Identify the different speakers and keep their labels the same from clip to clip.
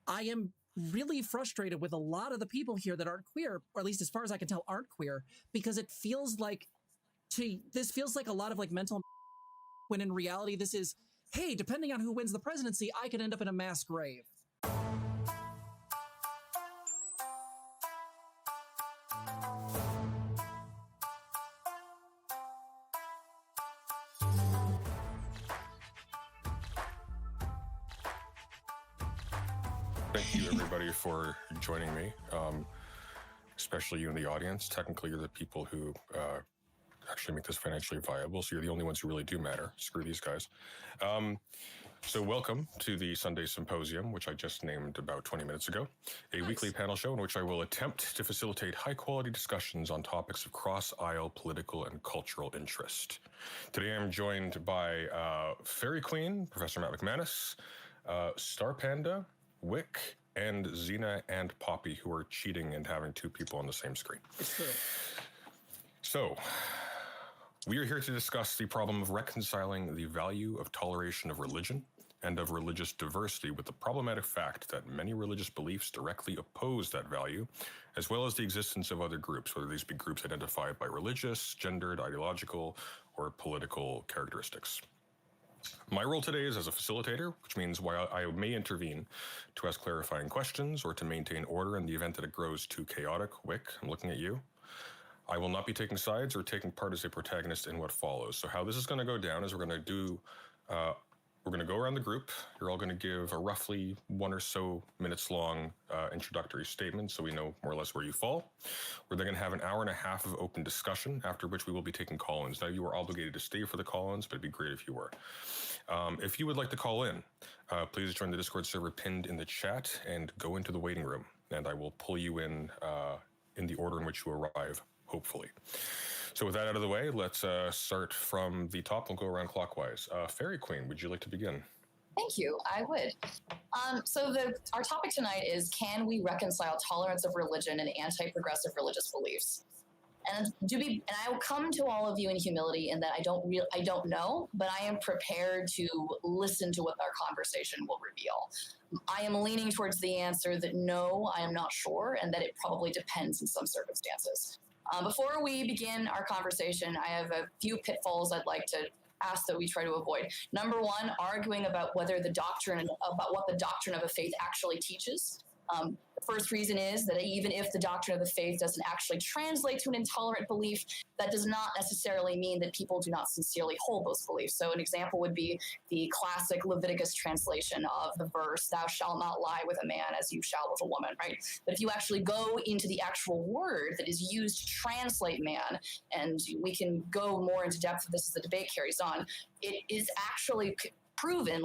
Speaker 1: I am really frustrated with a lot of the people here that aren't queer, or at least as far as I can tell, aren't queer, because it feels like this feels like a lot of like mental, when in reality this is, hey, depending on who wins the presidency, I could end up in a mass grave.
Speaker 2: Thank you, everybody, for joining me, especially you in the audience. Technically, you're the people who actually make this financially viable, so you're the only ones who really do matter. Screw these guys. So welcome to the Sunday Symposium, which I just named about 20 minutes ago, a weekly panel show in which I will attempt to facilitate high-quality discussions on topics of cross-aisle political and cultural interest. Today, I'm joined by Fairy Queen, Professor Matt McManus, Star Panda, Wick, and Zena and Poppy, who are cheating and having two people on the same screen.
Speaker 1: It's true.
Speaker 2: So, we are here to discuss the problem of reconciling the value of toleration of religion and of religious diversity with the problematic fact that many religious beliefs directly oppose that value, as well as the existence of other groups, whether these be groups identified by religious, gendered, ideological, or political characteristics. My role today is as a facilitator, which means while I may intervene to ask clarifying questions or to maintain order in the event that it grows too chaotic. Wick, I'm looking at you. I will not be taking sides or taking part as a protagonist in what follows. So how this is going to go down is we're going to go around the group. You're all going to give a roughly 1 or so minutes long introductory statement so we know more or less where you fall. We're then going to have an hour and a half of open discussion, after which we will be taking call-ins. Now, you are obligated to stay for the call-ins, but it'd be great if you were. If you would like to call in, please join the Discord server pinned in the chat and go into the waiting room, and I will pull you in the order in which you arrive, hopefully. So with that out of the way, let's start from the top. We'll go around clockwise. Fairy Queen, would you like to begin?
Speaker 3: Thank you. I would. Our topic tonight is, can we reconcile tolerance of religion and anti-progressive religious beliefs? And I will come to all of you in humility in that I don't know, but I am prepared to listen to what our conversation will reveal. I am leaning towards the answer that no, I am not sure, and that it probably depends in some circumstances. Before we begin our conversation, I have a few pitfalls I'd like to ask that we try to avoid. Number one, arguing about what the doctrine of a faith actually teaches. The first reason is that even if the doctrine of the faith doesn't actually translate to an intolerant belief, that does not necessarily mean that people do not sincerely hold those beliefs. So an example would be the classic Leviticus translation of the verse, "Thou shalt not lie with a man as you shall with a woman," right? But if you actually go into the actual word that is used to translate man, and we can go more into depth of this as the debate carries on, it is actually proven,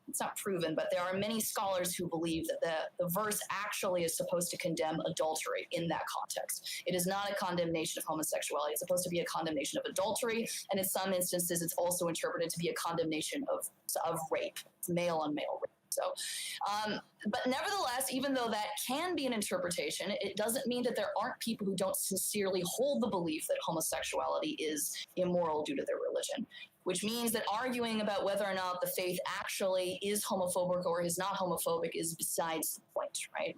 Speaker 3: it's not proven, but there are many scholars who believe that the verse actually is supposed to condemn adultery in that context. It is not a condemnation of homosexuality. It's supposed to be a condemnation of adultery, and in some instances, it's also interpreted to be a condemnation of rape, male on male rape. So, but nevertheless, even though that can be an interpretation, it doesn't mean that there aren't people who don't sincerely hold the belief that homosexuality is immoral due to their religion, which means that arguing about whether or not the faith actually is homophobic or is not homophobic is besides the point, right?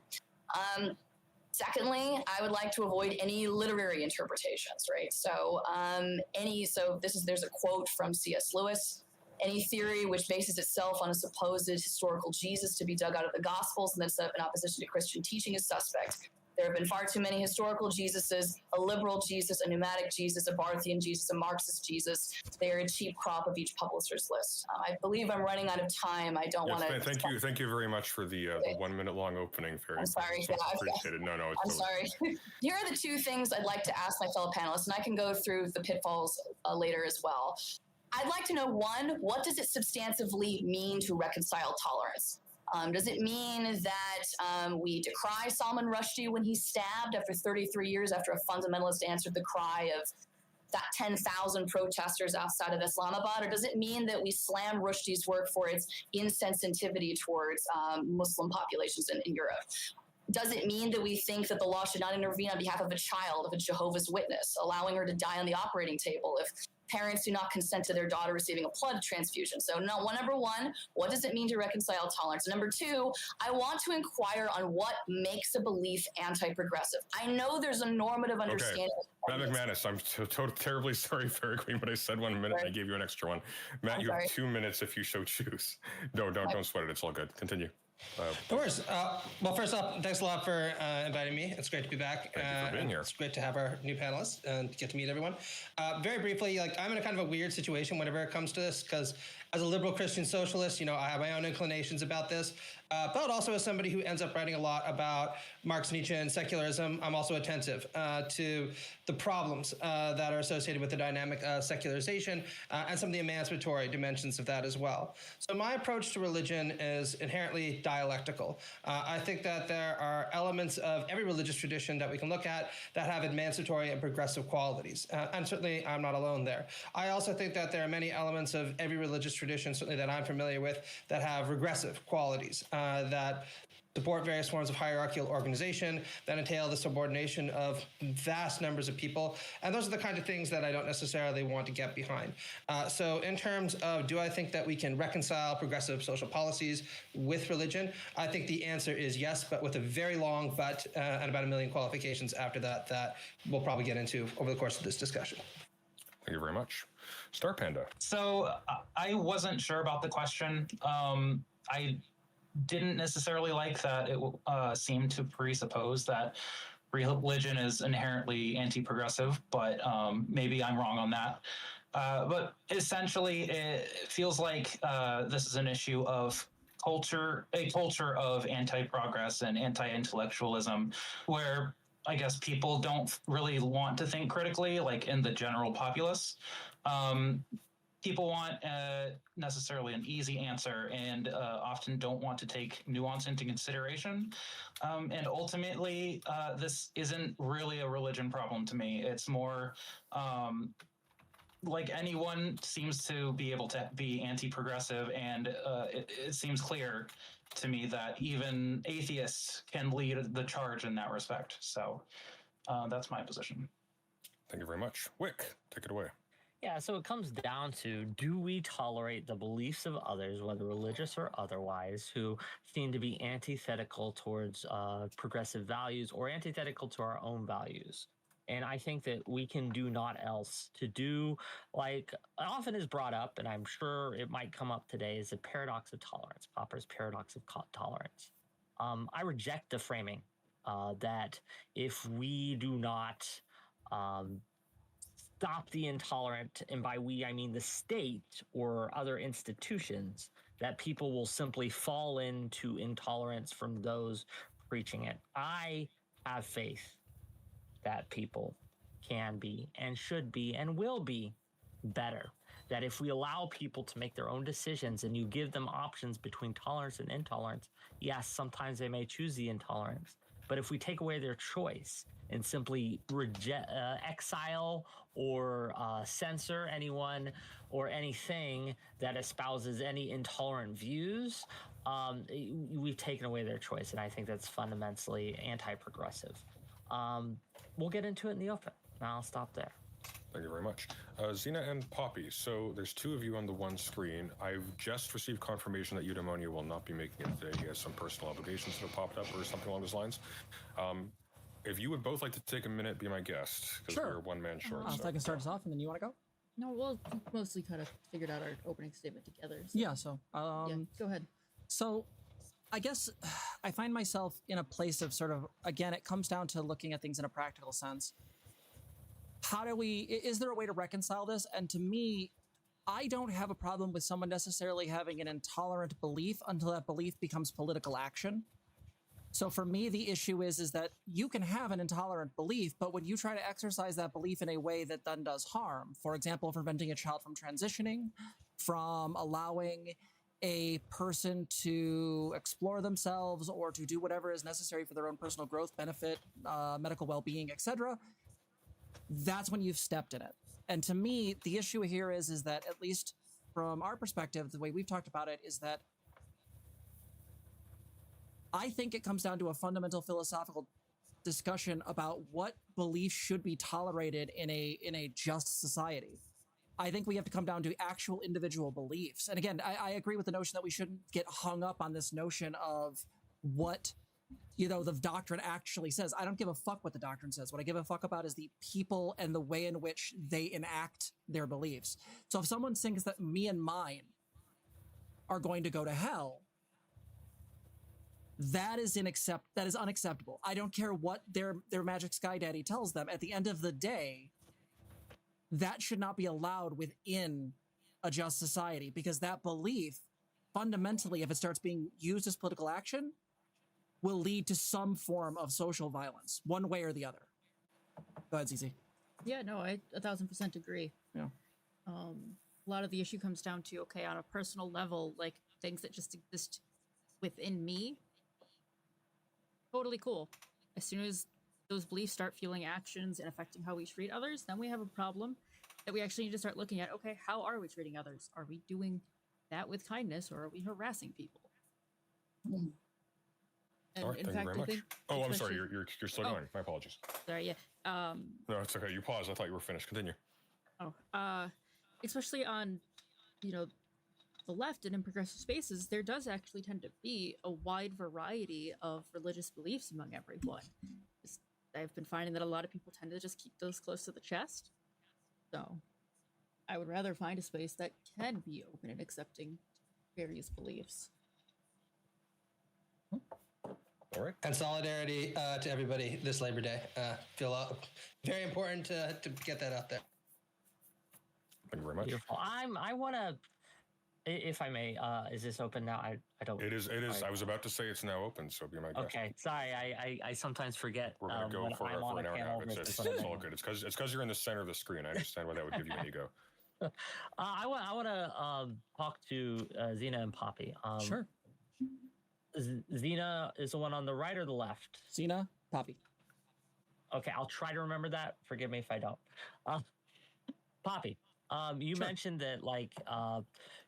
Speaker 3: Secondly, I would like to avoid any literary interpretations, right? So, there's a quote from C.S. Lewis. Any theory which bases itself on a supposed historical Jesus to be dug out of the Gospels and then set up in opposition to Christian teaching is suspect. There have been far too many historical Jesuses, a liberal Jesus, a pneumatic Jesus, a Barthian Jesus, a Marxist Jesus. They are a cheap crop of each publisher's list. I believe I'm running out of time. I don't want to...
Speaker 2: Thank you very much for the 1 minute long opening, Fairy.
Speaker 3: I'm sorry.
Speaker 2: So appreciate it. No, it's
Speaker 3: I'm sorry. Here are the two things I'd like to ask my fellow panelists, and I can go through the pitfalls later as well. I'd like to know, one, what does it substantively mean to reconcile tolerance? Does it mean that we decry Salman Rushdie when he's stabbed after 33 years after a fundamentalist answered the cry of that 10,000 protesters outside of Islamabad? Or does it mean that we slam Rushdie's work for its insensitivity towards Muslim populations in Europe? Does it mean that we think that the law should not intervene on behalf of a child, of a Jehovah's Witness, allowing her to die on the operating table if parents do not consent to their daughter receiving a blood transfusion. So number one, what does it mean to reconcile tolerance? Number two, I want to inquire on what makes a belief anti-progressive. I know there's a normative understanding.
Speaker 2: Matt McManus, I'm terribly sorry, Fairy Queen, but I said 1 minute and I gave you an extra one. Matt, you have 2 minutes if you so choose. Don't sweat it. It's all good. Continue.
Speaker 4: Of course. Well, first off, thanks a lot for inviting me. It's great to be back.
Speaker 2: Thank you for being here.
Speaker 4: It's great to have our new panelists and get to meet everyone. Very briefly, like I'm in a kind of a weird situation whenever it comes to this, because as a liberal Christian socialist, I have my own inclinations about this. But also as somebody who ends up writing a lot about Marx, Nietzsche, and secularism, I'm also attentive to the problems that are associated with the dynamic secularization and some of the emancipatory dimensions of that as well. So my approach to religion is inherently dialectical. I think that there are elements of every religious tradition that we can look at that have emancipatory and progressive qualities. And certainly I'm not alone there. I also think that there are many elements of every religious tradition, certainly that I'm familiar with, that have regressive qualities. That support various forms of hierarchical organization, that entail the subordination of vast numbers of people. And those are the kind of things that I don't necessarily want to get behind. So in terms of, do I think that we can reconcile progressive social policies with religion? I think the answer is yes, but with a very long but and about 1 million qualifications after that we'll probably get into over the course of this discussion.
Speaker 2: Thank you very much. Star Panda.
Speaker 5: So I wasn't sure about the question. I didn't necessarily like that it seemed to presuppose that religion is inherently anti-progressive, but maybe I'm wrong on that. But essentially, it feels like this is an issue of a culture of anti-progress and anti-intellectualism, where I guess people don't really want to think critically, like in the general populace. People want necessarily an easy answer and often don't want to take nuance into consideration. And ultimately, this isn't really a religion problem to me. It's more like anyone seems to be able to be anti-progressive, and it seems clear to me that even atheists can lead the charge in that respect. So that's my position.
Speaker 2: Thank you very much. Wick, take it away.
Speaker 6: Yeah, so it comes down to, do we tolerate the beliefs of others, whether religious or otherwise, who seem to be antithetical towards progressive values or antithetical to our own values? And I think that we can do naught else to do, like often is brought up, and I'm sure it might come up today, is the paradox of tolerance, Popper's paradox of tolerance. I reject the framing that if we do not stop the intolerant, and by we, I mean the state or other institutions, that people will simply fall into intolerance from those preaching it. I have faith that people can be and should be and will be better. That if we allow people to make their own decisions and you give them options between tolerance and intolerance, yes, sometimes they may choose the intolerance. But if we take away their choice and simply exile or censor anyone or anything that espouses any intolerant views, we've taken away their choice. And I think that's fundamentally anti-progressive. We'll get into it in the open. I'll stop there.
Speaker 2: Thank you very much. Zena and Poppy, so there's two of you on the one screen. I've just received confirmation that Eudaimonia will not be making it today. He has some personal obligations that have popped up or something along those lines. If you would both like to take a minute, be my guest, because we're one man short.
Speaker 1: So I can start us off, and then you want to go?
Speaker 7: No, we'll mostly kind of figured out our opening statement together. So.
Speaker 1: Yeah, so...
Speaker 7: yeah, go ahead.
Speaker 1: So I guess I find myself in a place of sort of, again, it comes down to looking at things in a practical sense. Is there a way to reconcile this? And to me, I don't have a problem with someone necessarily having an intolerant belief until that belief becomes political action. So for me, the issue is that you can have an intolerant belief, but when you try to exercise that belief in a way that then does harm, for example, preventing a child from transitioning, from allowing a person to explore themselves or to do whatever is necessary for their own personal growth, benefit, medical well-being, etc., that's when you've stepped in it. And to me, the issue here is that, at least from our perspective, the way we've talked about it is that I think it comes down to a fundamental philosophical discussion about what beliefs should be tolerated in a just society. I think we have to come down to actual individual beliefs. And again, I agree with the notion that we shouldn't get hung up on this notion of what, the doctrine actually says. I don't give a fuck what the doctrine says. What I give a fuck about is the people and the way in which they enact their beliefs. So if someone thinks that me and mine are going to go to hell, that is unacceptable. I don't care what their magic sky daddy tells them. At the end of the day, that should not be allowed within a just society, because that belief, fundamentally, if it starts being used as political action, will lead to some form of social violence, one way or the other. Go ahead, Zizi.
Speaker 7: Yeah, no, I 1000% agree.
Speaker 1: Yeah.
Speaker 7: A lot of the issue comes down to, okay, on a personal level, like things that just exist within me, totally cool. As soon as those beliefs start fueling actions and affecting how we treat others, then we have a problem that we actually need to start looking at. Okay, how are we treating others? Are we doing that with kindness, or are we harassing people?
Speaker 3: Mm.
Speaker 7: And
Speaker 2: All right,
Speaker 7: in
Speaker 2: thank
Speaker 7: fact,
Speaker 2: you very
Speaker 7: I think,
Speaker 2: much. Oh, I'm sorry, you're still going. My apologies.
Speaker 7: sorry, yeah.
Speaker 2: No, it's okay. You paused. I thought you were finished. Continue.
Speaker 7: Especially on, the left and in progressive spaces, there does actually tend to be a wide variety of religious beliefs among everyone. I've been finding that a lot of people tend to just keep those close to the chest. So I would rather find a space that can be open and accepting various beliefs.
Speaker 2: All right.
Speaker 4: And solidarity to everybody this Labor Day. Feel very important to get that out there.
Speaker 2: Thank you very much.
Speaker 6: Beautiful. I want to, if I may, is this open now? I don't.
Speaker 2: It is. I was about to say it's now open, so be my guest.
Speaker 6: Okay, sorry. I sometimes forget.
Speaker 2: We're going to go for an hour and a half. It's
Speaker 6: it's
Speaker 2: all good. It's because you're in the center of the screen. I understand why that would give you an ego.
Speaker 6: I want to talk to Zena and Poppy.
Speaker 1: Sure.
Speaker 6: Zena is the one on the right or the left?
Speaker 1: Zena, Poppy.
Speaker 6: Okay, I'll try to remember that. Forgive me if I don't. Poppy, you mentioned that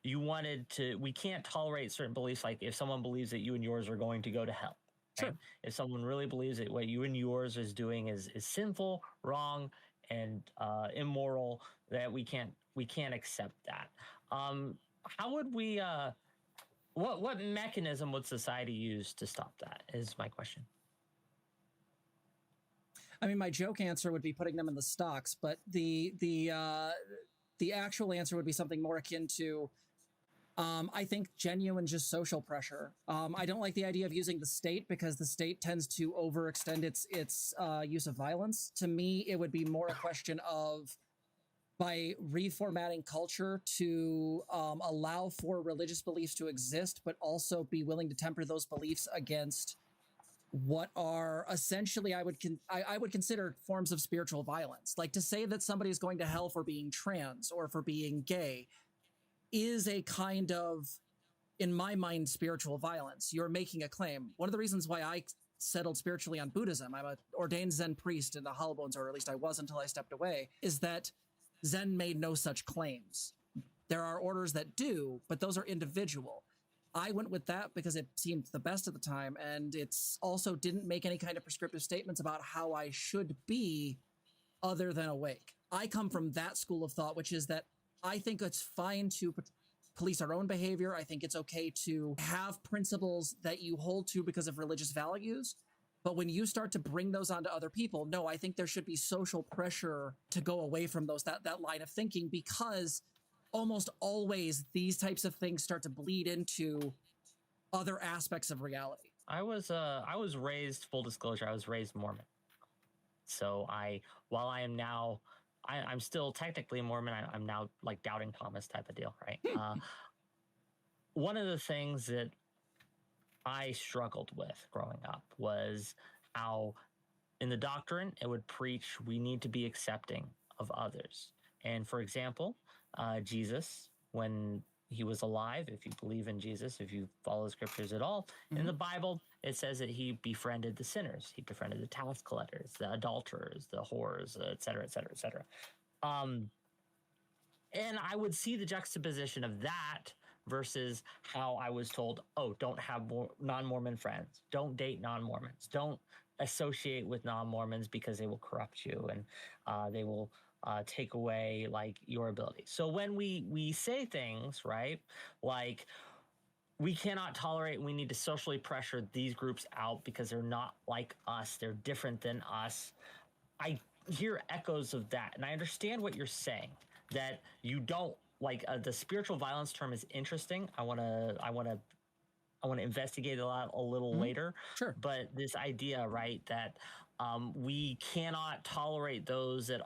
Speaker 6: you wanted to. We can't tolerate certain beliefs. Like if someone believes that you and yours are going to go to hell.
Speaker 1: Sure.
Speaker 6: Right? If someone really believes that what you and yours is doing is sinful, wrong, and immoral, that we can't accept that. How would we? What mechanism would society use to stop that? Is my question.
Speaker 1: I mean, my joke answer would be putting them in the stocks, but the actual answer would be something more akin to, I think, genuine just social pressure. I don't like the idea of using the state because the state tends to overextend its use of violence. To me, it would be more a question of, by reformatting culture to allow for religious beliefs to exist, but also be willing to temper those beliefs against what are essentially, I would consider forms of spiritual violence. Like to say that somebody is going to hell for being trans or for being gay is a kind of, in my mind, spiritual violence. You're making a claim. One of the reasons why I settled spiritually on Buddhism, I'm an ordained Zen priest in the Hollow Bones, or at least I was until I stepped away, is that Zen made no such claims. There are orders that do, but those are individual. I went with that because it seemed the best at the time, and it's also didn't make any kind of prescriptive statements about how I should be other than awake. I come from that school of thought, which is that I think it's fine to police our own behavior. I think it's okay to have principles that you hold to because of religious values. But when you start to bring those onto other people, no, I think there should be social pressure to go away from that line of thinking, because almost always these types of things start to bleed into other aspects of reality.
Speaker 6: I was raised, full disclosure, I was raised Mormon. So while I am now, I'm still technically Mormon, I'm now like doubting Thomas type of deal, right? One of the things that I struggled with growing up was how in the doctrine it would preach we need to be accepting of others. And for example, Jesus, when he was alive, if you believe in Jesus, if you follow the scriptures at all, in the Bible, it says that he befriended the sinners. He befriended the tax collectors, the adulterers, the whores, et cetera, et cetera, et cetera. And I would see the juxtaposition of that versus how I was told, oh, don't have non-Mormon friends. Don't date non-Mormons. Don't associate with non-Mormons because they will corrupt you and they will take away like your ability. So when we say things, right, like we cannot tolerate, we need to socially pressure these groups out because they're not like us, they're different than us. I hear echoes of that, and I understand what you're saying, that you don't like the spiritual violence term is interesting. I want to investigate a little later.
Speaker 1: Sure.
Speaker 6: But this idea, right, that we cannot tolerate those that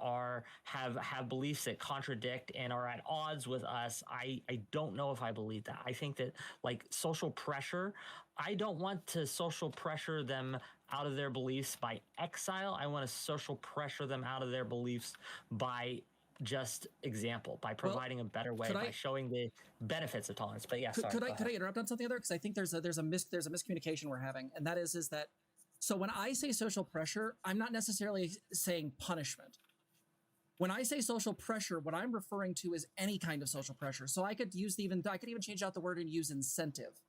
Speaker 6: have beliefs that contradict and are at odds with us. I don't know if I believe that. I think that like social pressure, I don't want to social pressure them out of their beliefs by exile. I want to social pressure them out of their beliefs by just example, by providing a better way, by showing the benefits of tolerance. But yeah,
Speaker 1: could I interrupt on something there? Because I think there's a miscommunication we're having, and that is that. So when I say social pressure, I'm not necessarily saying punishment. When I say social pressure, what I'm referring to is any kind of social pressure. So I could even change out the word and use incentive.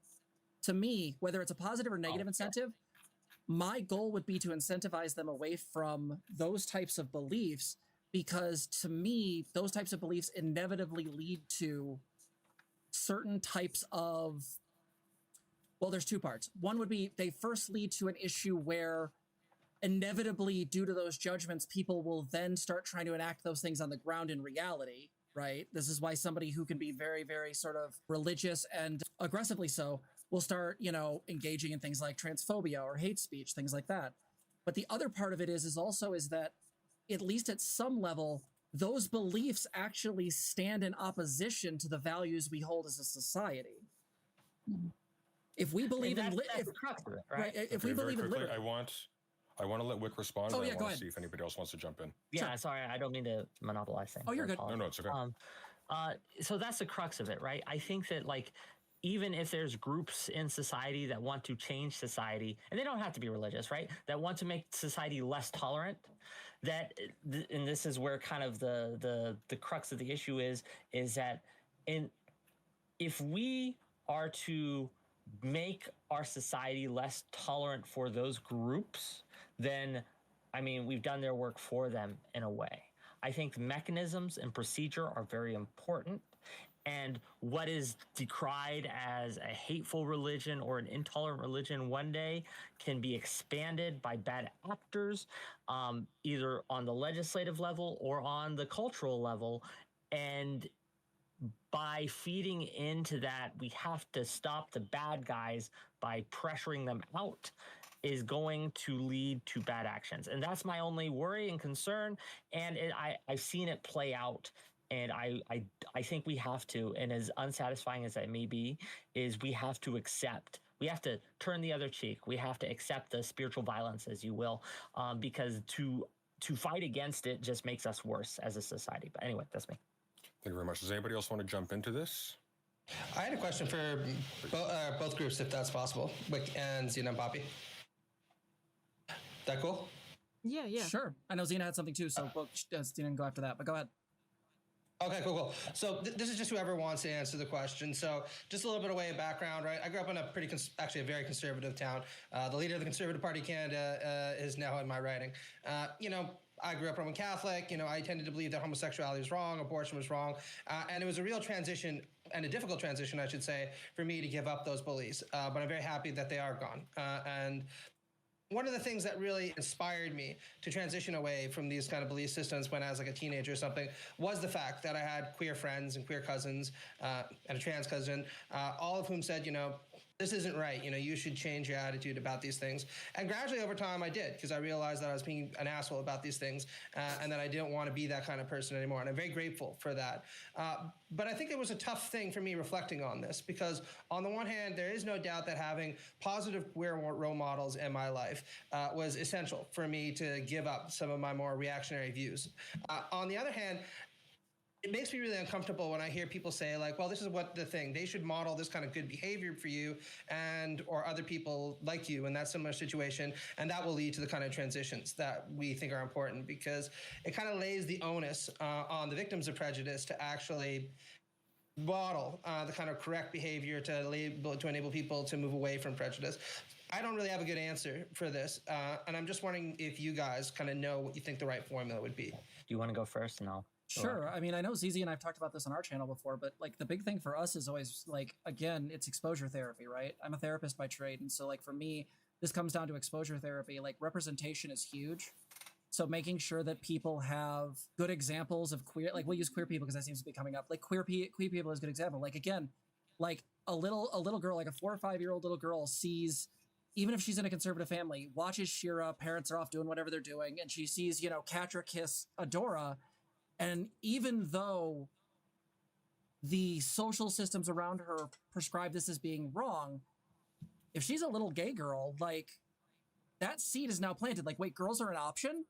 Speaker 1: To me, whether it's a positive or negative incentive, my goal would be to incentivize them away from those types of beliefs, because to me, those types of beliefs inevitably lead to certain types of, well, there's two parts. One would be they first lead to an issue where inevitably, due to those judgments, people will then start trying to enact those things on the ground in reality, right? This is why somebody who can be very, very sort of religious and aggressively so will start, engaging in things like transphobia or hate speech, things like that. But the other part of it is that at least at some level, those beliefs actually stand in opposition to the values we hold as a society. If we believe in if we believe in liberty,
Speaker 2: I want to let Wick respond.
Speaker 1: Oh,
Speaker 2: but
Speaker 1: yeah,
Speaker 2: I
Speaker 1: go
Speaker 2: want
Speaker 1: ahead.
Speaker 2: to see if anybody else wants to jump in.
Speaker 6: Yeah, sorry, I don't mean to monopolize things.
Speaker 1: Oh, you're good.
Speaker 2: No, it's okay.
Speaker 6: So that's the crux of it, right? I think that like even if there's groups in society that want to change society, and they don't have to be religious, right? That want to make society less tolerant, and this is where kind of the crux of the issue is that if we are to make our society less tolerant for those groups, then, I mean, we've done their work for them in a way. I think mechanisms and procedure are very important. And what is decried as a hateful religion or an intolerant religion one day can be expanded by bad actors, either on the legislative level or on the cultural level. And by feeding into that, we have to stop the bad guys by pressuring them out, is going to lead to bad actions. And that's my only worry and concern. And I've seen it play out. And I think we have to, and as unsatisfying as that may be, is we have to turn the other cheek. We have to accept the spiritual violence, as you will, because to fight against it just makes us worse as a society. But anyway, that's me.
Speaker 2: Thank you very much. Does anybody else want to jump into this?
Speaker 4: I had a question for both groups, if that's possible. Wick and Zena and Poppy. That cool?
Speaker 7: Yeah.
Speaker 1: Sure. I know Zena had something too, so Zena can go after that, but go ahead.
Speaker 4: Okay, cool. So this is just whoever wants to answer the question. So just a little bit of way of background, right? I grew up in a actually a very conservative town. The leader of the Conservative Party Canada is now in my writing. I grew up Roman Catholic. I tended to believe that homosexuality was wrong, abortion was wrong, and it was a real transition, and a difficult transition, I should say, for me to give up those beliefs. But I'm very happy that they are gone. And one of the things that really inspired me to transition away from these kind of belief systems when I was like a teenager or something was the fact that I had queer friends and queer cousins and a trans cousin, all of whom said, this isn't right. You should change your attitude about these things. And gradually over time I did, because I realized that I was being an asshole about these things and that I didn't want to be that kind of person anymore. And I'm very grateful for that. But I think it was a tough thing for me reflecting on this, because on the one hand, there is no doubt that having positive queer role models in my life was essential for me to give up some of my more reactionary views. On the other hand, it makes me really uncomfortable when I hear people say like, well, this is what the thing, they should model this kind of good behavior for you or other people like you in that similar situation. And that will lead to the kind of transitions that we think are important, because it kind of lays the onus on the victims of prejudice to actually model the kind of correct behavior to enable people to move away from prejudice. I don't really have a good answer for this. And I'm just wondering if you guys kind of know what you think the right formula would be.
Speaker 6: you want to go first, and I'll go
Speaker 1: Sure.
Speaker 6: after?
Speaker 1: I mean, I know ZZ and I've talked about this on our channel before, but like the big thing for us is always like, again, it's exposure therapy, right? I'm a therapist by trade. And so like for me, this comes down to exposure therapy. Like representation is huge. So making sure that people have good examples of queer, like we'll use queer people because that seems to be coming up. Like queer people is a good example. Like again, like a little girl, like a 4 or 5 year old little girl sees, even if she's in a conservative family, watches Shira, parents are off doing whatever they're doing, and she sees, you know, Catra kiss Adora. And even though the social systems around her prescribe this as being wrong, if she's a little gay girl, like that seed is now planted. Like, wait, girls are an option?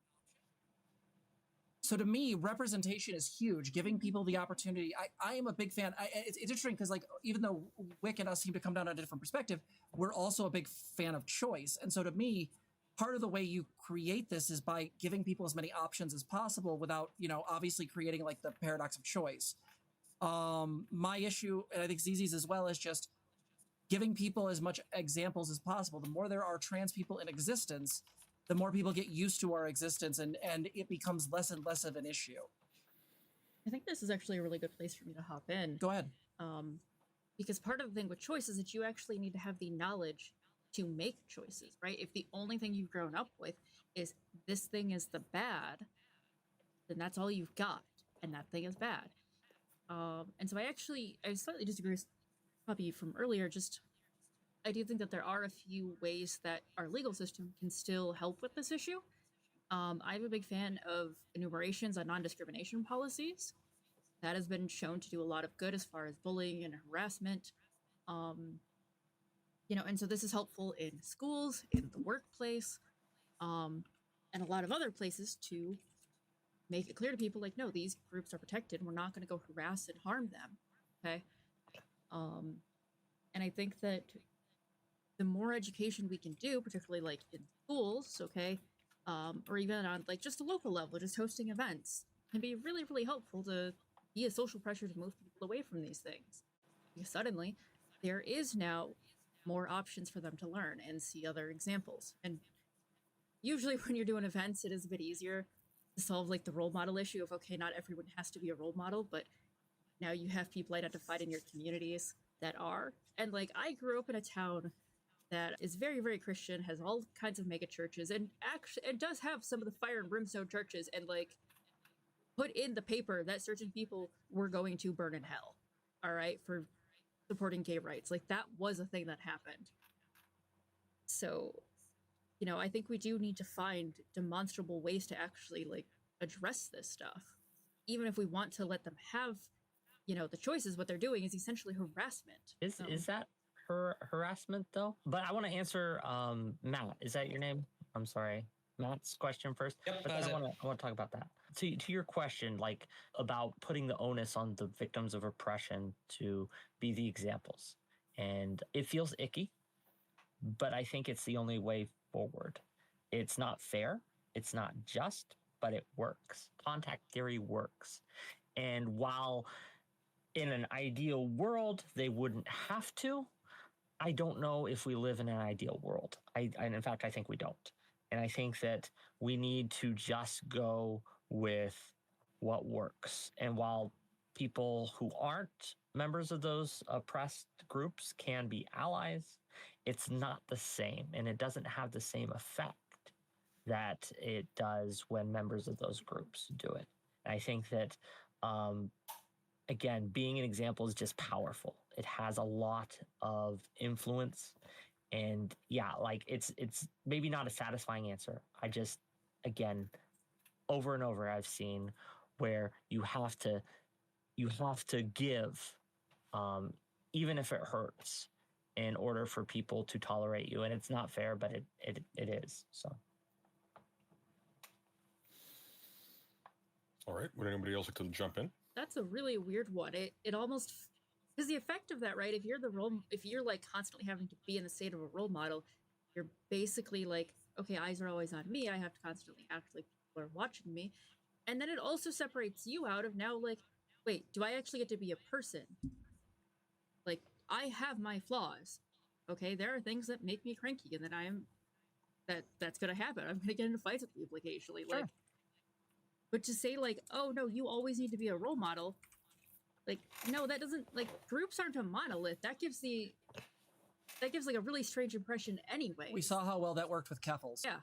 Speaker 1: So to me, representation is huge, giving people the opportunity. I am a big fan. It's interesting because like, even though Wick and us seem to come down on a different perspective, we're also a big fan of choice. And so to me, part of the way you create this is by giving people as many options as possible without, you know, obviously creating like the paradox of choice. My issue, and I think ZZ's as well, is just giving people as much examples as possible. The more there are trans people in existence, the more people get used to our existence, and it becomes less and less of an issue.
Speaker 7: I think this is actually a really good place for me to hop in.
Speaker 1: Go ahead.
Speaker 7: Because part of the thing with choice is that you actually need to have the knowledge to make choices, right? If the only thing you've grown up with is this thing is the bad, then that's all you've got, and that thing is bad. And so I slightly disagree with Puppy from earlier. Just, I do think that there are a few ways that our legal system can still help with this issue. I'm a big fan of enumerations on non-discrimination policies. That has been shown to do a lot of good as far as bullying and harassment. You know, and so this is helpful in schools, in the workplace, and a lot of other places to make it clear to people, like, no, these groups are protected. We're not going to go harass and harm them. Okay. And I think that the more education we can do, particularly like in schools, okay, or even on like just a local level, just hosting events, can be really, really helpful to be a social pressure to move people away from these things. Because suddenly there is now more options for them to learn and see other examples. And usually when you're doing events, it is a bit easier to solve like the role model issue of, okay, not everyone has to be a role model, but now you have people identified in your communities that are. And like, I grew up in a town that is very, very Christian, has all kinds of mega churches, and actually it does have some of the fire and brimstone churches, and like put in the paper that certain people were going to burn in hell, all right, for supporting gay rights. Like that was a thing that happened. So, you know, I think we do need to find demonstrable ways to actually like address this stuff. Even if we want to let them have, you know, the choices, what they're doing is essentially harassment.
Speaker 6: Is that harassment though? But I want to answer Matt. Is that your name? I'm sorry. Matt's question first.
Speaker 4: Yep,
Speaker 6: But then I want to talk about that. To your question, like about putting the onus on the victims of oppression to be the examples. And it feels icky, but I think it's the only way forward. It's not fair. It's not just, but it works. Contact theory works. And while in an ideal world, they wouldn't have to, I don't know if we live in an ideal world. And in fact, I think we don't. And I think that we need to just go with what works. And while people who aren't members of those oppressed groups can be allies, it's not the same. And it doesn't have the same effect that it does when members of those groups do it. And I think that, again, being an example is just powerful. It has a lot of influence. And yeah, like it's maybe not a satisfying answer. I just, again, over and over, I've seen where you have to give, even if it hurts, in order for people to tolerate you. And it's not fair, but it is. So.
Speaker 2: All right. Would anybody else like to jump in?
Speaker 7: That's a really weird one. It almost, because the effect of that, right? If you're like constantly having to be in the state of a role model, you're basically like, okay, eyes are always on me. I have to constantly act like people are watching me. And then it also separates you out of now, like, wait, do I actually get to be a person? Like, I have my flaws. Okay, there are things that make me cranky, and that's going to happen. I'm going to get into fights with people occasionally.
Speaker 6: Sure.
Speaker 7: Like, But to say like, oh no, you always need to be a role model, like, no, that doesn't, like, groups aren't a monolith. That gives like a really strange impression anyway.
Speaker 1: We saw how well that worked with Keffels.
Speaker 7: Yeah.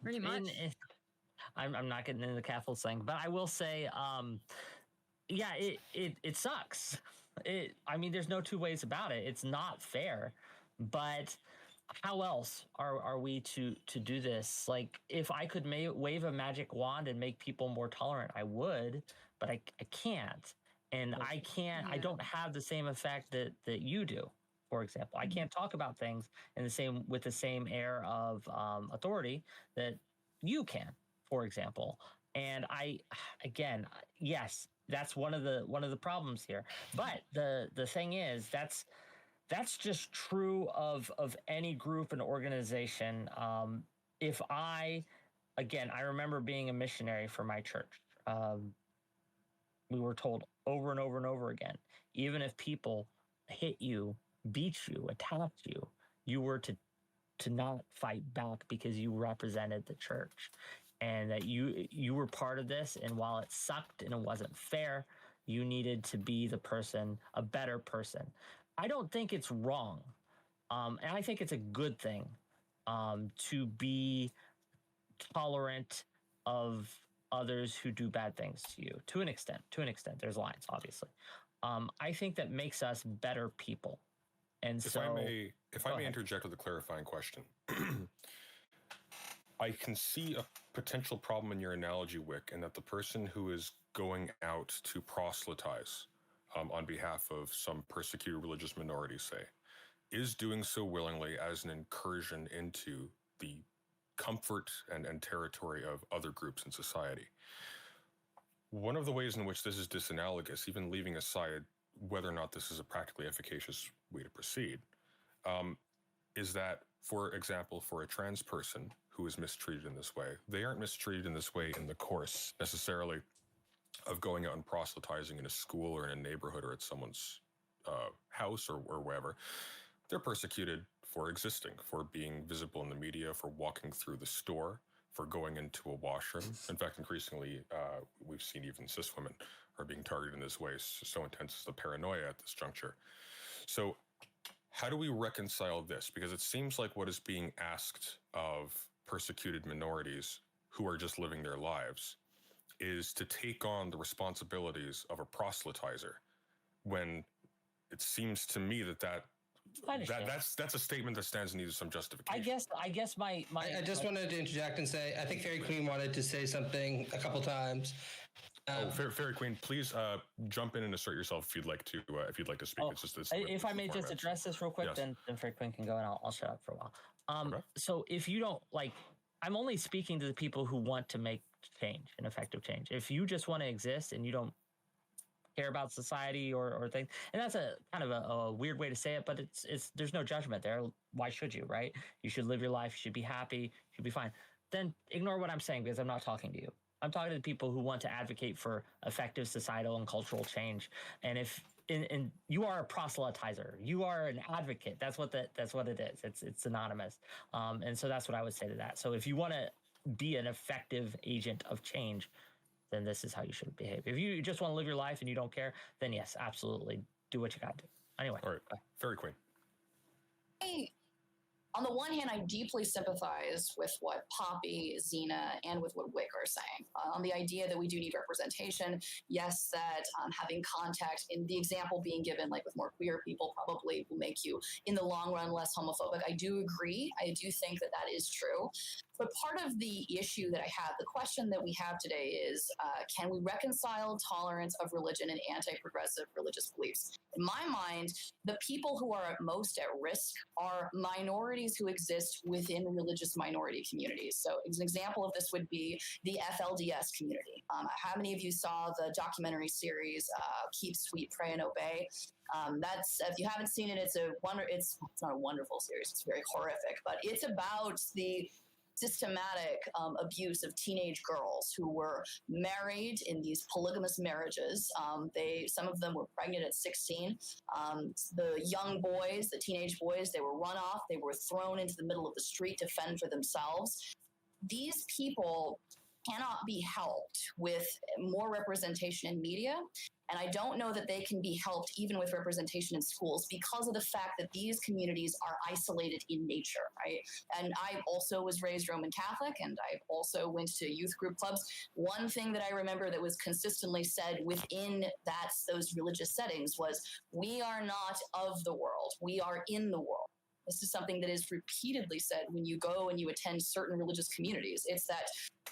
Speaker 7: Pretty much.
Speaker 6: I'm not getting into the Catholic thing, but I will say, yeah, it sucks. I mean, there's no two ways about it. It's not fair, but how else are we to do this? Like, if I could wave a magic wand and make people more tolerant, I would, but I can't. And I can't, I don't have the same effect that you do. For example, I can't talk about things with the same air of authority that you can, for example. And again, yes, that's one of the problems here. But the thing is, that's just true of any group and organization. If I remember being a missionary for my church. We were told over and over and over again, even if people hit you, beat you, attacked you, you were to not fight back because you represented the church, and that you were part of this. And while it sucked and it wasn't fair, you needed to be a better person. I don't think it's wrong, and I think it's a good thing to be tolerant of others who do bad things to you. To an extent, there's lines, obviously. I think that makes us better people. And
Speaker 2: if I may interject with a clarifying question, I can see a potential problem in your analogy, Wick, in that the person who is going out to proselytize on behalf of some persecuted religious minority, say, is doing so willingly as an incursion into the comfort and territory of other groups in society. One of the ways in which this is disanalogous, even leaving aside whether or not this is a practically efficacious way to proceed, is that, for example, for a trans person who is mistreated in this way, they aren't mistreated in this way in the course necessarily of going out and proselytizing in a school or in a neighborhood or at someone's house or wherever. They're persecuted for existing, for being visible in the media, for walking through the store, for going into a washroom. In fact, increasingly, we've seen even cis women are being targeted in this way. So intense is the paranoia at this juncture. So how do we reconcile this? Because it seems like what is being asked of persecuted minorities who are just living their lives is to take on the responsibilities of a proselytizer, when it seems to me that's a statement that stands in need of some justification.
Speaker 6: I guess my
Speaker 4: I just wanted to interject and say, I think Fairy Queen wanted to say something a couple times.
Speaker 2: Fairy Queen, please jump in and assert yourself if you'd like to speak. It's just this.
Speaker 6: If I may just address this real quick, yes. then Fairy Queen can go, and I'll shut up for a while.
Speaker 2: Okay.
Speaker 6: So if you don't I'm only speaking to the people who want to make change, an effective change. If you just want to exist and you don't care about society or things, and that's a kind of a weird way to say it, but it's there's no judgment there. Why should you, right? You should live your life, you should be happy, you should be fine. Then ignore what I'm saying, because I'm not talking to you. I'm talking to the people who want to advocate for effective societal and cultural change. And if you are a proselytizer, you are an advocate. That's what it is. It's synonymous. And so that's what I would say to that. So if you want to be an effective agent of change, then this is how you should behave. If you just want to live your life and you don't care, then yes, absolutely, do what you got to do. Anyway.
Speaker 2: All right. Fairy Queen.
Speaker 3: On the one hand, I deeply sympathize with what Poppy, Zena, and with what Wick are saying on the idea that we do need representation. Yes, that having contact, in the example being given, like with more queer people, probably will make you, in the long run, less homophobic. I do agree. I do think that is true. But part of the issue that I have, the question that we have today is, can we reconcile tolerance of religion and anti-progressive religious beliefs? In my mind, the people who are most at risk are minorities who exist within religious minority communities. So an example of this would be the FLDS community. How many of you saw the documentary series, Keep Sweet, Pray and Obey? That's, if you haven't seen it, it's not a wonderful series. It's very horrific, but it's about the systematic abuse of teenage girls who were married in these polygamous marriages. Some of them were pregnant at 16. The young boys, the teenage boys, they were run off. They were thrown into the middle of the street to fend for themselves. These people cannot be helped with more representation in media. And I don't know that they can be helped even with representation in schools because of the fact that these communities are isolated in nature, right? And I also was raised Roman Catholic, and I also went to youth group clubs. One thing that I remember that was consistently said within those religious settings was, we are not of the world, we are in the world. This is something that is repeatedly said when you go and you attend certain religious communities. It's that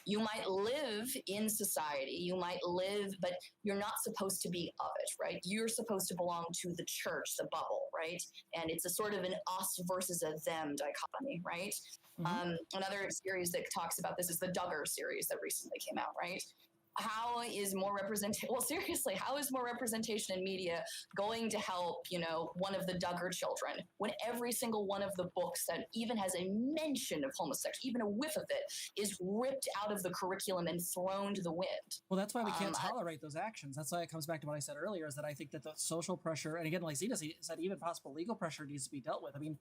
Speaker 3: you might live in society, you might live, but you're not supposed to be of it, right? You're supposed to belong to the church, the bubble, right? And it's a sort of an us versus a them dichotomy, right? Another series that talks about this is the Duggar series that recently came out, right? How is more representation? Well, seriously, how is more representation in media going to help, one of the Duggar children when every single one of the books that even has a mention of homosexuality, even a whiff of it, is ripped out of the curriculum and thrown to the wind?
Speaker 1: Well, that's why we can't tolerate those actions. That's why it comes back to what I said earlier, is that I think that the social pressure, and again, like Zena said, even possible legal pressure needs to be dealt with. I mean,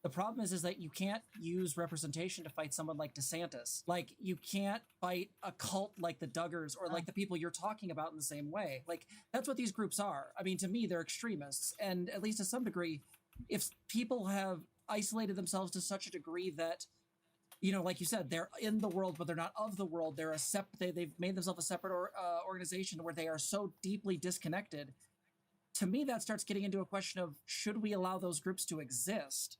Speaker 1: the problem is that you can't use representation to fight someone like DeSantis. Like, you can't fight a cult like the Duggars or like the people you're talking about in the same way. Like, that's what these groups are. I mean, to me, they're extremists. And at least to some degree, if people have isolated themselves to such a degree that, like you said, they're in the world, but they're not of the world. They're they've made themselves a separate organization where they are so deeply disconnected. To me, that starts getting into a question of, should we allow those groups to exist?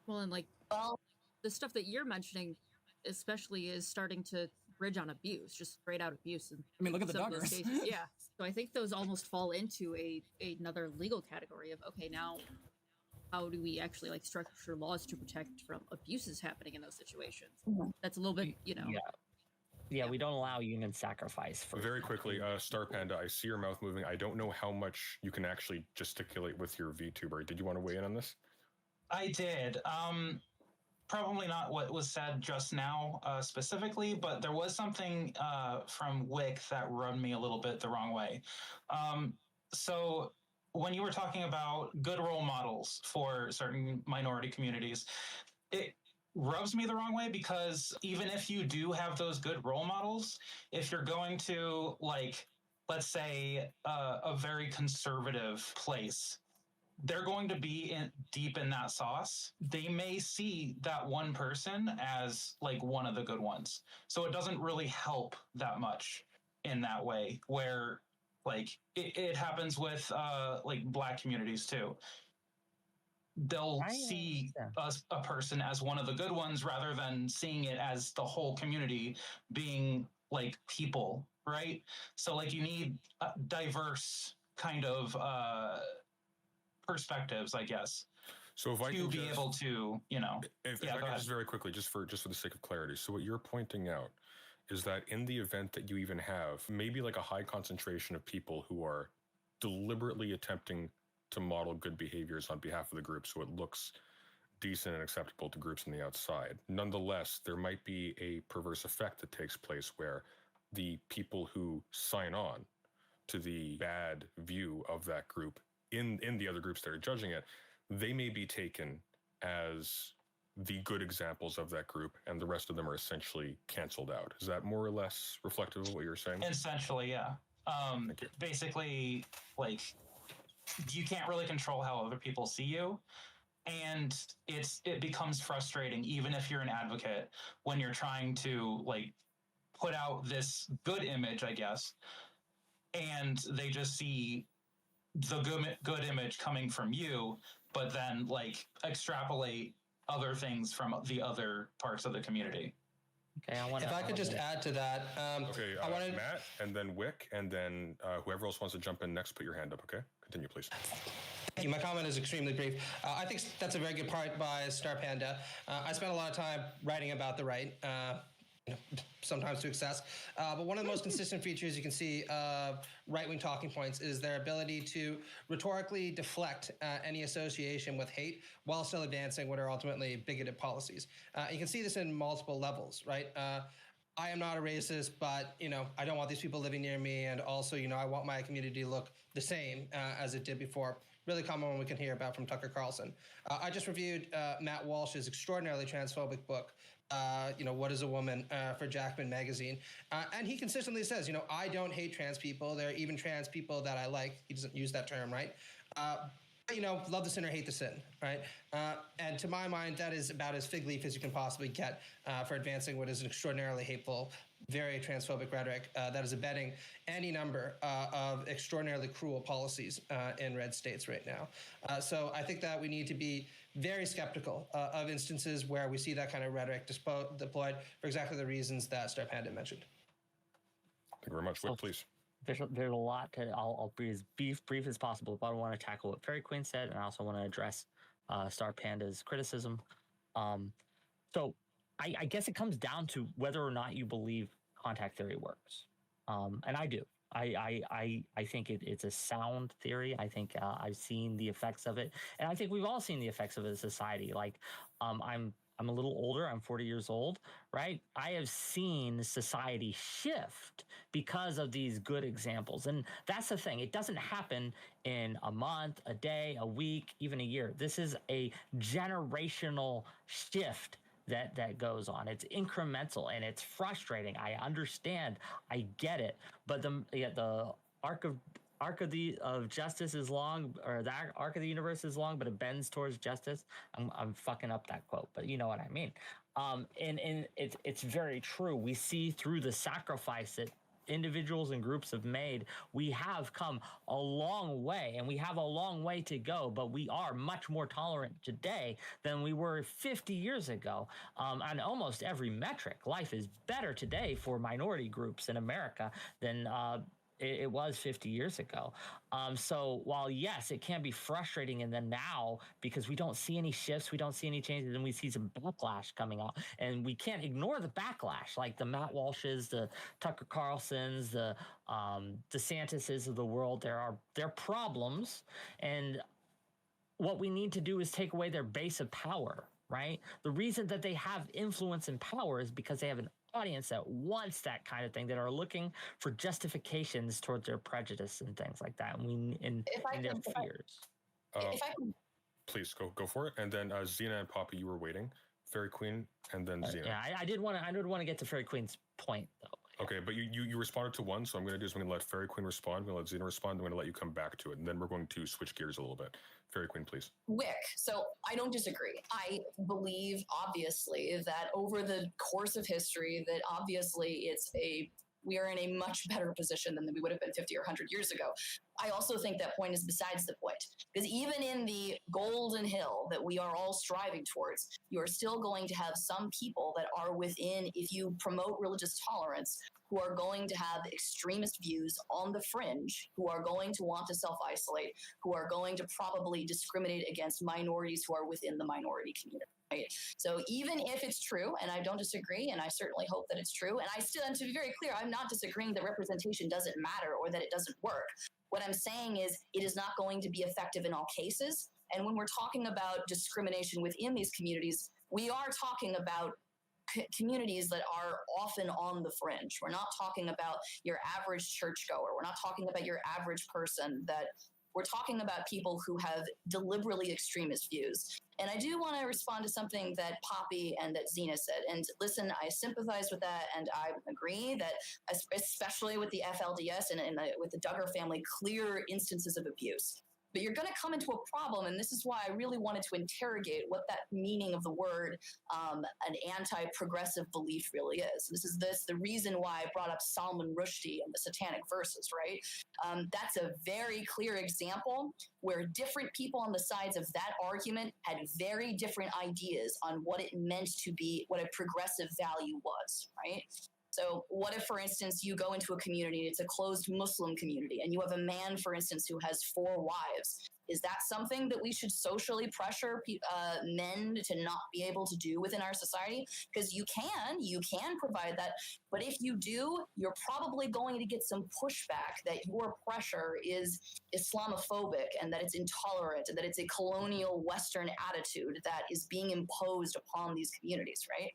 Speaker 7: Well, and the stuff that you're mentioning, especially, is starting to bridge on abuse, just straight out abuse. And
Speaker 1: I mean, look at the Duggars.
Speaker 7: Yeah. So I think those almost fall into another legal category of, okay, now how do we actually structure laws to protect from abuses happening in those situations? That's a little bit,
Speaker 6: Yeah, we don't allow human sacrifice.
Speaker 2: Very quickly, Star Panda, I see your mouth moving. I don't know how much you can actually gesticulate with your VTuber. Did you want to weigh in on this?
Speaker 5: I did. Probably not what was said just now specifically, but there was something from Wick that rubbed me a little bit the wrong way. So when you were talking about good role models for certain minority communities, it rubs me the wrong way because even if you do have those good role models, if you're going to, let's say, a very conservative place, they're going to be deep in that sauce. They may see that one person as one of the good ones. So it doesn't really help that much in that way, where it happens with Black communities too. They'll see a person as one of the good ones rather than seeing it as the whole community being people, right? So you need a diverse kind of perspectives, I guess.
Speaker 2: So if I can
Speaker 5: be able to,
Speaker 2: if I can just very quickly, just for the sake of clarity. So what you're pointing out is that in the event that you even have maybe a high concentration of people who are deliberately attempting to model good behaviors on behalf of the group so it looks decent and acceptable to groups on the outside, nonetheless, there might be a perverse effect that takes place where the people who sign on to the bad view of that group in the other groups that are judging it, they may be taken as the good examples of that group, and the rest of them are essentially canceled out. Is that more or less reflective of what you're saying?
Speaker 5: Essentially, yeah.
Speaker 2: Thank you.
Speaker 5: Basically, you can't really control how other people see you, and it becomes frustrating, even if you're an advocate, when you're trying to put out this good image, I guess, and they just see the good image coming from you, but then extrapolate other things from the other parts of the community.
Speaker 6: Okay,
Speaker 4: if I could just add to that.
Speaker 2: Okay,
Speaker 4: I wanted
Speaker 2: Matt, and then Wick, and then whoever else wants to jump in next, put your hand up, okay? Continue, please.
Speaker 4: Thank you. My comment is extremely brief. I think that's a very good part by Star Panda. I spent a lot of time writing about the right, sometimes to excess. But one of the most consistent features you can see of right-wing talking points is their ability to rhetorically deflect any association with hate while still advancing what are ultimately bigoted policies. You can see this in multiple levels, right? I am not a racist, but, I don't want these people living near me. And also, I want my community to look the same as it did before. really common one we can hear about from Tucker Carlson. I just reviewed Matt Walsh's extraordinarily transphobic book, What is a Woman, for Jackman Magazine. And he consistently says, I don't hate trans people. There are even trans people that I like. He doesn't use that term, right? Love the sin or hate the sin, right? And to my mind, that is about as fig leaf as you can possibly get for advancing what is an extraordinarily hateful, very transphobic rhetoric that is abetting any number of extraordinarily cruel policies in red states right now. So I think that we need to be very skeptical of instances where we see that kind of rhetoric deployed for exactly the reasons that Star Panda mentioned.
Speaker 2: Thank you very much. Whit, please.
Speaker 6: There's a lot to. I'll be as brief as possible, but I want to tackle what Fairy Queen said, and I also want to address Star Panda's criticism. So I guess it comes down to whether or not you believe contact theory works, and I do. I think it's a sound theory. I think I've seen the effects of it, and I think we've all seen the effects of it in society. Like, I'm a little older. I'm 40 years old, right? I have seen society shift because of these good examples. And that's the thing. It doesn't happen in a month, a day, a week, even a year. This is a generational shift that goes on. It's incremental and it's frustrating. I understand. I get it. But the arc of justice is long, or the arc of the universe is long, but it bends towards justice. I'm fucking up that quote, but you know what I mean. And it's very true. We see through the sacrifice that individuals and groups have made, we have come a long way, and we have a long way to go, but we are much more tolerant today than we were 50 years ago. On almost every metric, life is better today for minority groups in America than it was 50 years ago. So while, yes, it can be frustrating, and then now, because we don't see any shifts, we don't see any changes, and we see some backlash coming out, and we can't ignore the backlash, like the Matt Walshes, the Tucker Carlsons, the DeSantises of the world. There are problems, and what we need to do is take away their base of power, right? The reason that they have influence and power is because they have an audience that wants that kind of thing, that are looking for justifications towards their prejudice and things like that, and their fears.
Speaker 2: Please go for it. And then Zena and Poppy, you were waiting. Fairy Queen, and then Zena.
Speaker 6: Yeah, I did want to get to Fairy Queen's point though.
Speaker 2: Okay, but you responded to one, so I'm going to do is I'm going to let Fairy Queen respond, I'm going to let Zena respond, I'm going to let you come back to it, and then we're going to switch gears a little bit. Fairy Queen, please.
Speaker 3: Wick. So I don't disagree. I believe, obviously, that over the course of history, that obviously we are in a much better position than we would have been 50 or 100 years ago. I also think that point is besides the point, because even in the golden hill that we are all striving towards, you are still going to have some people that are within, if you promote religious tolerance, who are going to have extremist views on the fringe, who are going to want to self-isolate, who are going to probably discriminate against minorities who are within the minority community. Right? So even if it's true, and I don't disagree, and I certainly hope that it's true, and to be very clear, I'm not disagreeing that representation doesn't matter or that it doesn't work. What I'm saying is it is not going to be effective in all cases. And when we're talking about discrimination within these communities, we are talking about communities that are often on the fringe. We're not talking about your average churchgoer. We're not talking about your average person. We're talking about people who have deliberately extremist views. And I do want to respond to something that Poppy and that Zena said. And listen, I sympathize with that, and I agree that, especially with the FLDS and with the Duggar family, clear instances of abuse. But you're going to come into a problem, and this is why I really wanted to interrogate what that meaning of the word an anti-progressive belief really is. This is the reason why I brought up Salman Rushdie and the Satanic Verses, right? That's a very clear example where different people on the sides of that argument had very different ideas on what it meant to be, what a progressive value was, right? So what if, for instance, you go into a community, it's a closed Muslim community, and you have a man, for instance, who has 4 wives? Is that something that we should socially pressure men to not be able to do within our society? Because you can provide that. But if you do, you're probably going to get some pushback that your pressure is Islamophobic and that it's intolerant and that it's a colonial Western attitude that is being imposed upon these communities, right?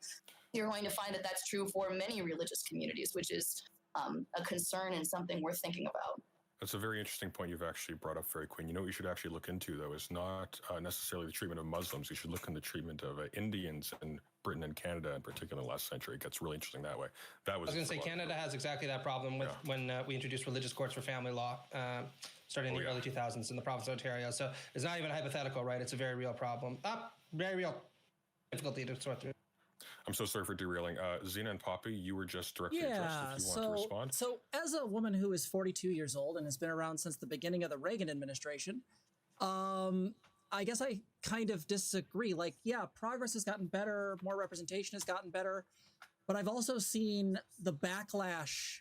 Speaker 3: You're going to find that that's true for many religious communities, which is a concern and something we're thinking about.
Speaker 2: That's a very interesting point you've actually brought up, Fairy Queen. You know what you should actually look into, though, is not necessarily the treatment of Muslims. You should look in the treatment of Indians in Britain and Canada, in particular, in the last century. It gets really interesting that way. That was.
Speaker 4: I was going to say Canada has exactly that problem with when we introduced religious courts for family law, starting in the early 2000s in the province of Ontario. So it's not even hypothetical, right? It's a very real problem. Very real difficulty to sort through.
Speaker 2: I'm so sorry for derailing. Zena and Poppy, you were just directly addressed if you want to respond.
Speaker 1: So as a woman who is 42 years old and has been around since the beginning of the Reagan administration, I guess I kind of disagree. Like, yeah, progress has gotten better, more representation has gotten better, but I've also seen the backlash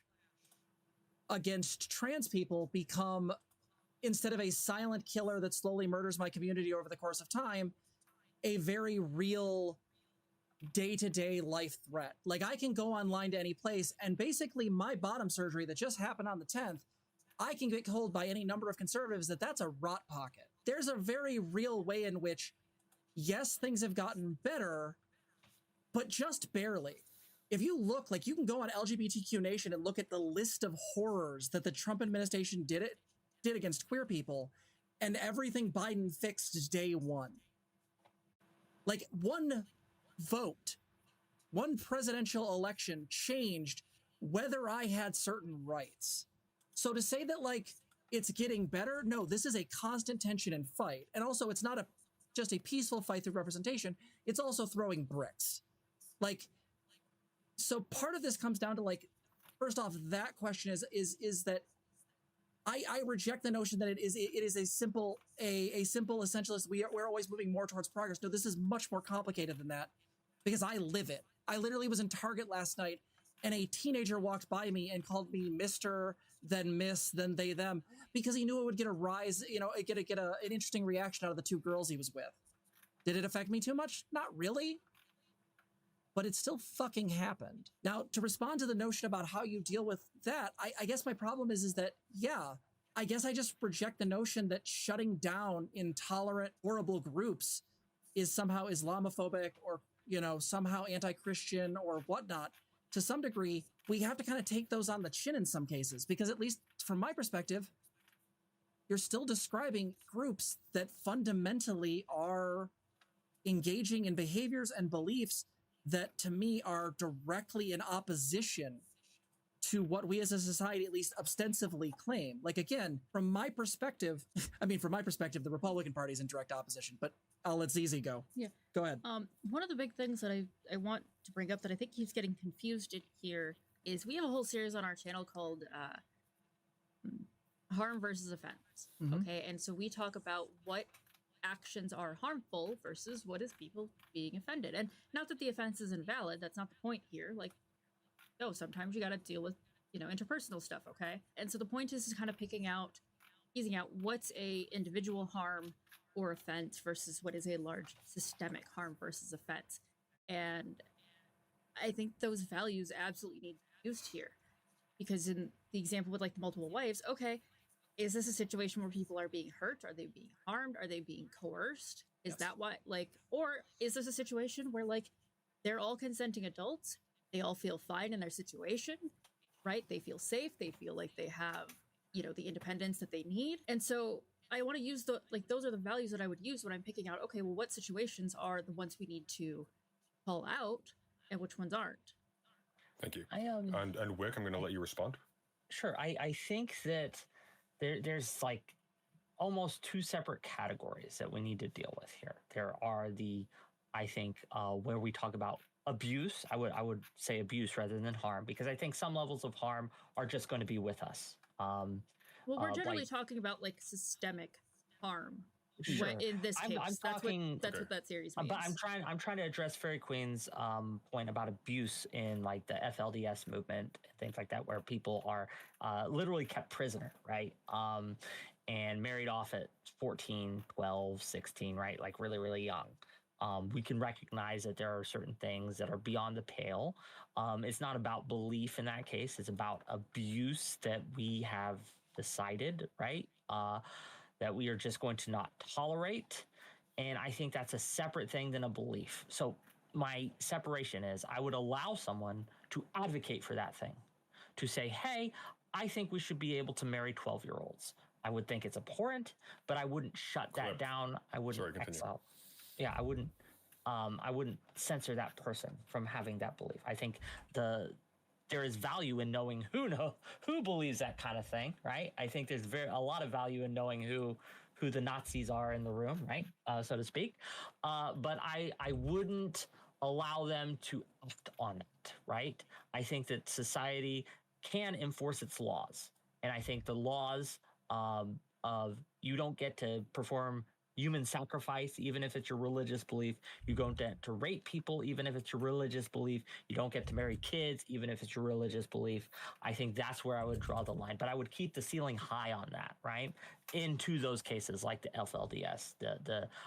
Speaker 1: against trans people become, instead of a silent killer that slowly murders my community over the course of time, a very real day-to-day life threat. Like, I can go online to any place, and basically my bottom surgery that just happened on the 10th, I can get told by any number of conservatives that that's a rot pocket. There's a very real way in which, yes, things have gotten better, but just barely. If you look, like, you can go on LGBTQ Nation and look at the list of horrors that the Trump administration did against queer people, and everything Biden fixed day one. Like, one vote, one presidential election changed whether I had certain rights. So to say that, like, it's getting better, no, this is a constant tension and fight. And also, it's not just a peaceful fight through representation, it's also throwing bricks. Like, so part of this comes down to, like, first off, that question is that I reject the notion that it is a simple essentialist. We're always moving more towards progress. No, this is much more complicated than that, because I live it. I literally was in Target last night, and a teenager walked by me and called me Mr., then Miss, then they, them, because he knew it would get a rise, get an interesting reaction out of the two girls he was with. Did it affect me too much? Not really. But it still fucking happened. Now, to respond to the notion about how you deal with that, I guess my problem is that, yeah, I guess I just reject the notion that shutting down intolerant, horrible groups is somehow Islamophobic or, somehow anti-Christian or whatnot. To some degree, we have to kind of take those on the chin in some cases, because at least from my perspective, you're still describing groups that fundamentally are engaging in behaviors and beliefs that, to me, are directly in opposition to what we as a society at least ostensibly claim. Like, again, from my perspective, the Republican Party is in direct opposition, but I'll let ZZ go.
Speaker 7: Yeah.
Speaker 1: Go ahead.
Speaker 7: One of the big things that I want to bring up that I think keeps getting confused in here is we have a whole series on our channel called Harm versus Offense.
Speaker 1: Mm-hmm.
Speaker 7: Okay. And so we talk about what actions are harmful versus what is people being offended. And not that the offense is invalid. That's not the point here. Like, no, sometimes you got to deal with, interpersonal stuff. Okay. And so the point is kind of teasing out what's a individual harm or offense versus what is a large systemic harm versus offense. And I think those values absolutely need to be used here, because in the example with, like, the multiple wives, okay, is this a situation where people are being hurt? Are they being harmed? Are they being coerced? Is that what, like, or is this a situation where, like, they're all consenting adults, they all feel fine in their situation, right? They feel safe, they feel like they have, the independence that they need. And so I want to use those are the values that I would use when I'm picking out, okay, well, what situations are the ones we need to call out and which ones aren't?
Speaker 2: Thank you. And Wick, I'm going to let you respond.
Speaker 6: Sure. I think that there's like almost two separate categories that we need to deal with here. There are where we talk about abuse. I would say abuse rather than harm, because I think some levels of harm are just going to be with us.
Speaker 7: Well, we're generally talking about, like, systemic harm.
Speaker 6: Sure.
Speaker 7: In this case, that's what that series means.
Speaker 6: But I'm trying to address Fairy Queen's point about abuse in, like, the FLDS movement and things like that, where people are literally kept prisoner, right? And married off at 14, 12, 16, right? Like, really, really young. We can recognize that there are certain things that are beyond the pale. It's not about belief in that case. It's about abuse that we have decided, right? That we are just going to not tolerate. And I think that's a separate thing than a belief. So my separation is I would allow someone to advocate for that thing, to say, hey, I think we should be able to marry 12-year-olds. I would think it's abhorrent, but I wouldn't shut that down. I wouldn't exile. Yeah, I wouldn't censor that person from having that belief. I think there is value in knowing who believes that kind of thing, right? I think there's a lot of value in knowing who the Nazis are in the room, right, so to speak. But I wouldn't allow them to act on it, right? I think that society can enforce its laws, and I think the laws of you don't get to perform human sacrifice, even if it's your religious belief. You don't get to rape people, even if it's your religious belief. You don't get to marry kids, even if it's your religious belief. I think that's where I would draw the line. But I would keep the ceiling high on that, right? Into those cases like the FLDS.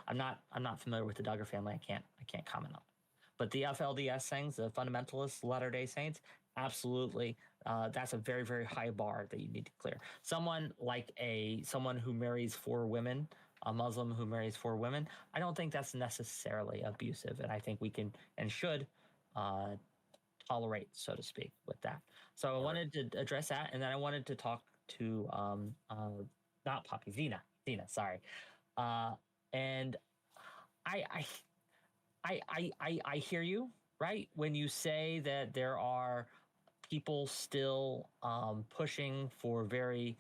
Speaker 6: I'm not familiar with the Duggar family. I can't comment on it. But the FLDS things, the fundamentalists, Latter-day Saints, absolutely. That's a very, very high bar that you need to clear. Someone who marries 4 women, a Muslim who marries 4 women, I don't think that's necessarily abusive, and I think we can and should tolerate, so to speak, with that. So I wanted to address that, and then I wanted to talk to not Poppy, Zena, sorry, and I hear you, right, when you say that there are people still pushing for very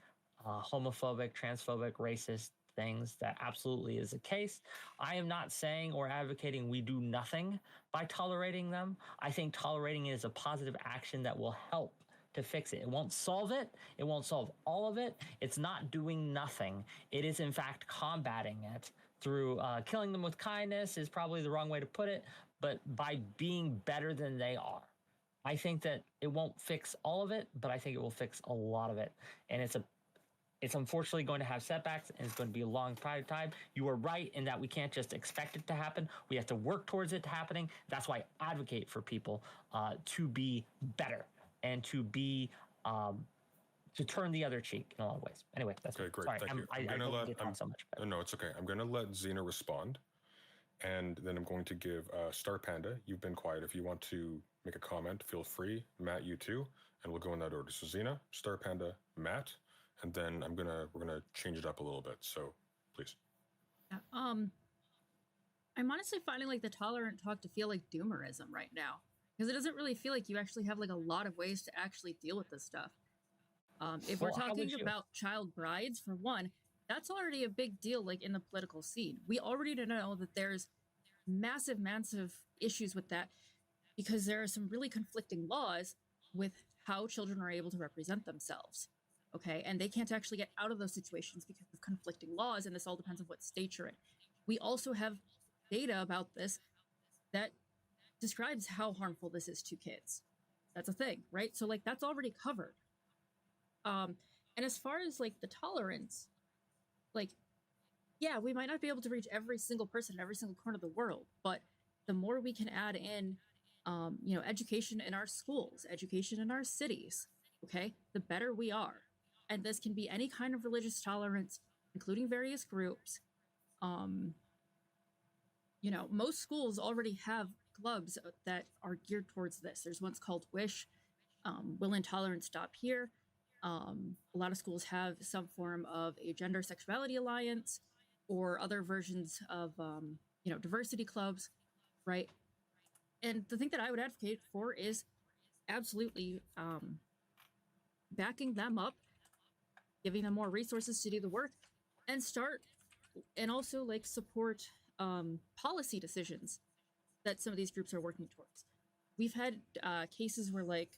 Speaker 6: homophobic, transphobic, racist things. That absolutely is the case. I am not saying or advocating we do nothing by tolerating them. I think tolerating is a positive action that will help to fix it. It won't solve it. It won't solve all of it. It's not doing nothing. It is, in fact, combating it through killing them with kindness is probably the wrong way to put it, but by being better than they are. I think that it won't fix all of it, but I think it will fix a lot of it. And it's unfortunately going to have setbacks, and it's going to be a long time. You are right in that we can't just expect it to happen. We have to work towards it happening. That's why I advocate for people to be better and to be to turn the other cheek in a lot of ways. Anyway, that's
Speaker 2: okay. Great,
Speaker 6: sorry,
Speaker 2: thank you.
Speaker 6: I don't talk so much.
Speaker 2: No, it's okay. I'm going to let Zena respond, and then I'm going to give Star Panda. You've been quiet. If you want to make a comment, feel free. Matt, you too, and we'll go in that order. So Zena, Star Panda, Matt. And then we're gonna change it up a little bit. So, please.
Speaker 7: Yeah, I'm honestly finding like the tolerant talk to feel like doomerism right now, because it doesn't really feel like you actually have like a lot of ways to actually deal with this stuff. If we're talking about child brides, for one, that's already a big deal. Like in the political scene, we already know that there's massive issues with that, because there are some really conflicting laws with how children are able to represent themselves. Okay, and they can't actually get out of those situations because of conflicting laws, and this all depends on what state you're in. We also have data about this that describes how harmful this is to kids. That's a thing, right? So like that's already covered. And as far as like the tolerance, like, yeah, we might not be able to reach every single person in every single corner of the world, but the more we can add in, education in our schools, education in our cities, okay, the better we are. And this can be any kind of religious tolerance, including various groups. Most schools already have clubs that are geared towards this. There's ones called WISH, Will Intolerance Stop Here. A lot of schools have some form of a gender sexuality alliance or other versions of, diversity clubs, right? And the thing that I would advocate for is absolutely backing them up, giving them more resources to do the work, and also like support policy decisions that some of these groups are working towards. We've had cases where, like,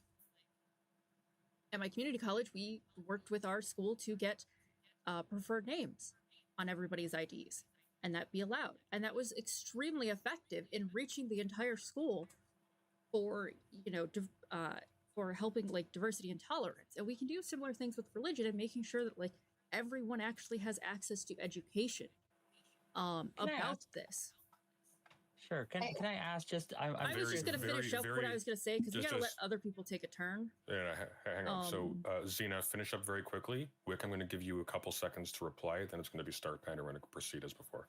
Speaker 7: at my community college, we worked with our school to get preferred names on everybody's IDs, and that be allowed. And that was extremely effective in reaching the entire school for, for helping like diversity and tolerance. And we can do similar things with religion and making sure that like everyone actually has access to education about this.
Speaker 6: Sure. Can I ask just...
Speaker 7: I was just going to finish up what I was going to say, because we got to let other people take a turn.
Speaker 2: Yeah, hang on. So, Zena, finish up very quickly. Wick, I'm going to give you a couple seconds to reply. Then it's going to be Start Panda. We're going to proceed as before.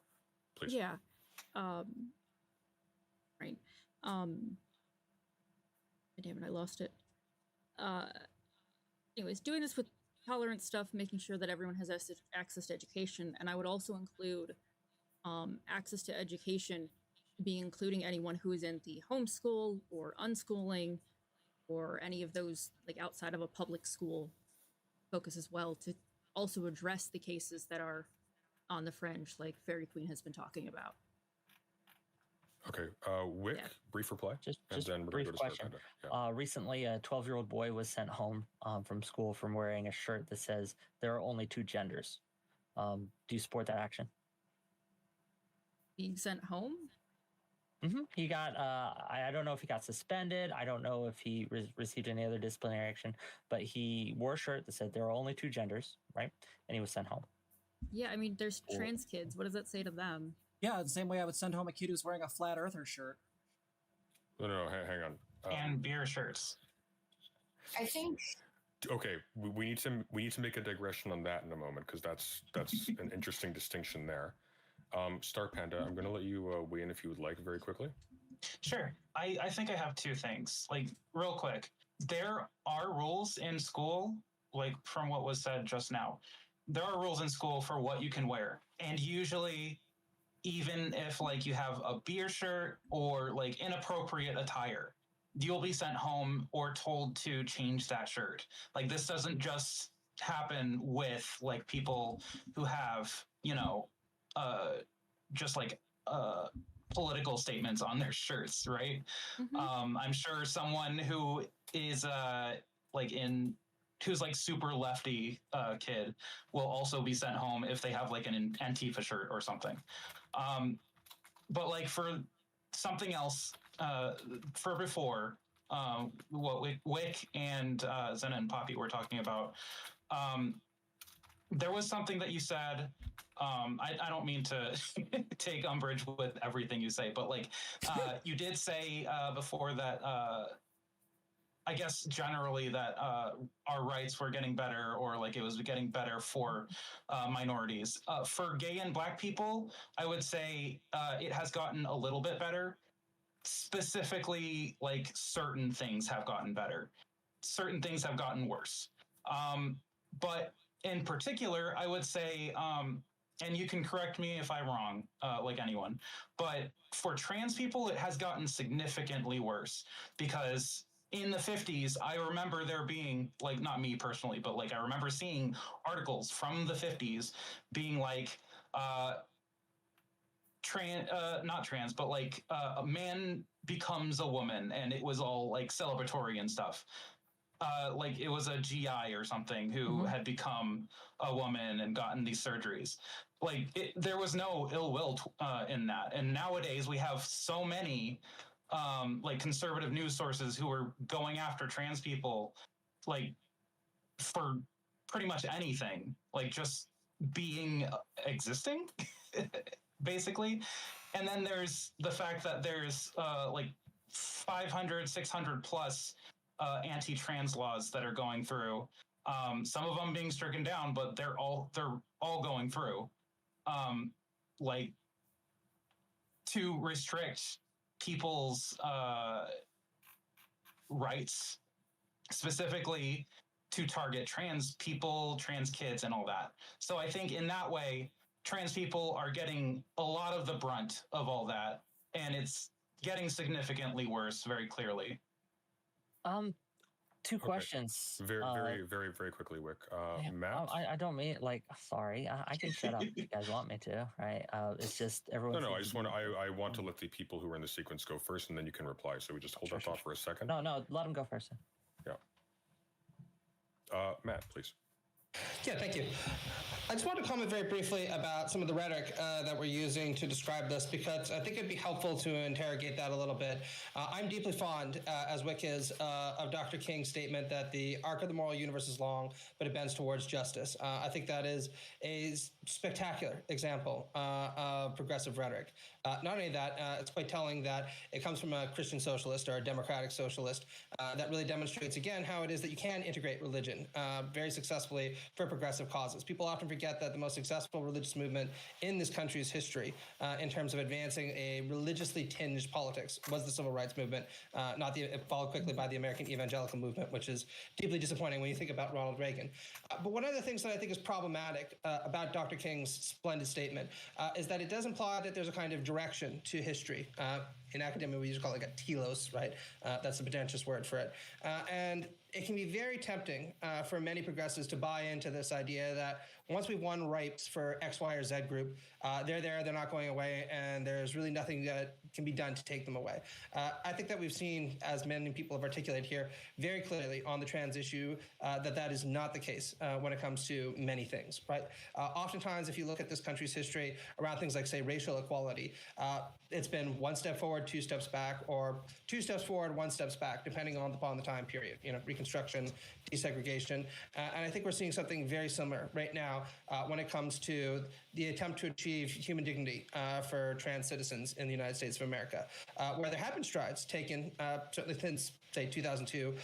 Speaker 2: Please.
Speaker 7: Yeah. Right. Damn it, I lost it. anyways, doing this with tolerance stuff, making sure that everyone has access to education, and I would also include access to education, including anyone who is in the homeschool or unschooling or any of those like outside of a public school focus as well, to also address the cases that are on the fringe, like Fairy Queen has been talking about.
Speaker 2: Okay, Wick,
Speaker 7: Yeah.
Speaker 2: brief reply,
Speaker 6: Just
Speaker 2: and then we're
Speaker 6: brief
Speaker 2: going to
Speaker 6: question. Recently, a 12-year-old boy was sent home from school from wearing a shirt that says there are only two genders. Do you support that action?
Speaker 7: Being sent home?
Speaker 6: He got, I don't know if he got suspended. I don't know if he received any other disciplinary action, but he wore a shirt that said there are only two genders, right? And he was sent home.
Speaker 7: Yeah, I mean, there's trans kids. What does that say to them?
Speaker 1: Yeah, the same way I would send home a kid who's wearing a flat earther shirt.
Speaker 2: No, hang on.
Speaker 5: And beer shirts.
Speaker 3: I think
Speaker 2: Okay, we need to make a digression on that in a moment, because that's an interesting distinction there. Star Panda, I'm going to let you weigh in if you would like, very quickly.
Speaker 5: Sure. I think I have two things. Like, real quick, there are rules in school, like from what was said just now. There are rules in school for what you can wear. And usually, even if like you have a beer shirt or like inappropriate attire, you'll be sent home or told to change that shirt. Like, this doesn't just happen with like people who have, you know, just like political statements on their shirts, right?
Speaker 7: Mm-hmm.
Speaker 5: I'm sure someone who is who's like super lefty kid will also be sent home if they have like an Antifa shirt or something. But like for something else, for before, what Wick and Zena and Poppy were talking about, there was something that you said. I don't mean to take umbrage with everything you say, but like you did say before that I guess generally that our rights were getting better, or like it was getting better for minorities. For gay and Black people, I would say it has gotten a little bit better. Specifically, like certain things have gotten better. Certain things have gotten worse. But in particular, I would say, and you can correct me if I'm wrong, like anyone, but for trans people, it has gotten significantly worse, because in the 50s, I remember there being, like, not me personally, but like I remember seeing articles from the 50s being like, not trans, but like a man becomes a woman, and it was all like celebratory and stuff. Like it was a GI or something who had become a woman and gotten these surgeries. Like there was no ill will in that. And nowadays we have so many like conservative news sources who are going after trans people, like for pretty much anything, like just being existing, basically. And then there's the fact that there's like 500, 600 plus anti-trans laws that are going through. Some of them being stricken down, but they're all going through, like to restrict people's rights, specifically to target trans people, trans kids, and all that. So I think in that way, trans people are getting a lot of the brunt of all that, and it's getting significantly worse, very clearly.
Speaker 6: Two questions.
Speaker 2: Very quickly, Wick. Matt?
Speaker 6: I don't mean, like, sorry. I can shut up if you guys want me to, right? It's just everyone.
Speaker 2: No, I want to let the people who are in the sequence go first, and then you can reply. So we just hold that thought for a second.
Speaker 6: No, let them go first.
Speaker 2: Yeah. Matt, please.
Speaker 4: Yeah, thank you. I just want to comment very briefly about some of the rhetoric that we're using to describe this, because I think it'd be helpful to interrogate that a little bit. I'm deeply fond, as Wick is, of Dr. King's statement that the arc of the moral universe is long, but it bends towards justice. I think that is a spectacular example of progressive rhetoric. Not only that, it's quite telling that it comes from a Christian socialist or a democratic socialist that really demonstrates, again, how it is that you can integrate religion very successfully for progressive causes. People often forget that the most successful religious movement in this country's history, in terms of advancing a religiously tinged politics, was the civil rights movement, followed quickly by the American evangelical movement, which is deeply disappointing when you think about Ronald Reagan. But one of the things that I think is problematic about Dr. King's splendid statement is that it does imply that there's a kind of direction to history. In academia, we usually call it like a telos, right? That's the pretentious word for it. And it can be very tempting for many progressives to buy into this idea that once we've won rights for X, Y, or Z group, they're there, they're not going away, and there's really nothing that can be done to take them away. I think that we've seen, as many people have articulated here, very clearly on the trans issue, that is not the case when it comes to many things, right? Oftentimes, if you look at this country's history around things like, say, racial equality, it's been one step forward, two steps back, or two steps forward, one steps back, depending upon the time period, Reconstruction, desegregation. And I think we're seeing something very similar right now when it comes to the attempt to achieve human dignity for trans citizens in the United States of America, where there have been strides taken, certainly since, say, 2002,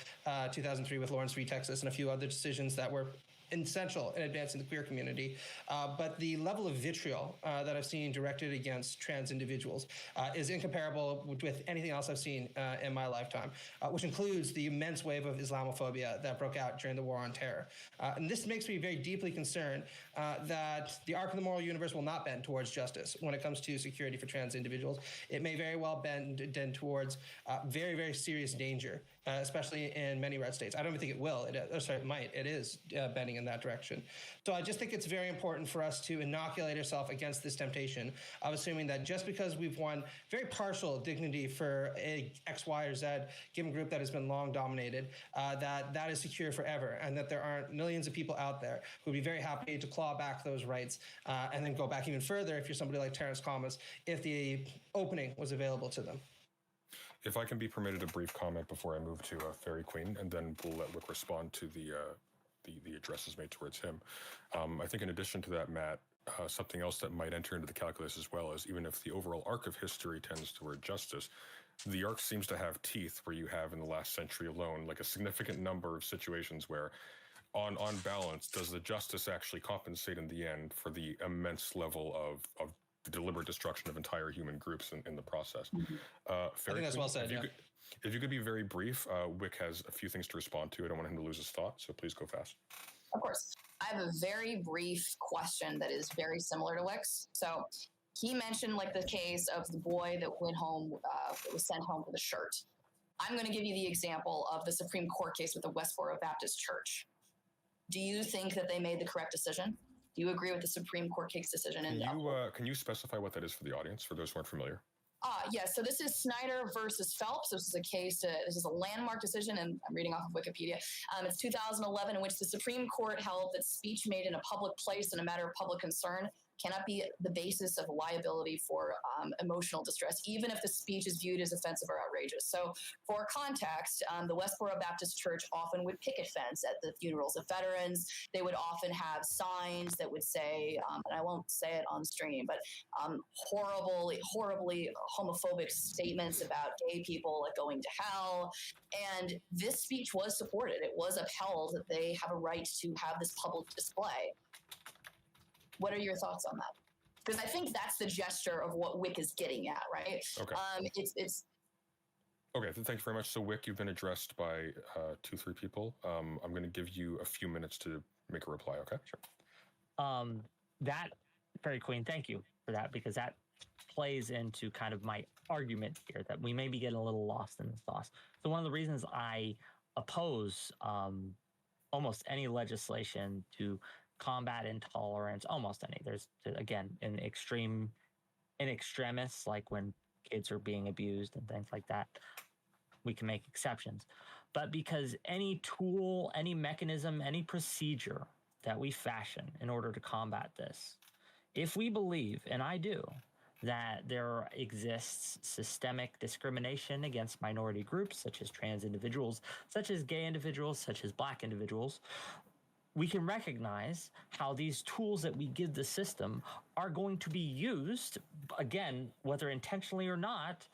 Speaker 4: 2003 with Lawrence v. Texas and a few other decisions that were essential in advancing the queer community. But the level of vitriol that I've seen directed against trans individuals is incomparable with anything else I've seen in my lifetime, which includes the immense wave of Islamophobia that broke out during the War on Terror. And this makes me very deeply concerned that the arc of the moral universe will not bend towards justice when it comes to security for trans individuals. It may very well bend towards very, very serious danger, especially in many red states. I don't even think it will. It might. It is bending in that direction. So I just think it's very important for us to inoculate ourselves against this temptation of assuming that just because we've won very partial dignity for a X, Y, or Z given group that has been long dominated, that is secure forever, and that there aren't millions of people out there who would be very happy to claw back those rights and then go back even further if you're somebody like Terrence Thomas, if the opening was available to them.
Speaker 2: If I can be permitted a brief comment before I move to Fairy Queen, and then we'll let Wick respond to the addresses made towards him. I think in addition to that, Matt, something else that might enter into the calculus as well is even if the overall arc of history tends toward justice, the arc seems to have teeth where you have in the last century alone, like a significant number of situations where on balance, does the justice actually compensate in the end for the immense level of the deliberate destruction of entire human groups in the process?
Speaker 4: Mm-hmm. I think that's well said,
Speaker 2: If you could be very brief, Wick has a few things to respond to. I don't want him to lose his thought, so please go fast.
Speaker 3: Of course. I have a very brief question that is very similar to Wick's. So he mentioned like the case of the boy that went home, that was sent home with a shirt. I'm going to give you the example of the Supreme Court case with the Westboro Baptist Church. Do you think that they made the correct decision? Do you agree with the Supreme Court case decision?
Speaker 2: Can you specify what that is for the audience, for those who aren't familiar?
Speaker 3: Yes. So this is Snyder versus Phelps. This is a case, this is a landmark decision, and I'm reading off of Wikipedia. It's 2011, in which the Supreme Court held that speech made in a public place in a matter of public concern cannot be the basis of liability for emotional distress, even if the speech is viewed as offensive or outrageous. So for context, the Westboro Baptist Church often would picket fence at the funerals of veterans. They would often have signs that would say, and I won't say it on stream, but horribly homophobic statements about gay people like going to hell. And this speech was supported. It was upheld that they have a right to have this public display. What are your thoughts on that? Because I think that's the gesture of what Wick is getting at, right?
Speaker 2: Okay.
Speaker 3: It's
Speaker 2: Okay, thank you very much. So, Wick, you've been addressed by 2-3 people. I'm going to give you a few minutes to make a reply, okay?
Speaker 6: Sure. That, Fairy Queen, thank you for that, because that plays into kind of my argument here that we may be getting a little lost in the sauce. So one of the reasons I oppose almost any legislation to combat intolerance, almost any. There's, again, in extremis, like when kids are being abused and things like that, we can make exceptions. But because any tool, any mechanism, any procedure that we fashion in order to combat this, if we believe, and I do, that there exists systemic discrimination against minority groups, such as trans individuals, such as gay individuals, such as Black individuals, we can recognize how these tools that we give the system are going to be used, again, whether intentionally or not,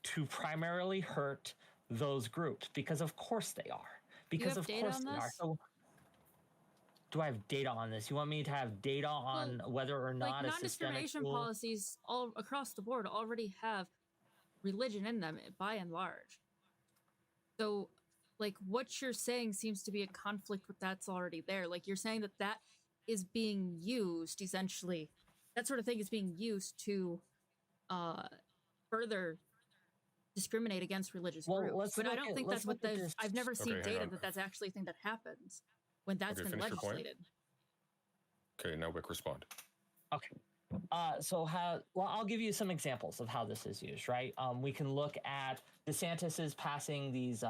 Speaker 6: to primarily hurt those groups, because of course they are. Because of course they are. So do I have data on this? You want me to have data on whether or not
Speaker 7: like
Speaker 6: a systemic
Speaker 7: non-discrimination
Speaker 6: tool?
Speaker 7: policies all across the board already have religion in them by and large. So, like, what you're saying seems to be a conflict with that's already there. Like, you're saying that that is being used, essentially, that sort of thing is being used to further discriminate against religious groups. But I don't think that's what they've... I've never seen data that that's actually a thing that happens when that's been legislated.
Speaker 2: Okay, now Wick, respond.
Speaker 6: Okay. I'll give you some examples of how this is used, right? We can look at DeSantis is passing these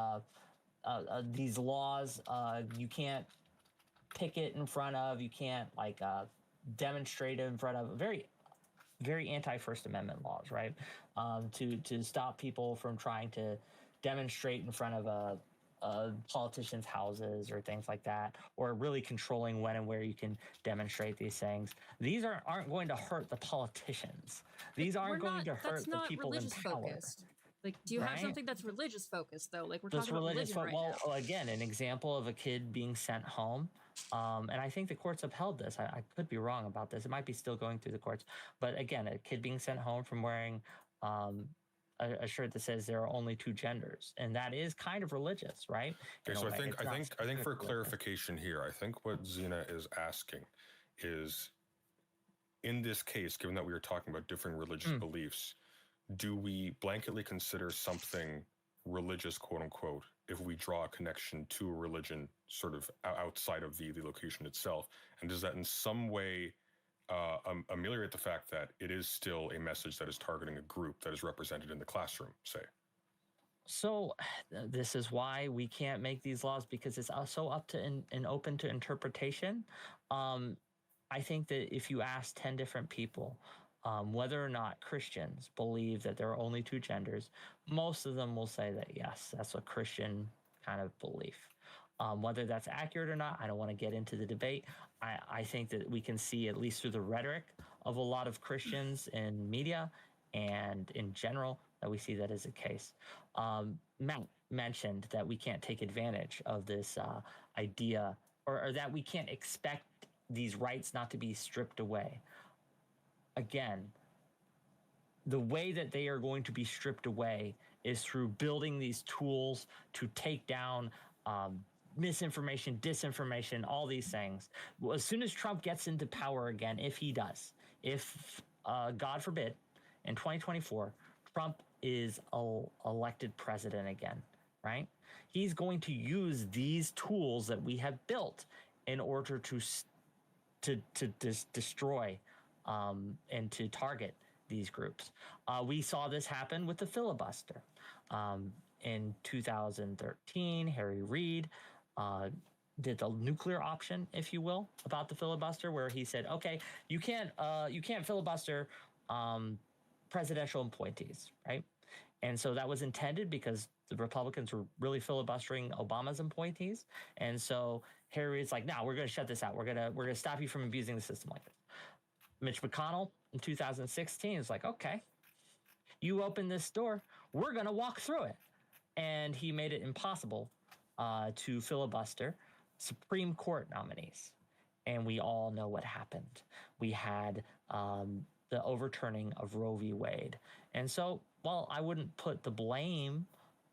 Speaker 6: laws. You can't picket in front of, you can't demonstrate in front of, very, very anti-First Amendment laws, right? To stop people from trying to demonstrate in front of politicians' houses or things like that, or really controlling when and where you can demonstrate these things. These aren't going to hurt the politicians. These aren't going to hurt the people in power.
Speaker 7: Focused. Like, do you have something that's religious focused though? Like, we're talking about religion right now.
Speaker 6: Well, again, an example of a kid being sent home, and I think the courts upheld this. I could be wrong about this. It might be still going through the courts, but again, a kid being sent home from wearing a shirt that says there are only two genders, and that is kind of religious, right?
Speaker 2: Okay, so I think for clarification here, I think what Zena is asking is, in this case, given that we were talking about different religious beliefs, do we blanketly consider something religious, quote unquote, if we draw a connection to a religion sort of outside of the location itself? And does that in some way ameliorate the fact that it is still a message that is targeting a group that is represented in the classroom, say?
Speaker 6: So this is why we can't make these laws, because it's also up to and open to interpretation. I think that if you ask 10 different people whether or not Christians believe that there are only two genders, most of them will say that yes, that's a Christian kind of belief. Whether that's accurate or not, I don't want to get into the debate. I think that we can see, at least through the rhetoric of a lot of Christians in media and in general, that we see that as a case. Matt mentioned that we can't take advantage of this idea, or that we can't expect these rights not to be stripped away. Again, the way that they are going to be stripped away is through building these tools to take down misinformation, disinformation, all these things. Well, as soon as Trump gets into power again, if he does, if God forbid, in 2024, Trump is elected president again, right? He's going to use these tools that we have built in order to destroy and to target these groups. We saw this happen with the filibuster. In 2013, Harry Reid did the nuclear option, if you will, about the filibuster, where he said, okay, you can't filibuster presidential appointees, right? And so that was intended because the Republicans were really filibustering Obama's appointees. And so Harry Reid's like, no, we're going to shut this out. We're going to stop you from abusing the system like this. Mitch McConnell in 2016 is like, okay, you open this door, we're going to walk through it. And he made it impossible to filibuster Supreme Court nominees. And we all know what happened. We had the overturning of Roe v. Wade. And so, while I wouldn't put the blame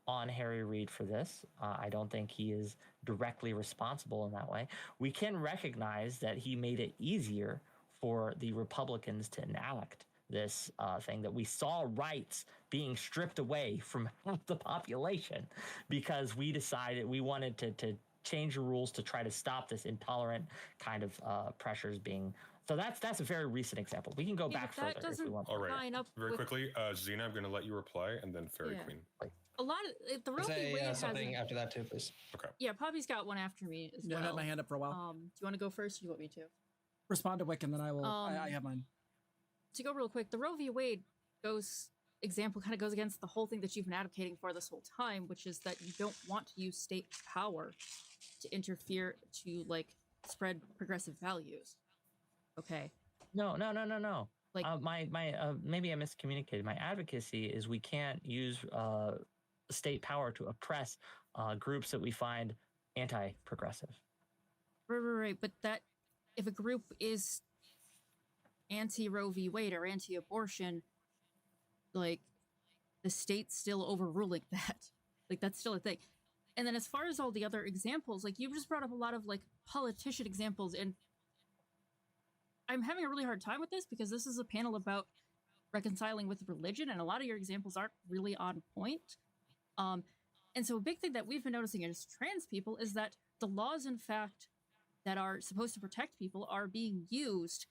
Speaker 6: on Harry Reid for this, I don't think he is directly responsible in that way. We can recognize that he made it easier for the Republicans to enact this thing, that we saw rights being stripped away from half the population because we decided we wanted to change the rules to try to stop this intolerant kind of pressures being. So that's a very recent example. We can go back further if we want.
Speaker 2: All right. Very quickly, Zena, I'm going to let you reply, and then Fairy Queen.
Speaker 7: A lot of the Roe v. Wade has
Speaker 4: something after that too, please.
Speaker 2: Okay.
Speaker 7: Yeah, Poppy's got one after me as well.
Speaker 1: I had my hand up for a while.
Speaker 7: Do you want to go first? Or do you want me to?
Speaker 1: Respond to Wick, and then I will. I have mine.
Speaker 7: To go real quick, the Roe v. Wade example kind of goes against the whole thing that you've been advocating for this whole time, which is that you don't want to use state power to interfere to spread progressive values. Okay.
Speaker 6: No. Like maybe I miscommunicated. My advocacy is we can't use state power to oppress groups that we find anti-progressive.
Speaker 7: Right. But that if a group is anti-Roe v. Wade or anti-abortion, like the state's still overruling that. Like that's still a thing. And then as far as all the other examples, like you just brought up a lot of like politician examples, and I'm having a really hard time with this because this is a panel about reconciling with religion, and a lot of your examples aren't really on point. And so a big thing that we've been noticing as trans people is that the laws, in fact, that are supposed to protect people are being used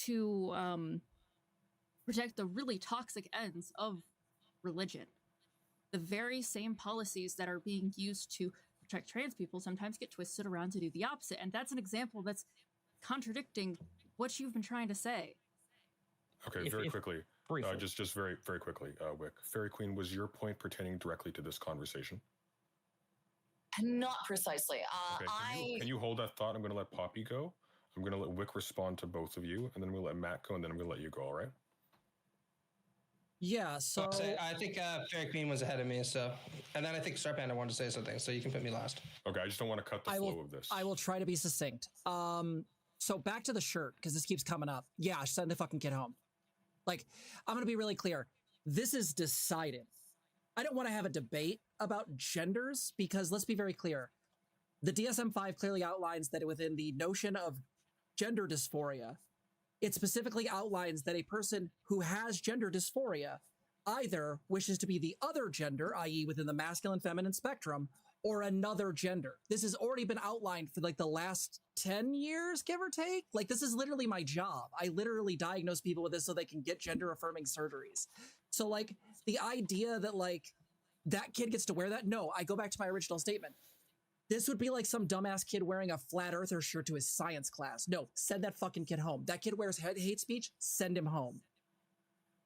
Speaker 7: to protect the really toxic ends of religion. The very same policies that are being used to protect trans people sometimes get twisted around to do the opposite. And that's an example that's contradicting what you've been trying to say.
Speaker 2: Okay, very quickly.
Speaker 6: Briefly.
Speaker 2: Just very, very quickly, Wick. Fairy Queen, was your point pertaining directly to this conversation?
Speaker 3: Not precisely.
Speaker 2: Okay, can you hold that thought? I'm going to let Poppy go. I'm going to let Wick respond to both of you, and then we'll let Matt go, and then I'm going to let you go, all right?
Speaker 1: Yeah, so...
Speaker 4: I think Fairy Queen was ahead of me, so... And then I think Star Panda wanted to say something, so you can put me last.
Speaker 2: Okay, I just don't want to cut the flow of this.
Speaker 1: I will try to be succinct. So back to the shirt, because this keeps coming up. Yeah, send the fucking kid home. Like, I'm going to be really clear. This is decided. I don't want to have a debate about genders, because let's be very clear. The DSM-5 clearly outlines that within the notion of gender dysphoria, it specifically outlines that a person who has gender dysphoria either wishes to be the other gender, i.e. within the masculine feminine spectrum, or another gender. This has already been outlined for like the last 10 years, give or take. Like this is literally my job. I literally diagnose people with this so they can get gender affirming surgeries. So like the idea that like that kid gets to wear that, no, I go back to my original statement. This would be like some dumbass kid wearing a flat earther shirt to his science class. No, send that fucking kid home. That kid wears hate speech, send him home.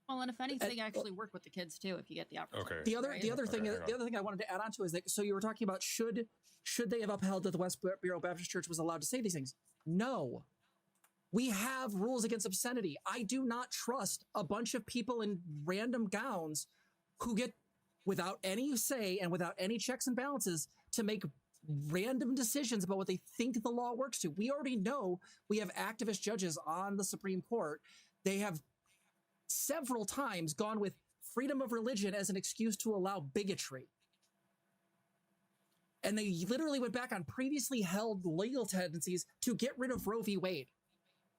Speaker 7: Well, and if anything, actually work with the kids too if you get the opportunity.
Speaker 2: Okay.
Speaker 1: The other thing I wanted to add on to is that, so you were talking about should they have upheld that the West Bureau Baptist Church was allowed to say these things? No. We have rules against obscenity. I do not trust a bunch of people in random gowns who get, without any say and without any checks and balances, to make random decisions about what they think the law works to. We already know we have activist judges on the Supreme Court. They have several times gone with freedom of religion as an excuse to allow bigotry. And they literally went back on previously held legal tendencies to get rid of Roe v. Wade.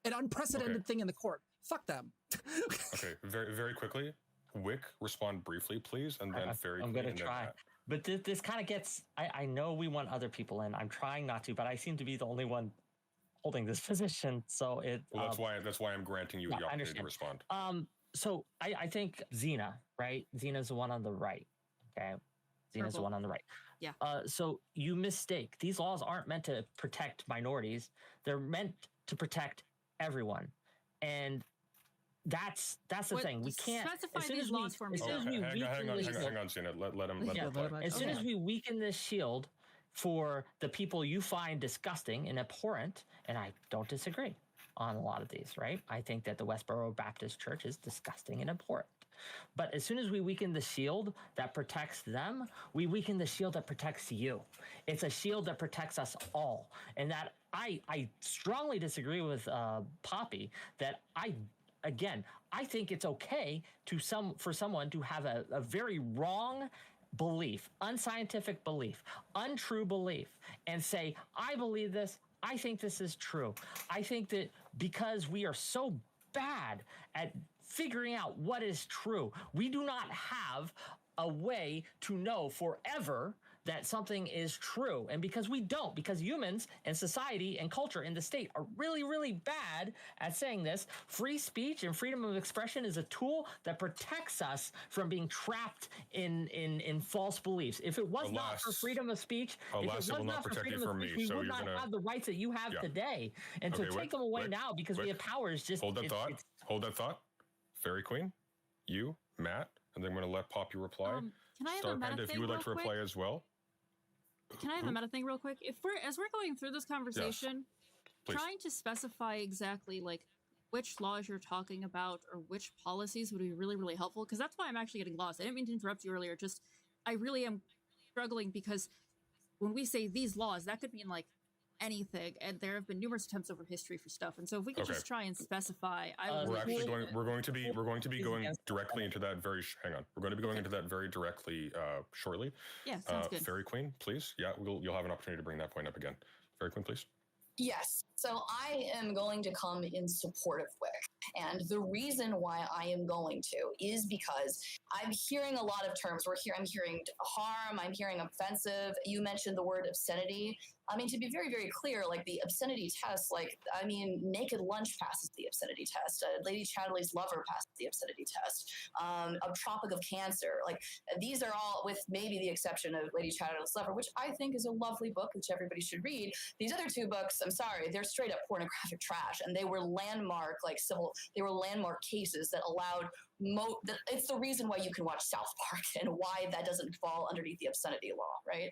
Speaker 1: An unprecedented thing in the court. Fuck them.
Speaker 2: Okay, very, very quickly. Wick, respond briefly, please, and then Fairy Queen.
Speaker 6: I'm going to try. But this kind of gets, I know we want other people in. I'm trying not to, but I seem to be the only one holding this position. So
Speaker 2: Well, that's why I'm granting you the opportunity to respond.
Speaker 6: So I think Zena, right? Zena's the one on the right. Okay. Zena's the one on the right.
Speaker 7: Yeah.
Speaker 6: So you mistake. These laws aren't meant to protect minorities. They're meant to protect everyone. And that's the thing. We can't
Speaker 7: specify these laws for me.
Speaker 2: Hang on, Zena. Let him.
Speaker 6: As soon as we weaken this shield for the people you find disgusting and abhorrent, and I don't disagree on a lot of these, right? I think that the Westboro Baptist Church is disgusting and abhorrent. But as soon as we weaken the shield that protects them, we weaken the shield that protects you. It's a shield that protects us all. And that I strongly disagree with Poppy that I think it's okay for someone to have a very wrong belief, unscientific belief, untrue belief, and say, I believe this, I think this is true. I think that because we are so bad at figuring out what is true, we do not have a way to know forever that something is true. And because humans and society and culture in the state are really, really bad at saying this, free speech and freedom of expression is a tool that protects us from being trapped in false beliefs. If it was not for freedom of speech, we would not have the rights that you have today. And to take them away now because we have powers just...
Speaker 2: Hold that thought. Fairy Queen, you, Matt, and then I'm going to let Poppy reply.
Speaker 7: Can I have
Speaker 2: Star
Speaker 7: a meta
Speaker 2: Panda, if
Speaker 7: thing
Speaker 2: you would like to
Speaker 7: real
Speaker 2: reply
Speaker 7: quick?
Speaker 2: as well.
Speaker 7: Can I have a meta thing real quick? As we're going through this conversation,
Speaker 2: Please.
Speaker 7: trying to specify exactly like which laws you're talking about or which policies would be really, really helpful, because that's why I'm actually getting lost. I didn't mean to interrupt you earlier. I really am struggling because when we say these laws, that could mean like anything, and there have been numerous attempts over history for stuff. And so if we could just try and specify,
Speaker 2: We're going to be going directly into that hang on. We're going to be going into that very directly shortly.
Speaker 7: Yeah, sounds good.
Speaker 2: Fairy Queen, please. Yeah, you'll have an opportunity to bring that point up again. Fairy Queen, please.
Speaker 3: Yes. So I am going to come in support of WIC. And the reason why I am going to is because I'm hearing a lot of terms. I'm hearing harm. I'm hearing offensive. You mentioned the word obscenity. I mean, to be very, very clear, like the obscenity test, Naked Lunch passes the obscenity test. Lady Chatterley's Lover passes the obscenity test. A Tropic of Cancer. Like these are all, with maybe the exception of Lady Chatterley's Lover, which I think is a lovely book, which everybody should read. These other two books, I'm sorry, they're straight up pornographic trash, and they were landmark cases that allowed it's the reason why you can watch South Park and why that doesn't fall underneath the obscenity law, right?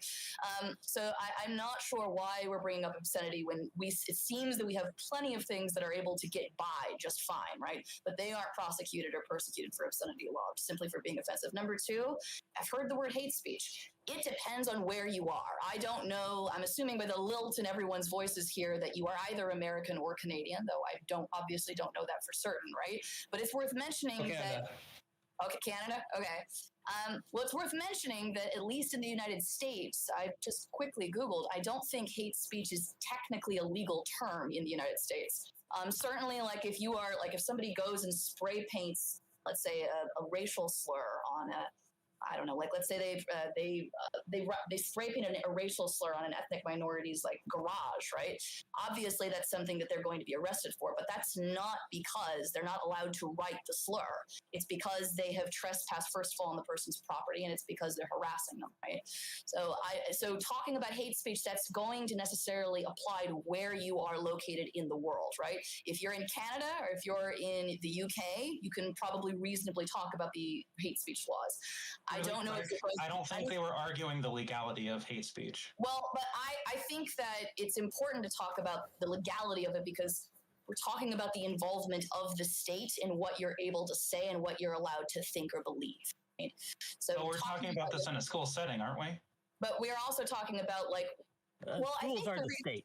Speaker 3: So I'm not sure why we're bringing up obscenity when it seems that we have plenty of things that are able to get by just fine, right? But they aren't prosecuted or persecuted for obscenity law, simply for being offensive. Number two, I've heard the word hate speech. It depends on where you are. I don't know. I'm assuming by the lilt in everyone's voices here that you are either American or Canadian, though I obviously don't know that for certain, right? But it's worth mentioning that. Okay, Canada? Okay. Well, it's worth mentioning that at least in the United States, I just quickly Googled, I don't think hate speech is technically a legal term in the United States. Certainly, if somebody goes and spray paints, let's say, a racial slur on I don't know, let's say they spray paint a racial slur on an ethnic minority's garage, right? Obviously, that's something that they're going to be arrested for, but that's not because they're not allowed to write the slur. It's because they have trespassed, first of all, on the person's property, and it's because they're harassing them, right? So talking about hate speech, that's going to necessarily apply to where you are located in the world, right? If you're in Canada or if you're in the UK, you can probably reasonably talk about the hate speech laws. I don't know.
Speaker 5: I don't think they were arguing the legality of hate speech.
Speaker 3: Well, but I think that it's important to talk about the legality of it because we're talking about the involvement of the state in what you're able to say and what you're allowed to think or believe. Right? So
Speaker 5: we're talking about this in a school setting, aren't we?
Speaker 3: But we're also talking about
Speaker 6: schools are the state.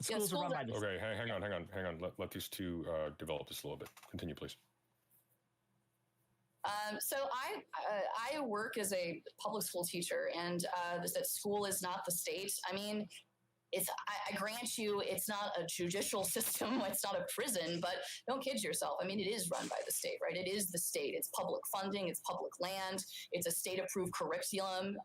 Speaker 6: Schools are run by the state.
Speaker 2: Okay, hang on. Let these two develop this a little bit. Continue, please.
Speaker 3: So I work as a public school teacher, and that school is not the state. I mean, I grant you, it's not a judicial system, it's not a prison, but don't kid yourself. I mean, it is run by the state, right? It is the state. It's public funding. It's public land. It's a state-approved curriculum.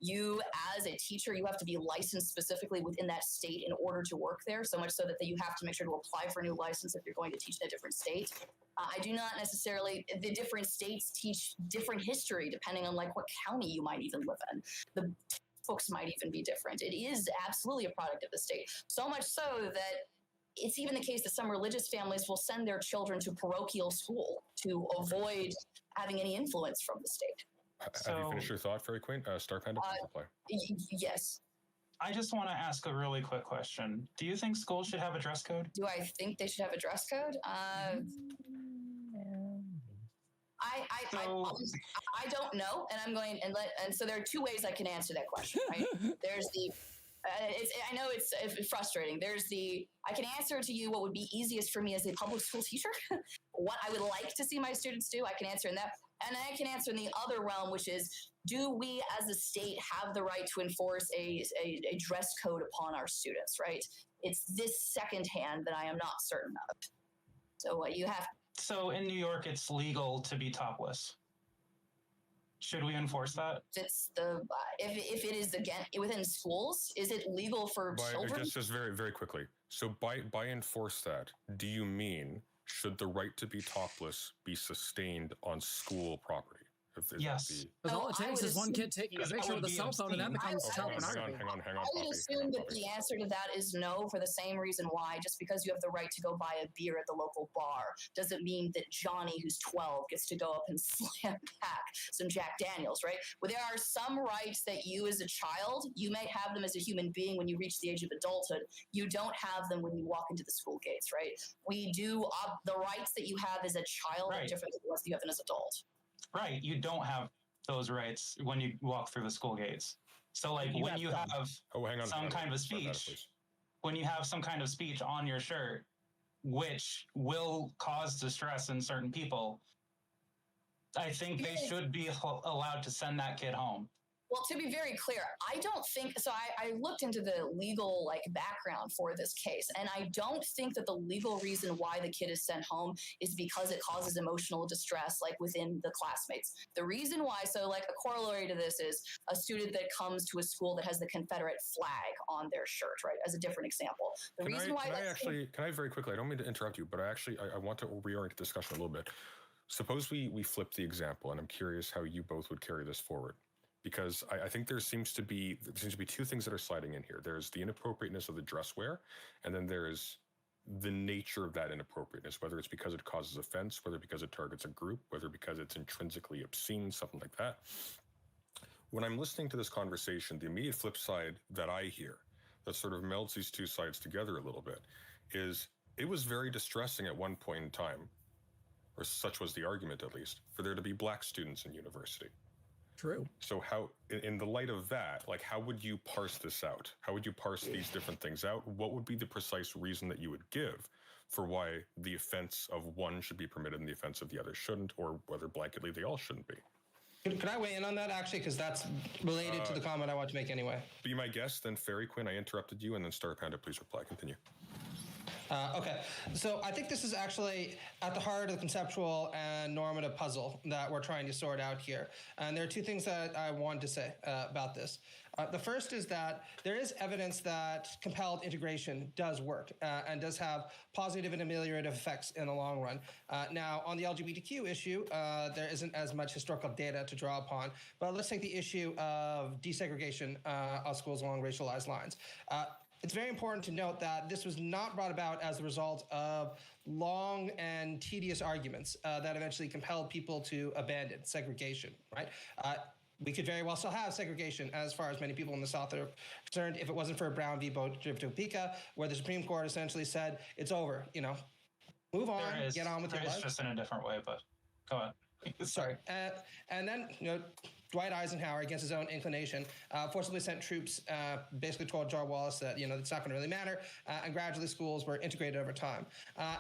Speaker 3: You, as a teacher, you have to be licensed specifically within that state in order to work there, so much so that you have to make sure to apply for a new license if you're going to teach in a different state. I do not necessarily, the different states teach different history depending on what county you might even live in. The books might even be different. It is absolutely a product of the state. So much so that it's even the case that some religious families will send their children to parochial school to avoid having any influence from the state.
Speaker 2: Have you finished your thought, Fairy Queen? Star Panda, please reply.
Speaker 3: Yes.
Speaker 5: I just want to ask a really quick question. Do you think schools should have a dress code?
Speaker 3: Do I think they should have a dress code? I don't know, and I'm going and so there are two ways I can answer that question. Right? There's the I know it's frustrating. There's I can answer to you what would be easiest for me as a public school teacher, what I would like to see my students do. I can answer in that, and I can answer in the other realm, which is, do we as a state have the right to enforce a dress code upon our students? Right? It's this second hand that I am not certain of. So you have.
Speaker 5: So in New York, it's legal to be topless. Should we enforce that?
Speaker 3: It's if it is again within schools, is it legal for children?
Speaker 2: Just very, very quickly. So by enforce that, do you mean should the right to be topless be sustained on school property?
Speaker 5: Yes.
Speaker 1: Because all it takes is one kid taking a picture with a cell phone, and that becomes child pornography.
Speaker 2: Hang on.
Speaker 3: I would assume that the answer to that is no, for the same reason why. Just because you have the right to go buy a beer at the local bar doesn't mean that Johnny, who's 12, gets to go up and slam back some Jack Daniels, right? Well, there are some rights that you as a child, you may have them as a human being when you reach the age of adulthood. You don't have them when you walk into the school gates, right? We do, the rights that you have as a child are different than the ones that you have as an adult.
Speaker 5: Right. You don't have those rights when you walk through the school gates. So when you have some kind of a speech, when you have some kind of speech on your shirt, which will cause distress in certain people, I think they should be allowed to send that kid home.
Speaker 3: Well, to be very clear, I don't think so. I looked into the legal background for this case, and I don't think that the legal reason why the kid is sent home is because it causes emotional distress within the classmates. The reason why, a corollary to this is a student that comes to a school that has the Confederate flag on their shirt, right? As a different example. The reason why
Speaker 2: can I very quickly? I don't mean to interrupt you, but I want to reorient the discussion a little bit. Suppose we flip the example, and I'm curious how you both would carry this forward. Because I think there seems to be two things that are sliding in here. There's the inappropriateness of the dress wear, and then there's the nature of that inappropriateness, whether it's because it causes offense, whether because it targets a group, whether because it's intrinsically obscene, something like that. When I'm listening to this conversation, the immediate flip side that I hear that sort of melds these two sides together a little bit is it was very distressing at one point in time, or such was the argument at least, for there to be black students in university.
Speaker 1: True.
Speaker 2: So how, in the light of that, how would you parse this out? How would you parse these different things out? What would be the precise reason that you would give for why the offense of one should be permitted and the offense of the other shouldn't, or whether blanketly they all shouldn't be?
Speaker 4: Could I weigh in on that, actually? Because that's related to the comment I want to make anyway.
Speaker 2: Be my guest, then Fairy Quinn, I interrupted you, and then Star Panda, please reply. Continue.
Speaker 4: Okay, so I think this is actually at the heart of the conceptual and normative puzzle that we're trying to sort out here. And there are two things that I wanted to say about this. The first is that there is evidence that compelled integration does work and does have positive and ameliorative effects in the long run. Now, on the LGBTQ issue, there isn't as much historical data to draw upon, but let's take the issue of desegregation of schools along racialized lines. It's very important to note that this was not brought about as a result of long and tedious arguments that eventually compelled people to abandon segregation, right? We could very well still have segregation as far as many people in the South are concerned if it wasn't for Brown v. Topeka, where the Supreme Court essentially said, it's over, move on, get on with your life.
Speaker 5: It's just in a different way, but go on.
Speaker 4: Sorry. And then, Dwight Eisenhower, against his own inclination, forcibly sent troops, basically told George Wallace that, it's not going to really matter, and gradually schools were integrated over time.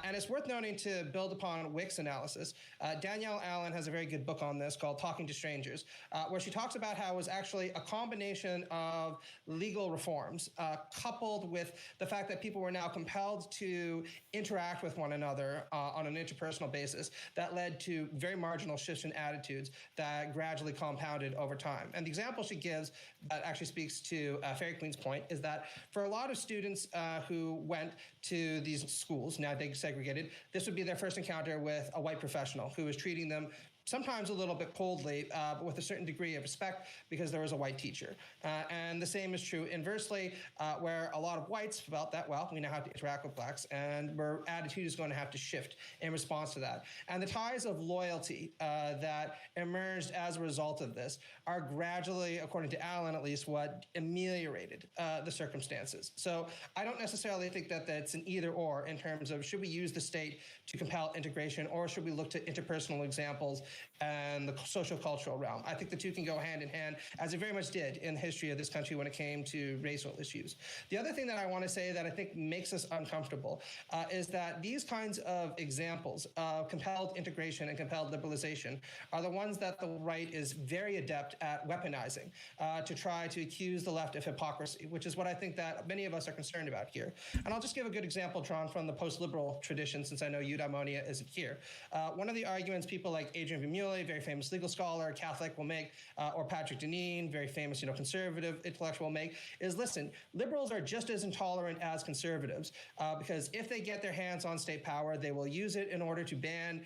Speaker 4: And it's worth noting, to build upon Wick's analysis, Danielle Allen has a very good book on this called Talking to Strangers, where she talks about how it was actually a combination of legal reforms coupled with the fact that people were now compelled to interact with one another on an interpersonal basis that led to very marginal shifts in attitudes that gradually compounded over time. And the example she gives that actually speaks to Fairy Queen's point is that for a lot of students who went to these schools, now segregated, this would be their first encounter with a white professional who was treating them sometimes a little bit coldly, but with a certain degree of respect because there was a white teacher. And the same is true inversely, where a lot of whites felt that, well, we now have to interact with blacks, and our attitude is going to have to shift in response to that. And the ties of loyalty that emerged as a result of this are gradually, according to Allen at least, what ameliorated the circumstances. So I don't necessarily think that that's an either or in terms of should we use the state to compel integration, or should we look to interpersonal examples and the social cultural realm. I think the two can go hand in hand, as it very much did in the history of this country when it came to racial issues. The other thing that I want to say that I think makes us uncomfortable is that these kinds of examples of compelled integration and compelled liberalization are the ones that the right is very adept at weaponizing to try to accuse the left of hypocrisy, which is what I think that many of us are concerned about here. And I'll just give a good example drawn from the post-liberal tradition, since I know Eudaimonia isn't here. One of the arguments people like Adrian Vimuli, very famous legal scholar, Catholic, will make, or Patrick Deneen, very famous, conservative intellectual, will make, is listen, liberals are just as intolerant as conservatives because if they get their hands on state power, they will use it in order to ban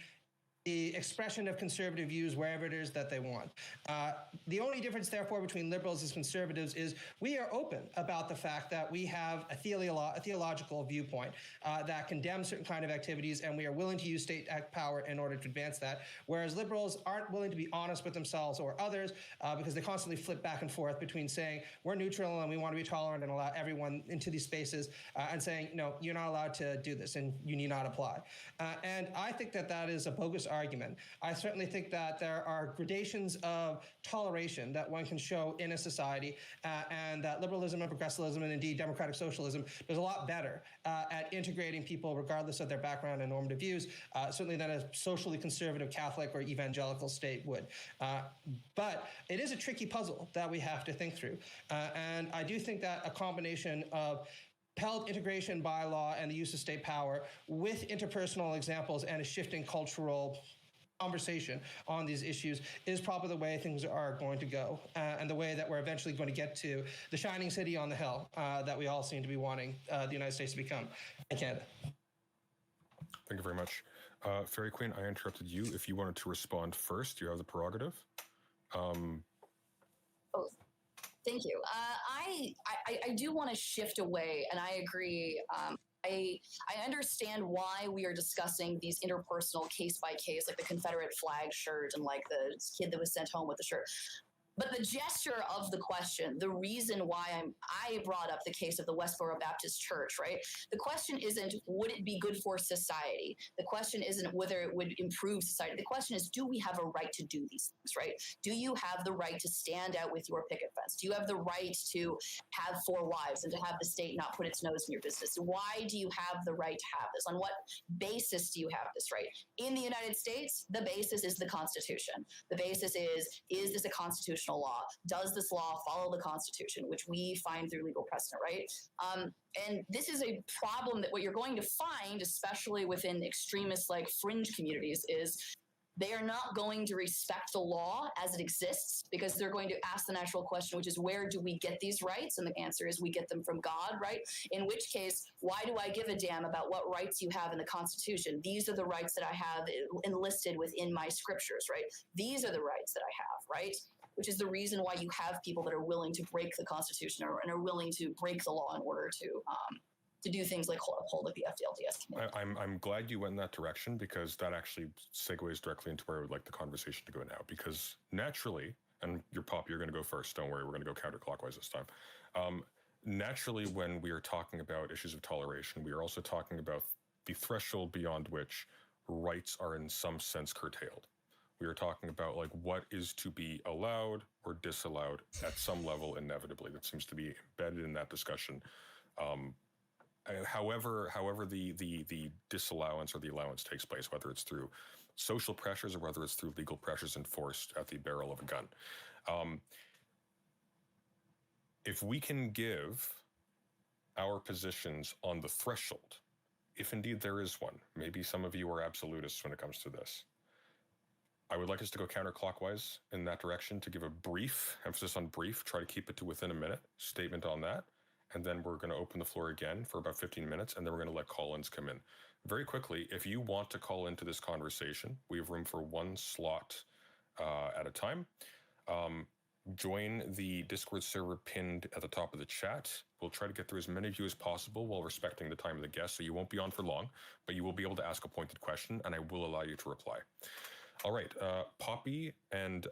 Speaker 4: the expression of conservative views wherever it is that they want. The only difference, therefore, between liberals and conservatives is we are open about the fact that we have a theological viewpoint that condemns certain kind of activities, and we are willing to use state power in order to advance that, whereas liberals aren't willing to be honest with themselves or others because they constantly flip back and forth between saying we're neutral and we want to be tolerant and allow everyone into these spaces and saying, no, you're not allowed to do this and you need not apply. And I think that that is a bogus argument. I certainly think that there are gradations of toleration that one can show in a society, and that liberalism and progressivism, and indeed democratic socialism, does a lot better at integrating people regardless of their background and normative views, certainly than a socially conservative Catholic or evangelical state would. But it is a tricky puzzle that we have to think through. And I do think that a combination of held integration by law and the use of state power with interpersonal examples and a shifting cultural conversation on these issues is probably the way things are going to go, and the way that we're eventually going to get to the shining city on the hill that we all seem to be wanting the United States to become in Canada.
Speaker 2: Thank you very much. Fairy Queen, I interrupted you. If you wanted to respond first, you have the prerogative.
Speaker 3: Thank you. I do want to shift away, and I agree. I understand why we are discussing these interpersonal case by case, like the Confederate flag shirt and like the kid that was sent home with the shirt. But the gesture of the question, the reason why I brought up the case of the Westboro Baptist Church, right? The question isn't, would it be good for society? The question isn't whether it would improve society. The question is, do we have a right to do these things, right? Do you have the right to stand out with your picket fence? Do you have the right to have 4 wives and to have the state not put its nose in your business? Why do you have the right to have this? On what basis do you have this right? In the United States, the basis is the Constitution. The basis is this a constitutional law? Does this law follow the Constitution, which we find through legal precedent, right? And this is a problem that what you're going to find, especially within extremist like fringe communities, is they are not going to respect the law as it exists, because they're going to ask the natural question, which is, where do we get these rights? And the answer is, we get them from God, right? In which case, why do I give a damn about what rights you have in the Constitution? These are the rights that I have enlisted within my scriptures, right? These are the rights that I have, right? Which is the reason why you have people that are willing to break the Constitution and are willing to break the law in order to do things like uphold like the FDLDS committee.
Speaker 2: I'm glad you went in that direction, because that actually segues directly into where I would like the conversation to go now. Because naturally, and you're going to go first. Don't worry, we're going to go counterclockwise this time. Naturally, when we are talking about issues of toleration, we are also talking about the threshold beyond which rights are in some sense curtailed. We are talking about like what is to be allowed or disallowed at some level inevitably. That seems to be embedded in that discussion. However the disallowance or the allowance takes place, whether it's through social pressures or whether it's through legal pressures enforced at the barrel of a gun. If we can give our positions on the threshold, if indeed there is one, maybe some of you are absolutists when it comes to this, I would like us to go counterclockwise in that direction, to give a brief, emphasis on brief, try to keep it to within a minute, statement on that. And then we're going to open the floor again for about 15 minutes, and then we're going to let call-ins come in. Very quickly, if you want to call into this conversation, we have room for 1 slot at a time. Join the Discord server pinned at the top of the chat. We'll try to get through as many of you as possible while respecting the time of the guest, so you won't be on for long, but you will be able to ask a pointed question, and I will allow you to reply. All right, Poppy and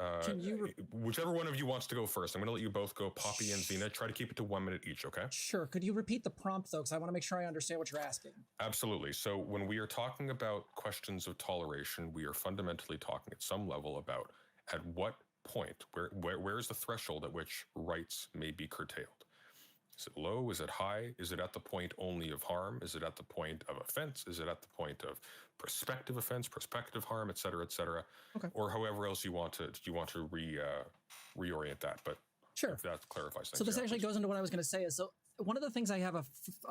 Speaker 2: whichever one of you wants to go first. I'm going to let you both go, Poppy and Zena. Try to keep it to 1 minute each, okay?
Speaker 1: Sure. Could you repeat the prompt, though, because I want to make sure I understand what you're asking.
Speaker 2: Absolutely. So when we are talking about questions of toleration, we are fundamentally talking at some level about at what point, where is the threshold at which rights may be curtailed? Is it low? Is it high? Is it at the point only of harm? Is it at the point of offense? Is it at the point of prospective offense, prospective harm, et cetera,
Speaker 1: okay.
Speaker 2: Or however else you want to reorient that. But
Speaker 1: sure,
Speaker 2: if that clarifies things.
Speaker 1: So this actually goes into what I was going to say. Is so one of the things I have a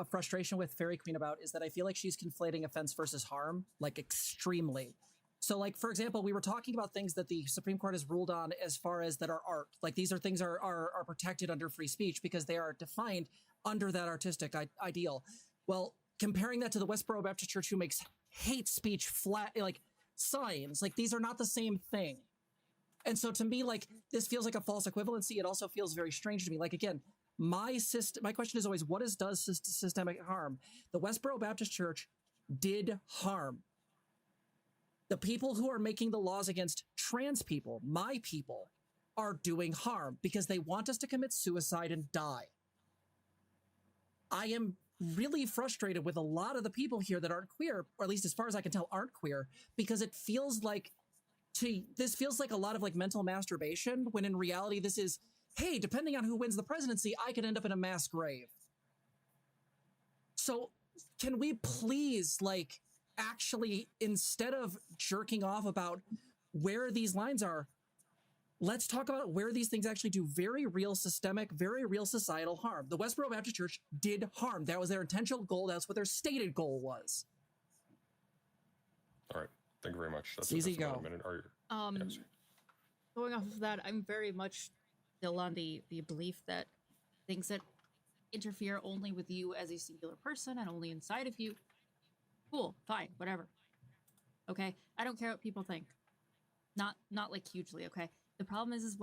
Speaker 1: frustration with Fairy Queen about is that I feel like she's conflating offense versus harm, like extremely. So, like, for example, we were talking about things that the Supreme Court has ruled on as far as that are art. Like, these are things are protected under free speech because they are defined under that artistic ideal. Well, comparing that to the Westboro Baptist Church, who makes hate speech flat, like, signs, like, these are not the same thing. And so to me, like, this feels like a false equivalency. It also feels very strange to me. Like, again, my question is always, what does systemic harm? The Westboro Baptist Church did harm. The people who are making the laws against trans people, my people, are doing harm because they want us to commit suicide and die. I am really frustrated with a lot of the people here that aren't queer, or at least as far as I can tell, aren't queer, because it feels like this feels like a lot of like mental masturbation, when in reality this is, hey, depending on who wins the presidency, I could end up in a mass grave. So can we please, like, actually, instead of jerking off about where these lines are, let's talk about where these things actually do very real systemic, very real societal harm. The Westboro Baptist Church did harm. That was their intentional goal. That's what their stated goal was.
Speaker 2: All right. Thank you very much. That's
Speaker 1: Easy go.
Speaker 2: A minute. Yes.
Speaker 7: Going off of that, I'm very much still on the belief that things that interfere only with you as a singular person and only inside of you, cool, fine, whatever. Okay, I don't care what people think. Not like hugely. Okay, the problem is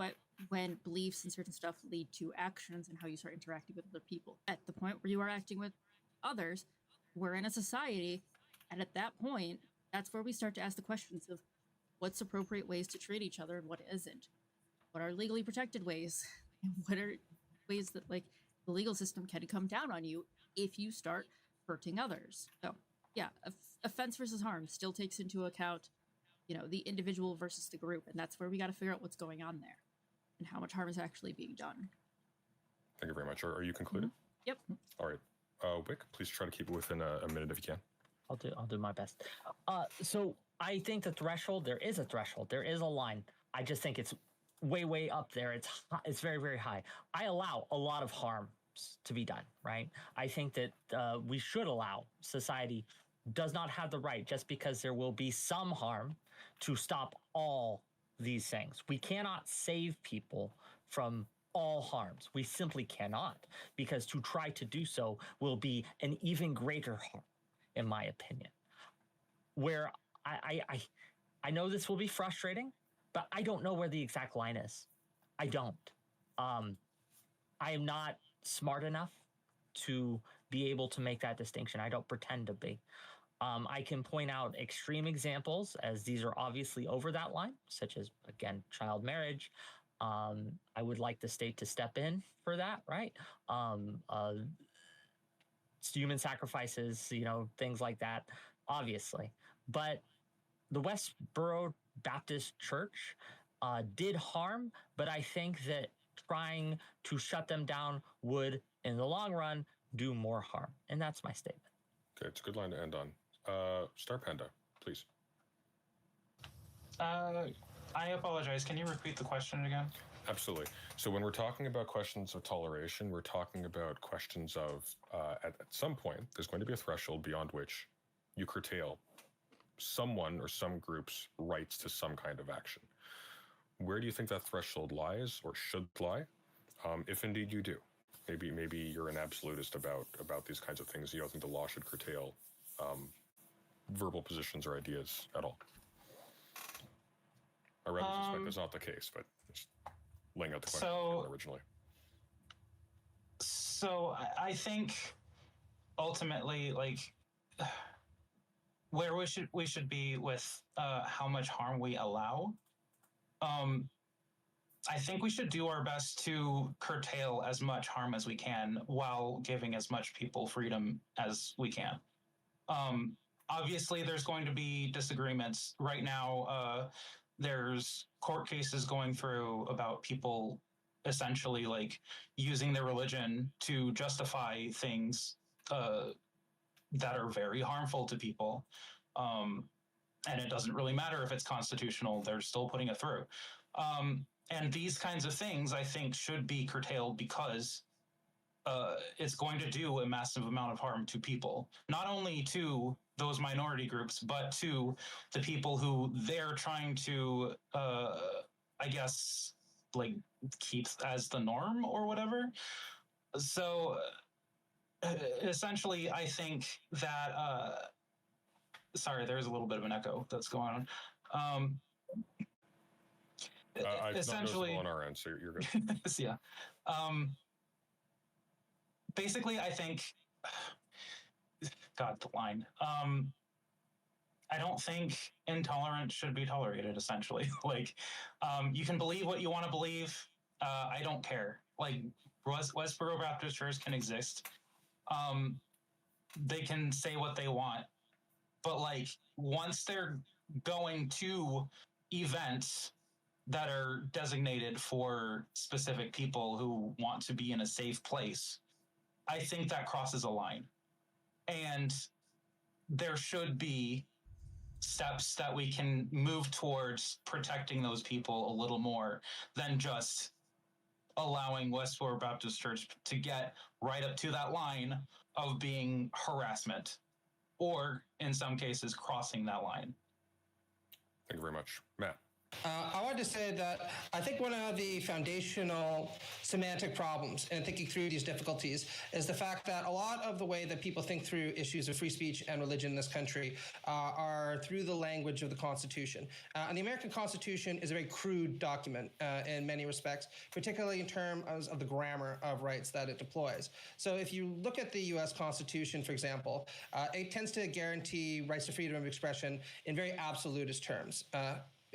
Speaker 7: when beliefs and certain stuff lead to actions and how you start interacting with other people. At the point where you are acting with others, we're in a society, and at that point, that's where we start to ask the questions of what's appropriate ways to treat each other and what isn't. What are legally protected ways? And what are ways that, like, the legal system can come down on you if you start hurting others? So, yeah, offense versus harm still takes into account, you know, the individual versus the group, and that's where we got to figure out what's going on there and how much harm is actually being done.
Speaker 2: Thank you very much. Are you concluded?
Speaker 7: Yep.
Speaker 2: All right. Wick, please try to keep it within a minute if you can.
Speaker 6: I'll do my best. So I think the threshold, there is a threshold. There is a line. I just think it's way up there. It's very, very high. I allow a lot of harm to be done, right? I think that we should allow, society does not have the right, just because there will be some harm, to stop all these things. We cannot save people from all harms. We simply cannot, because to try to do so will be an even greater harm, in my opinion. Where I know this will be frustrating, but I don't know where the exact line is. I don't. I am not smart enough to be able to make that distinction. I don't pretend to be. I can point out extreme examples, as these are obviously over that line, such as, again, child marriage. I would like the state to step in for that, right? Human sacrifices, you know, things like that, obviously. But the Westboro Baptist Church did harm, but I think that trying to shut them down would, in the long run, do more harm. And that's my statement.
Speaker 2: Okay, it's a good line to end on. Star Panda, please.
Speaker 5: I apologize. Can you repeat the question again?
Speaker 2: Absolutely. So when we're talking about questions of toleration, we're talking about questions of, at some point, there's going to be a threshold beyond which you curtail someone or some group's rights to some kind of action. Where do you think that threshold lies, or should lie, if indeed you do? Maybe you're an absolutist about these kinds of things. You don't think the law should curtail verbal positions or ideas at all. I rather suspect that's not the case, but just laying out the question originally.
Speaker 5: So I think ultimately, like, where we should be with how much harm we allow. I think we should do our best to curtail as much harm as we can while giving as much people freedom as we can. Obviously, there's going to be disagreements. Right now, there's court cases going through about people essentially, like, using their religion to justify things that are very harmful to people. And it doesn't really matter if it's constitutional, they're still putting it through. And these kinds of things, I think, should be curtailed, because it's going to do a massive amount of harm to people, not only to those minority groups, but to the people who they're trying to, I guess, like, keep as the norm or whatever. So essentially, I think that, sorry, there's a little bit of an echo that's going on.
Speaker 2: It's essentially not noticeable on our end, so you're good.
Speaker 5: Yeah. Basically, I think, God, the line. I don't think intolerance should be tolerated, essentially. Like, you can believe what you want to believe. I don't care. Like, Westboro Baptist Church can exist. they can say what they want. But like once they're going to events that are designated for specific people who want to be in a safe place, I think that crosses a line. And there should be steps that we can move towards protecting those people a little more than just allowing Westboro Baptist Church to get right up to that line of being harassment, or in some cases, crossing that line.
Speaker 2: Thank you very much. Matt.
Speaker 4: I wanted to say that I think one of the foundational semantic problems in thinking through these difficulties is the fact that a lot of the way that people think through issues of free speech and religion in this country are through the language of the Constitution. And the American Constitution is a very crude document in many respects, particularly in terms of the grammar of rights that it deploys. So if you look at the U.S. Constitution, for example, it tends to guarantee rights to freedom of expression in very absolutist terms.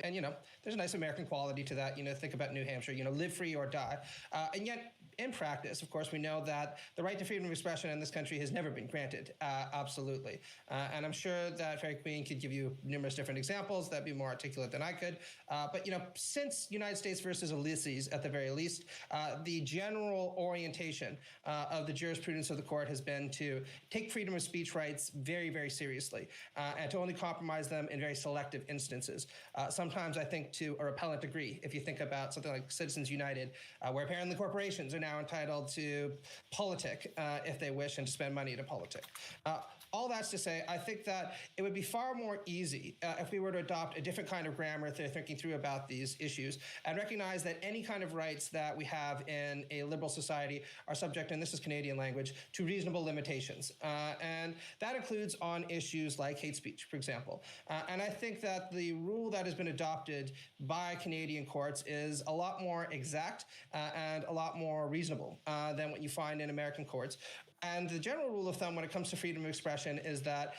Speaker 4: And, there's a nice American quality to that. Think about New Hampshire, live free or die. And yet, in practice, of course, we know that the right to freedom of expression in this country has never been granted, absolutely. And I'm sure that Fairy Queen could give you numerous different examples that'd be more articulate than I could. But, since United States versus Ulysses, at the very least, the general orientation of the jurisprudence of the court has been to take freedom of speech rights very, very seriously and to only compromise them in very selective instances. Sometimes I think to a repellent degree, if you think about something like Citizens United, where apparently corporations are now entitled to politic if they wish and to spend money to politic. All that's to say, I think that it would be far more easy if we were to adopt a different kind of grammar if they're thinking through about these issues and recognize that any kind of rights that we have in a liberal society are subject, and this is Canadian language, to reasonable limitations. And that includes on issues like hate speech, for example. And I think that the rule that has been adopted by Canadian courts is a lot more exact and a lot more reasonable than what you find in American courts. And the general rule of thumb when it comes to freedom of expression is that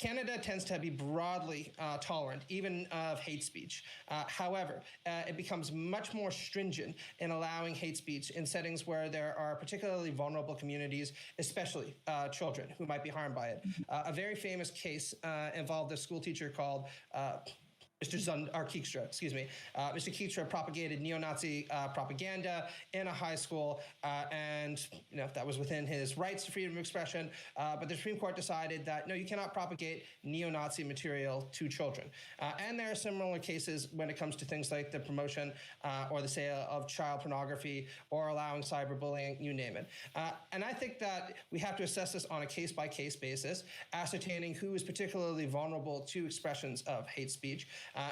Speaker 4: Canada tends to be broadly tolerant, even of hate speech. However, it becomes much more stringent in allowing hate speech in settings where there are particularly vulnerable communities, especially children who might be harmed by it. A very famous case involved a school teacher called Mr. Keekstra, Mr. Keekstra propagated neo-Nazi propaganda in a high school, and that was within his rights to freedom of expression. But the Supreme Court decided that no, you cannot propagate neo-Nazi material to children. And there are similar cases when it comes to things like the promotion or the sale of child pornography or allowing cyberbullying, you name it. And I think that we have to assess this on a case-by-case basis, ascertaining who is particularly vulnerable to expressions of hate speech.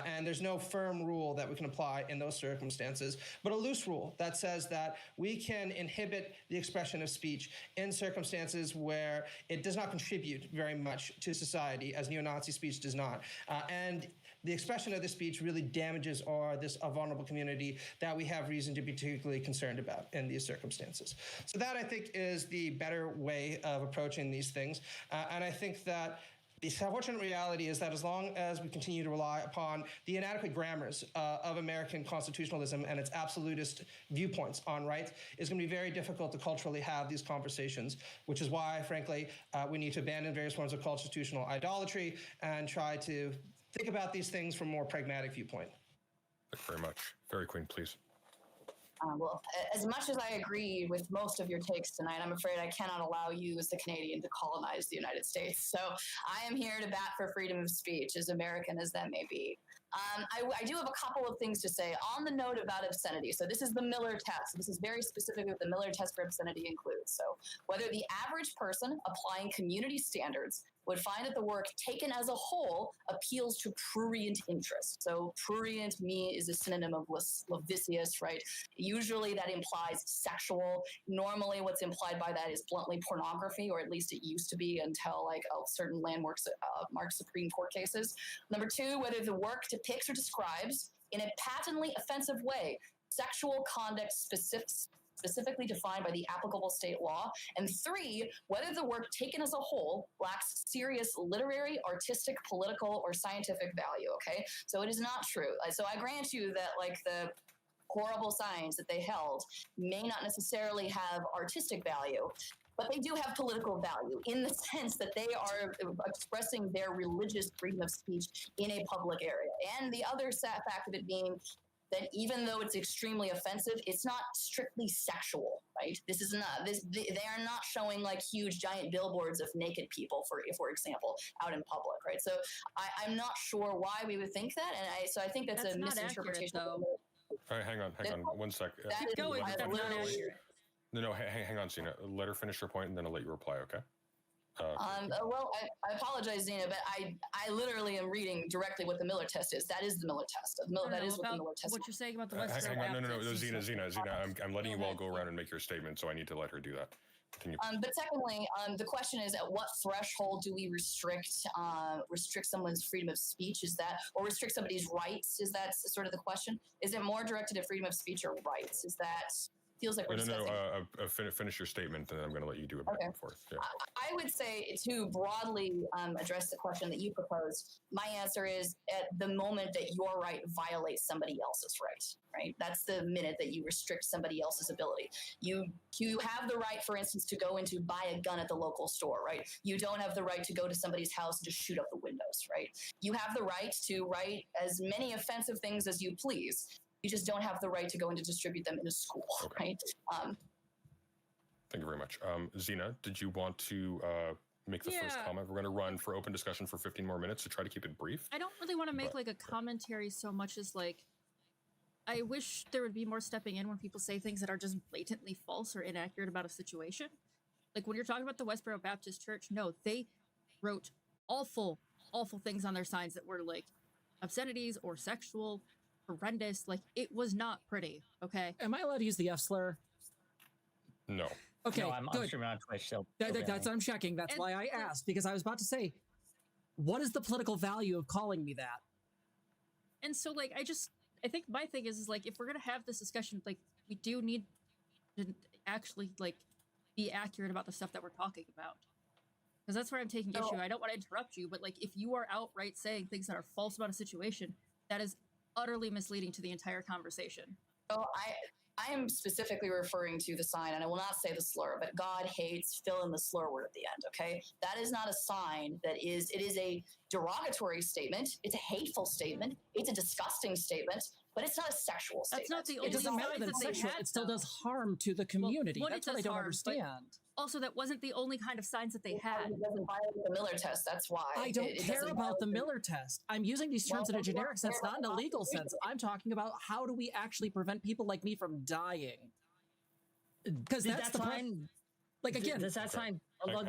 Speaker 4: And there's no firm rule that we can apply in those circumstances, but a loose rule that says that we can inhibit the expression of speech in circumstances where it does not contribute very much to society, as neo-Nazi speech does not. And the expression of this speech really damages this vulnerable community that we have reason to be particularly concerned about in these circumstances. So that, I think, is the better way of approaching these things. And I think that the unfortunate reality is that as long as we continue to rely upon the inadequate grammars of American constitutionalism and its absolutist viewpoints on rights, it's going to be very difficult to culturally have these conversations, which is why, frankly, we need to abandon various forms of constitutional idolatry and try to think about these things from a more pragmatic viewpoint.
Speaker 2: Thank you very much. Fairy Queen, please.
Speaker 3: Well, as much as I agree with most of your takes tonight, I'm afraid I cannot allow you as the Canadian to colonize the United States. So I am here to bat for freedom of speech, as American as that may be. I do have a couple of things to say on the note about obscenity. So this is the Miller test. This is very specific what the Miller test for obscenity includes. So whether the average person applying community standards would find that the work taken as a whole appeals to prurient interest. So prurient is a synonym of lascivious, right? Usually that implies sexual. Normally what's implied by that is bluntly pornography, or at least it used to be until like certain landmark Supreme Court cases. Number two, whether the work depicts or describes in a patently offensive way sexual conduct specifically defined by the applicable state law. And three, whether the work taken as a whole lacks serious literary, artistic, political, or scientific value, okay? So it is not true. So I grant you that like the horrible signs that they held may not necessarily have artistic value, but they do have political value in the sense that they are expressing their religious freedom of speech in a public area. And the other fact of it being that even though it's extremely offensive, it's not strictly sexual, right? This is not they are not showing like huge giant billboards of naked people, for example, out in public, right? So I'm not sure why we would think that, and I think that's a misinterpretation.
Speaker 7: Accurate,
Speaker 2: All right, hang on 1 sec.
Speaker 7: Keep going, but that's not accurate.
Speaker 2: No, hang on, Zena. Let her finish her point, and then I'll let you reply. Okay.
Speaker 3: Well, I apologize, Zena, but I literally am reading directly what the Miller test is. That is the Miller test. That is what the Miller test is.
Speaker 7: What you're saying about the Westboro
Speaker 2: Hang on, no,
Speaker 7: Baptist
Speaker 2: Zena. I'm letting you all go around and make your statement, so I need to let her do that. Continue.
Speaker 3: But secondly, the question is, at what threshold do we restrict someone's freedom of speech? Is that, or restrict somebody's rights? Is that sort of the question? Is it more directed at freedom of speech or rights? Is that feels like we're discussing?
Speaker 2: Finish your statement, and I'm going to let you do it back and forth. Yeah.
Speaker 3: I would say, to broadly address the question that you proposed, my answer is at the moment that your right violates somebody else's right? That's the minute that you restrict somebody else's ability. You have the right, for instance, to go in to buy a gun at the local store, right? You don't have the right to go to somebody's house and just shoot up the windows, right? You have the right to write as many offensive things as you please. You just don't have the right to go and to distribute them in a school, right?
Speaker 2: Thank you very much. Zena, did you want to make the first comment? We're going to run for open discussion for 15 more minutes to try to keep it brief.
Speaker 7: I don't really want to make like a commentary so much as like, I wish there would be more stepping in when people say things that are just blatantly false or inaccurate about a situation. Like when you're talking about the Westboro Baptist Church, no, they wrote awful, awful things on their signs that were like obscenities or sexual, horrendous. Like it was not pretty. Okay.
Speaker 1: Am I allowed to use the F slur?
Speaker 2: No.
Speaker 1: Okay,
Speaker 6: no, I'm
Speaker 1: good.
Speaker 6: streaming on Twitch, so
Speaker 1: That's I'm checking. That's why I asked, because I was about to say, what is the political value of calling me that?
Speaker 7: And so, like, I think my thing is like, if we're gonna have this discussion, like, we do need to actually like be accurate about the stuff that we're talking about, because that's where I'm taking issue. I don't want to interrupt you, but like, if you are outright saying things that are false about a situation, that is utterly misleading to the entire conversation.
Speaker 3: So I am specifically referring to the sign, and I will not say the slur, but God hates, fill in the slur word at the end, okay? That is not a sign it is a derogatory statement. It's a hateful statement. It's a disgusting statement, but it's not a sexual statement.
Speaker 7: That's not the only
Speaker 1: It doesn't matter that it's sexual. It still does harm to the community.
Speaker 7: Well,
Speaker 1: that's what I don't understand.
Speaker 7: Also, that wasn't the only kind of signs that they had.
Speaker 3: It doesn't violate the Miller test. That's why.
Speaker 1: I don't care about the Miller test. I'm using these terms in a generic sense, not in a legal sense. I'm talking about how do we actually prevent people like me from dying? Because that's the problem. Like again,
Speaker 6: does that sign? No. I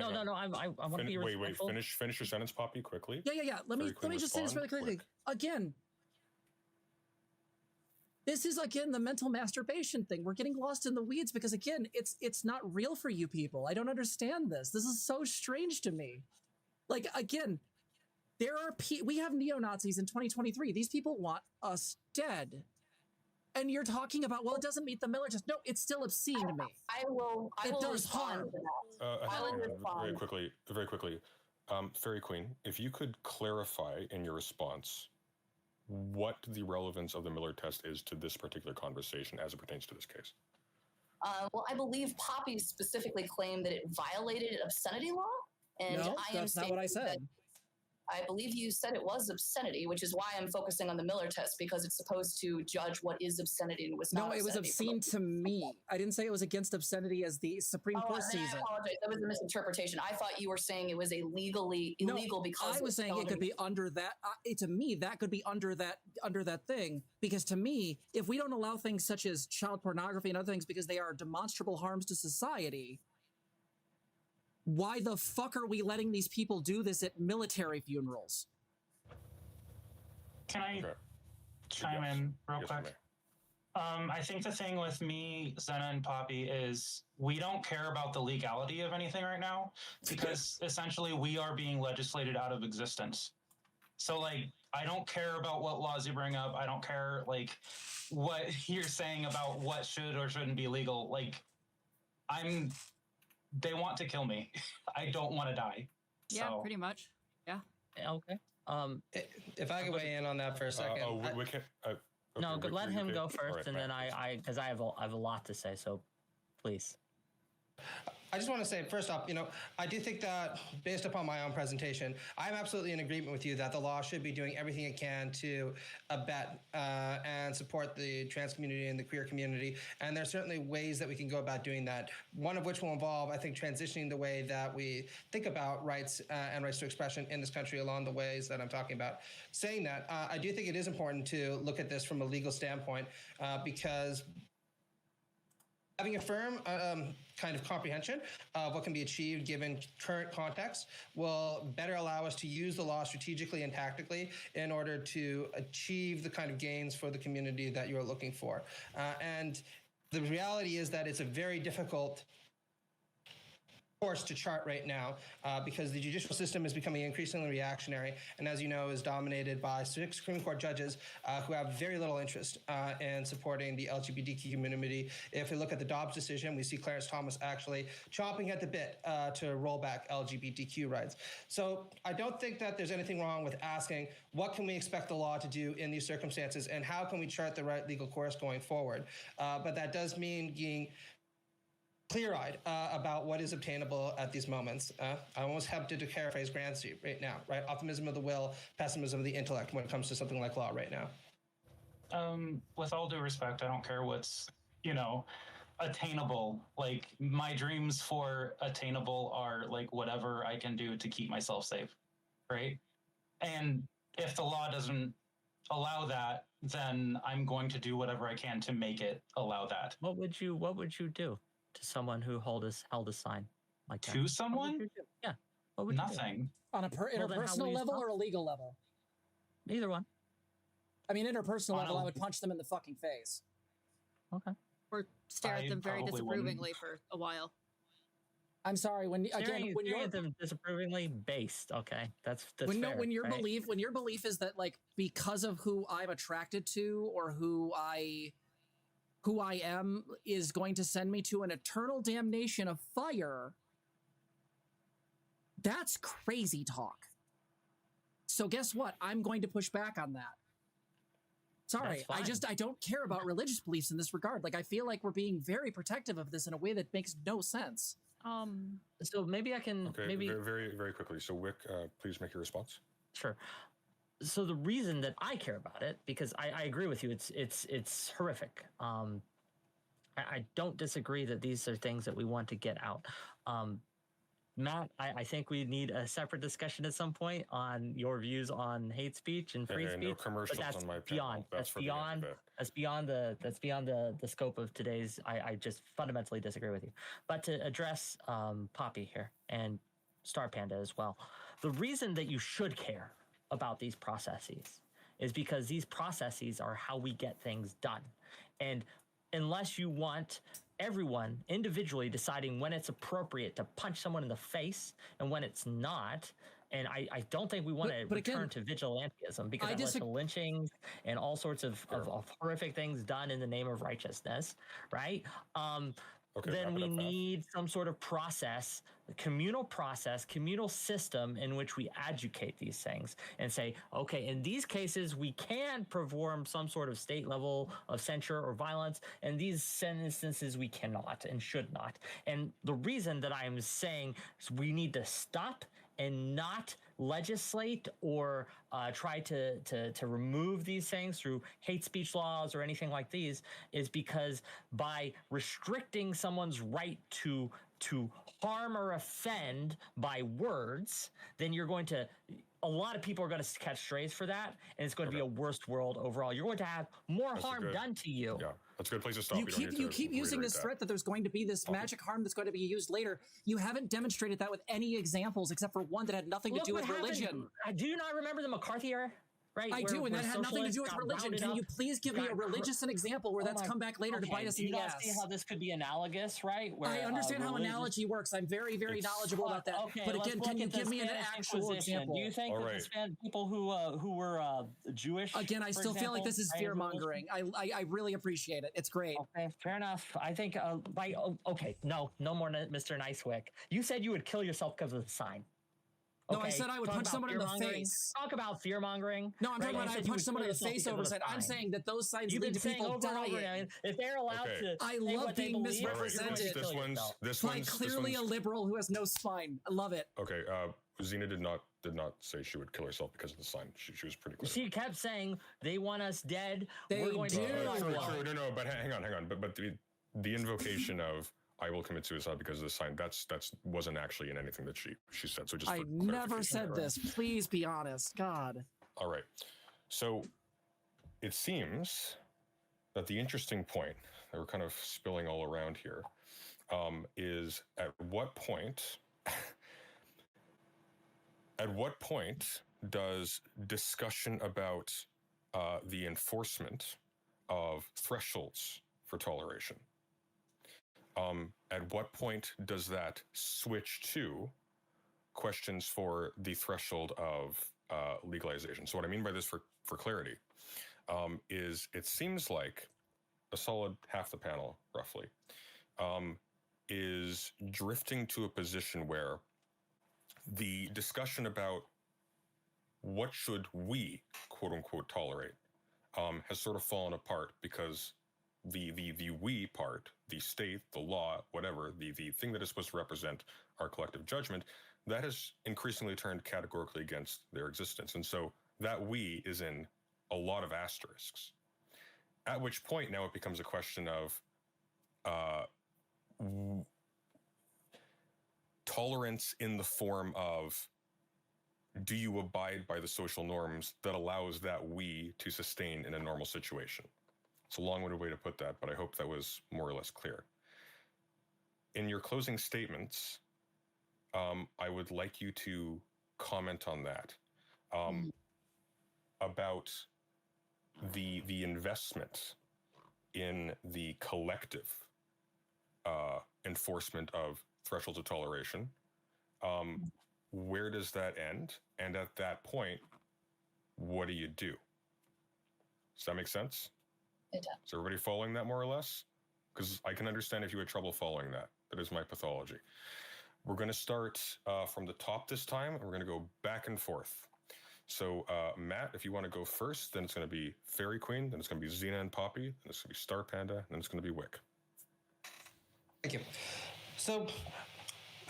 Speaker 6: want to be respectful.
Speaker 2: Wait. Finish your sentence, Poppy, quickly.
Speaker 1: Yeah. Let me just say this really quickly. Again, this is again the mental masturbation thing. We're getting lost in the weeds because again, it's not real for you people. I don't understand this. This is so strange to me. Like again, we have neo-Nazis in 2023. These people want us dead. And you're talking about, well, it doesn't meet the Miller test. No, it's still obscene to me.
Speaker 3: It
Speaker 1: does harm.
Speaker 2: Very quickly. Fairy Queen, if you could clarify in your response what the relevance of the Miller test is to this particular conversation as it pertains to this case.
Speaker 3: Well, I believe Poppy specifically claimed that it violated obscenity law. And
Speaker 1: no, that's not what I said.
Speaker 3: I believe you said it was obscenity, which is why I'm focusing on the Miller test, because it's supposed to judge what is obscenity and what's not.
Speaker 1: No, it was obscene to me. I didn't say it was against obscenity as the Supreme Court sees it.
Speaker 3: I apologize. That was a misinterpretation. I thought you were saying it was illegal because
Speaker 1: I was saying it could be under that. To me, that could be under that thing, because to me, if we don't allow things such as child pornography and other things because they are demonstrable harms to society, why the fuck are we letting these people do this at military funerals?
Speaker 5: Can I chime in real quick? I think the thing with me, Zena, and Poppy is we don't care about the legality of anything right now because essentially we are being legislated out of existence. So, like, I don't care about what laws you bring up. I don't care, like, what you're saying about what should or shouldn't be legal. Like, they want to kill me. I don't want to die.
Speaker 7: Yeah, pretty much. Yeah.
Speaker 6: Okay.
Speaker 4: If I could weigh in on that for a second.
Speaker 6: Let him go first, and then because I have a lot to say. So, please.
Speaker 4: I just want to say, first off, I do think that based upon my own presentation, I'm absolutely in agreement with you that the law should be doing everything it can to abet and support the trans community and the queer community. And there's certainly ways that we can go about doing that, one of which will involve, I think, transitioning the way that we think about rights and rights to expression in this country along the ways that I'm talking about. Saying that, I do think it is important to look at this from a legal standpoint because having a firm kind of comprehension of what can be achieved given current context will better allow us to use the law strategically and tactically in order to achieve the kind of gains for the community that you're looking for. And the reality is that it's a very difficult course to chart right now because the judicial system is becoming increasingly reactionary and, as you know, is dominated by 6 Supreme Court judges who have very little interest in supporting the LGBTQ community. If we look at the Dobbs decision, we see Clarence Thomas actually chomping at the bit to roll back LGBTQ rights. So I don't think that there's anything wrong with asking what can we expect the law to do in these circumstances and how can we chart the right legal course going forward. But that does mean being clear-eyed about what is obtainable at these moments. I almost have to paraphrase Gramsci right now, right? Optimism of the will, pessimism of the intellect when it comes to something like law right now.
Speaker 5: With all due respect, I don't care what's, attainable. Like, my dreams for attainable are like whatever I can do to keep myself safe, right? And if the law doesn't allow that, then I'm going to do whatever I can to make it allow that.
Speaker 6: What would you do to someone who held a sign like that?
Speaker 5: To someone?
Speaker 6: Yeah. What would
Speaker 5: Nothing.
Speaker 6: You do?
Speaker 1: On a interpersonal level or a legal level?
Speaker 6: Either one.
Speaker 1: I mean, interpersonal level, I would punch them in the fucking face.
Speaker 6: Okay.
Speaker 7: Or stare at them very disapprovingly for a while.
Speaker 1: I'm sorry. When you're
Speaker 6: at them disapprovingly based, okay, that's
Speaker 1: when
Speaker 6: fair,
Speaker 1: when your
Speaker 6: right?
Speaker 1: belief is that, like, because of who I'm attracted to or who I am is going to send me to an eternal damnation of fire, that's crazy talk. So guess what? I'm going to push back on that. Sorry, I don't care about religious beliefs in this regard. Like, I feel like we're being very protective of this in a way that makes no sense.
Speaker 6: So maybe I can
Speaker 2: very, very, very quickly. So Wick, please make your response.
Speaker 6: Sure. So the reason that I care about it, because I agree with you, it's horrific. I don't disagree that these are things that we want to get out. Matt, I think we need a separate discussion at some point on your views on hate speech and free speech.
Speaker 2: No commercials on my
Speaker 6: beyond. That's beyond the scope of today's. I just fundamentally disagree with you. But to address Poppy here and Star Panda as well, the reason that you should care about these processes is because these processes are how we get things done. And unless you want everyone individually deciding when it's appropriate to punch someone in the face and when it's not, and I don't think we want to return to vigilantism, because that led to lynchings and all sorts of horrific things done in the name of righteousness, right? Then we need some sort of process, communal system in which we educate these things and say, okay, in these cases, we can perform some sort of state level of censure or violence. In these instances, we cannot and should not. And the reason that I'm saying we need to stop and not legislate or try to remove these things through hate speech laws or anything like these is because by restricting someone's right to harm or offend by words, then a lot of people are going to catch strays for that, and it's going to be a worse world overall. You're going to have more harm done to you.
Speaker 2: Yeah, that's a good place to stop.
Speaker 1: You keep using this threat that there's going to be this magic harm that's going to be used later. You haven't demonstrated that with any examples except for one that had nothing to do with religion.
Speaker 6: Do you not remember the McCarthy era? Right,
Speaker 1: I do, and that had nothing to do with religion. Can you please give me a religious example where that's come back later to bite us in the ass?
Speaker 6: Do you see how this could be analogous, right?
Speaker 1: I understand how analogy works. I'm very, very knowledgeable about that.
Speaker 6: Okay,
Speaker 1: but again, can you give me an actual example?
Speaker 6: Do you think that the Hispanic people who were Jewish?
Speaker 1: Again, I still feel like this is fear mongering. I really appreciate it. It's great.
Speaker 6: Okay, fair enough. I think no more Mr. Nicewick. You said you would kill yourself because of the sign.
Speaker 1: No, I said I would punch someone in the face.
Speaker 6: Talk about fear mongering.
Speaker 1: No, I'm talking about I would punch someone in the face over said. I'm saying that those signs lead to people dying.
Speaker 6: If they're allowed to,
Speaker 1: I love being misrepresented.
Speaker 2: This
Speaker 1: by clearly a liberal who has no spine. I love it.
Speaker 2: Okay, Zena did not say she would kill herself because of the sign. She was pretty clear.
Speaker 6: She kept saying they want us dead.
Speaker 1: We're going to
Speaker 2: true. No, but hang on. But the invocation of I will commit suicide because of the sign, that's wasn't actually in anything that she said. So just
Speaker 1: I never said this. Please be honest. God.
Speaker 2: All right. So it seems that the interesting point that we're kind of spilling all around here is at what point does discussion about the enforcement of thresholds for toleration, at what point does that switch to questions for the threshold of legalization? So what I mean by this for clarity is it seems like a solid half the panel, roughly, is drifting to a position where the discussion about what should we, quote unquote, tolerate has sort of fallen apart because the we part, the state, the law, whatever, the thing that is supposed to represent our collective judgment, that has increasingly turned categorically against their existence. And so that we is in a lot of asterisks. At which point now it becomes a question of tolerance in the form of, do you abide by the social norms that allows that we to sustain in a normal situation? It's a long-winded way to put that, but I hope that was more or less clear. In your closing statements, I would like you to comment on that, about the investment in the collective enforcement of thresholds of toleration. Where does that end? And at that point, what do you do? Does that make sense?
Speaker 3: It does.
Speaker 2: Is everybody following that more or less? Because I can understand if you had trouble following that. That is my pathology. We're going to start from the top this time, and we're going to go back and forth. So, Matt, if you want to go first, then it's going to be Fairy Queen, then it's going to be Zena and Poppy, then it's going to be Star Panda, and then it's going to be Wick.
Speaker 4: Thank you. So,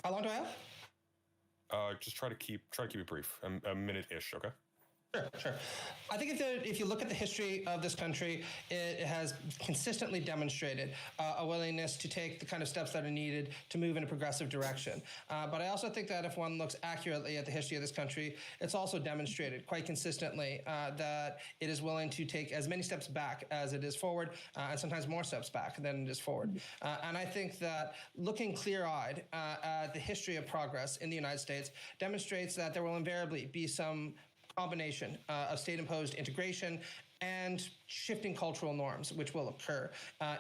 Speaker 4: how long do I have?
Speaker 2: Just try to keep it brief, a minute-ish, okay?
Speaker 4: Sure. I think if you look at the history of this country, it has consistently demonstrated a willingness to take the kind of steps that are needed to move in a progressive direction. But I also think that if one looks accurately at the history of this country, it's also demonstrated quite consistently that it is willing to take as many steps back as it is forward, and sometimes more steps back than it is forward. And I think that looking clear-eyed at the history of progress in the United States demonstrates that there will invariably be some combination of state-imposed integration and shifting cultural norms, which will occur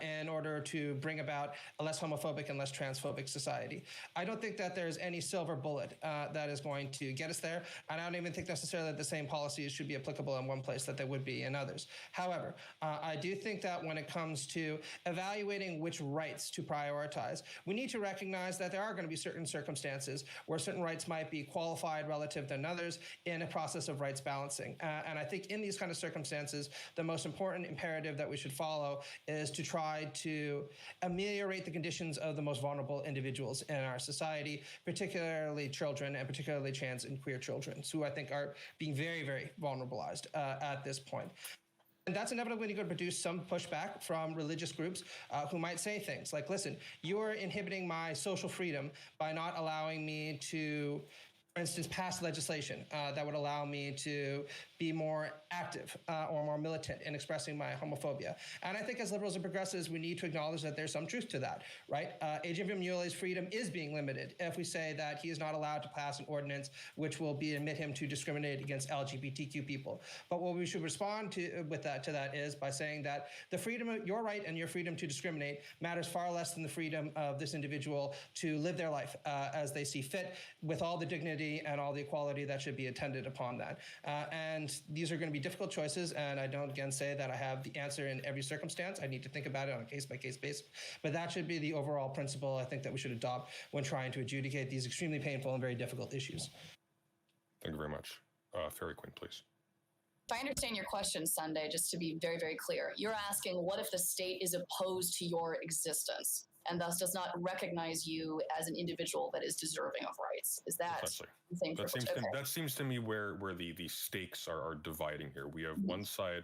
Speaker 4: in order to bring about a less homophobic and less transphobic society. I don't think that there's any silver bullet that is going to get us there, and I don't even think necessarily that the same policies should be applicable in one place that they would be in others. However, I do think that when it comes to evaluating which rights to prioritize, we need to recognize that there are going to be certain circumstances where certain rights might be qualified relative than others in a process of rights balancing. And I think in these kind of circumstances, the most important imperative that we should follow is to try to ameliorate the conditions of the most vulnerable individuals in our society, particularly children, and particularly trans and queer children, who I think are being very, very vulnerabilized at this point. And that's inevitably going to produce some pushback from religious groups who might say things like, listen, you're inhibiting my social freedom by not allowing me to, for instance, pass legislation that would allow me to be more active or more militant in expressing my homophobia. And I think as liberals and progressives, we need to acknowledge that there's some truth to that, right? Adrian Mule's freedom is being limited if we say that he is not allowed to pass an ordinance which will admit him to discriminate against LGBTQ people. But what we should respond to that is by saying that the freedom of your right and your freedom to discriminate matters far less than the freedom of this individual to live their life as they see fit, with all the dignity and all the equality that should be attended upon that. And these are going to be difficult choices, and I don't again say that I have the answer in every circumstance. I need to think about it on a case-by-case basis. But that should be the overall principle I think that we should adopt when trying to adjudicate these extremely painful and very difficult issues.
Speaker 2: Thank you very much. Fairy Queen, please.
Speaker 3: If I understand your question, Sunday, just to be very, very clear, you're asking what if the state is opposed to your existence and thus does not recognize you as an individual that is deserving of rights? Is that the same?
Speaker 2: That seems to me where the stakes are dividing here. We have one side,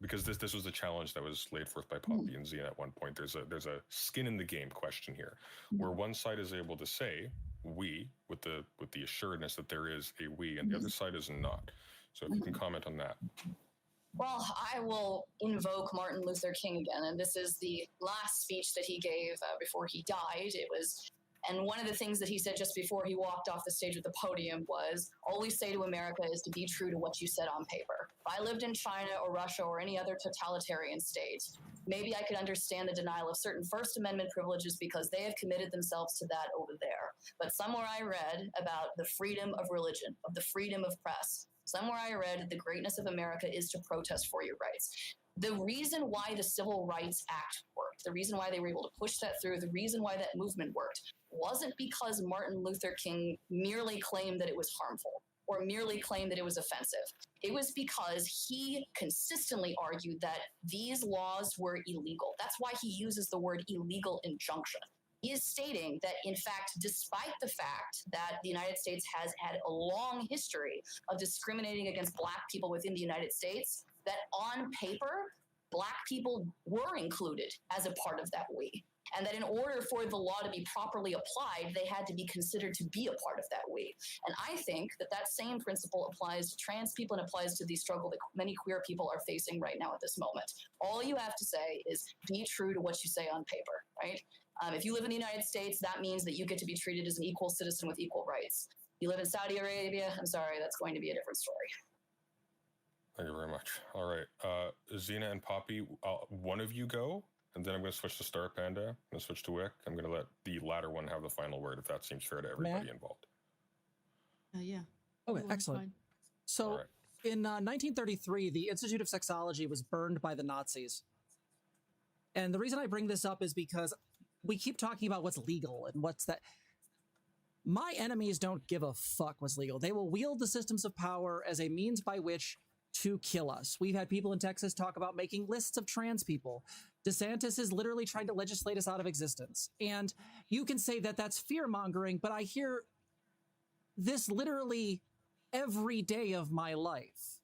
Speaker 2: because this was a challenge that was laid forth by Poppy and Zena at one point. There's a skin in the game question here, where one side is able to say we with the assuredness that there is a we, and the other side is not. So if you can comment on that.
Speaker 3: Well, I will invoke Martin Luther King again, and this is the last speech that he gave before he died. And one of the things that he said just before he walked off the stage at the podium was, all we say to America is to be true to what you said on paper. If I lived in China or Russia or any other totalitarian state, maybe I could understand the denial of certain First Amendment privileges because they have committed themselves to that over there. But somewhere I read about the freedom of religion, of the freedom of press. Somewhere I read the greatness of America is to protest for your rights. The reason why the Civil Rights Act worked, the reason why they were able to push that through, the reason why that movement worked, wasn't because Martin Luther King merely claimed that it was harmful or merely claimed that it was offensive. It was because he consistently argued that these laws were illegal. That's why he uses the word illegal injunction. He is stating that, in fact, despite the fact that the United States has had a long history of discriminating against Black people within the United States, that on paper, Black people were included as a part of that we. And that in order for the law to be properly applied, they had to be considered to be a part of that we. And I think that that same principle applies to trans people and applies to the struggle that many queer people are facing right now at this moment. All you have to say is be true to what you say on paper, right? If you live in the United States, that means that you get to be treated as an equal citizen with equal rights. You live in Saudi Arabia, I'm sorry, that's going to be a different story.
Speaker 2: Thank you very much. All right, Zena and Poppy, one of you go, and then I'm going to switch to Star Panda. I'm going to switch to Wick. I'm going to let the latter one have the final word, if that seems fair to everybody involved.
Speaker 7: Yeah.
Speaker 1: Okay, excellent.
Speaker 7: Fine.
Speaker 1: So
Speaker 2: All right.
Speaker 1: in 1933, the Institute of Sexology was burned by the Nazis. And the reason I bring this up is because we keep talking about what's legal and what's that. My enemies don't give a fuck what's legal. They will wield the systems of power as a means by which to kill us. We've had people in Texas talk about making lists of trans people. DeSantis is literally trying to legislate us out of existence. And you can say that that's fear-mongering, but I hear this literally every day of my life.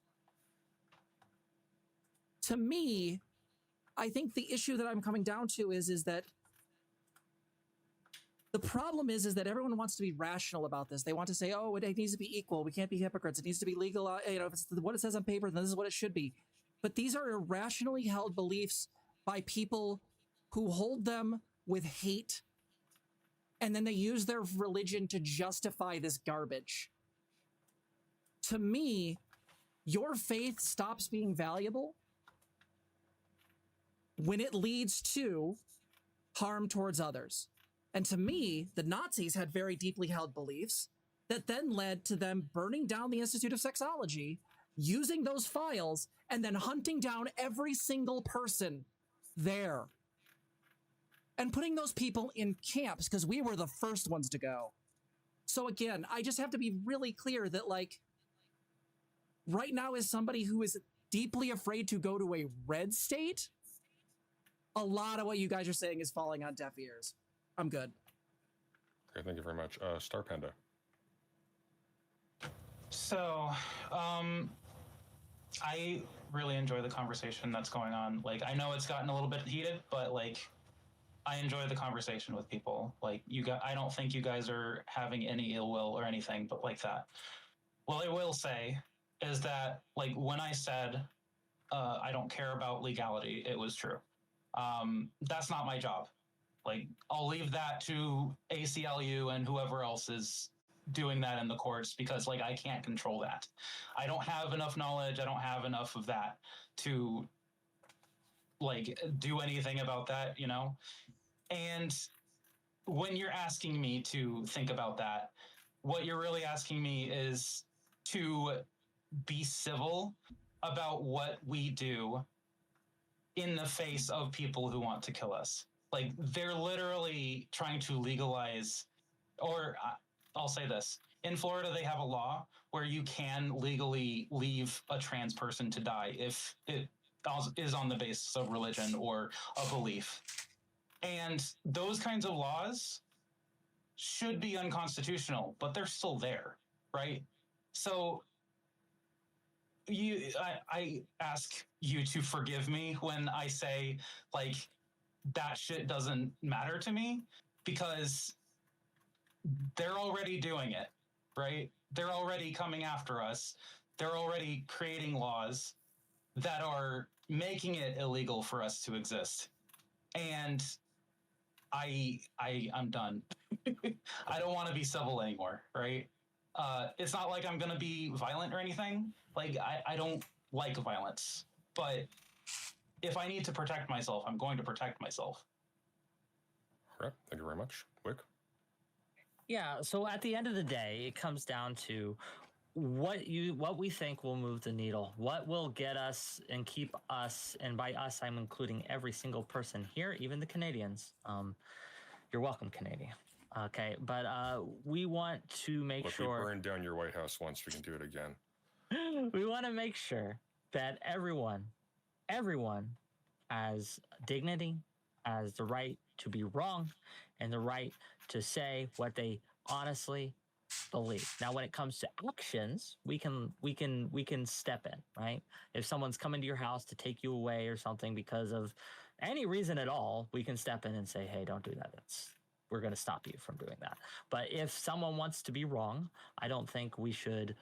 Speaker 1: To me, I think the issue that I'm coming down to is that the problem is that everyone wants to be rational about this. They want to say, oh, it needs to be equal. We can't be hypocrites. It needs to be legal. If it's what it says on paper, then this is what it should be. But these are irrationally held beliefs by people who hold them with hate, and then they use their religion to justify this garbage. To me, your faith stops being valuable when it leads to harm towards others. And to me, the Nazis had very deeply held beliefs that then led to them burning down the Institute of Sexology, using those files, and then hunting down every single person there and putting those people in camps because we were the first ones to go. So again, I just have to be really clear that, like, right now, as somebody who is deeply afraid to go to a red state, a lot of what you guys are saying is falling on deaf ears. I'm good.
Speaker 2: Okay, thank you very much. Star Panda.
Speaker 5: So, I really enjoy the conversation that's going on. Like, I know it's gotten a little bit heated, but like, I enjoy the conversation with people. Like, I don't think you guys are having any ill will or anything, but like that. What I will say is that, like, when I said I don't care about legality, it was true. That's not my job. Like, I'll leave that to ACLU and whoever else is doing that in the courts, because like, I can't control that. I don't have enough knowledge. I don't have enough of that to like do anything about that, you know? And when you're asking me to think about that, what you're really asking me is to be civil about what we do in the face of people who want to kill us. Like, they're literally trying to legalize, or I'll say this, in Florida, they have a law where you can legally leave a trans person to die if it is on the basis of religion or a belief. And those kinds of laws should be unconstitutional, but they're still there, right? So I ask you to forgive me when I say, like, that shit doesn't matter to me, because they're already doing it, right? They're already coming after us. They're already creating laws that are making it illegal for us to exist. And I'm done. I don't want to be civil anymore, right? It's not like I'm going to be violent or anything. Like, I don't like violence. But if I need to protect myself, I'm going to protect myself.
Speaker 2: All right. Thank you very much. Wick?
Speaker 6: Yeah, so at the end of the day, it comes down to what we think will move the needle, what will get us and keep us, and by us I'm including every single person here, even the Canadians. You're welcome, Canadian. Okay, but we want to make sure.
Speaker 2: We burned down your White House once. We can do it again.
Speaker 6: We want to make sure that everyone has dignity, has the right to be wrong, and the right to say what they honestly believe. Now, when it comes to actions, we can step in, right? If someone's coming to your house to take you away or something because of any reason at all, we can step in and say, hey, don't do that. We're going to stop you from doing that. But if someone wants to be wrong, I don't think we should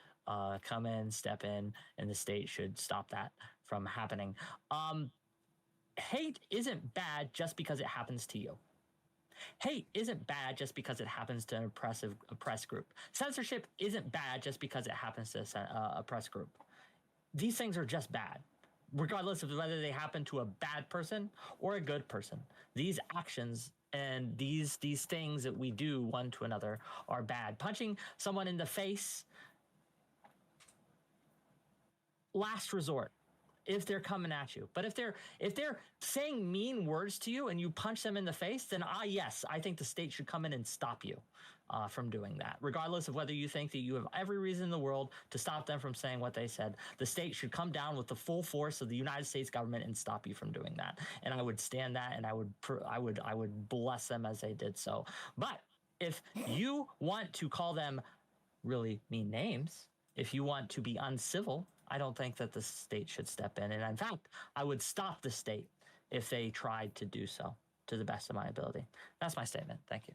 Speaker 6: come in, step in, and the state should stop that from happening. Hate isn't bad just because it happens to you. Hate isn't bad just because it happens to an oppressed group. Censorship isn't bad just because it happens to a oppressed group. These things are just bad, regardless of whether they happen to a bad person or a good person. These actions and these things that we do one to another are bad. Punching someone in the face, last resort, if they're coming at you. But if they're saying mean words to you and you punch them in the face, then yes, I think the state should come in and stop you from doing that. Regardless of whether you think that you have every reason in the world to stop them from saying what they said, the state should come down with the full force of the United States government and stop you from doing that. And I would stand that, and I would bless them as they did so. But if you want to call them really mean names, if you want to be uncivil, I don't think that the state should step in. And in fact, I would stop the state if they tried to do so to the best of my ability. That's my statement. Thank you.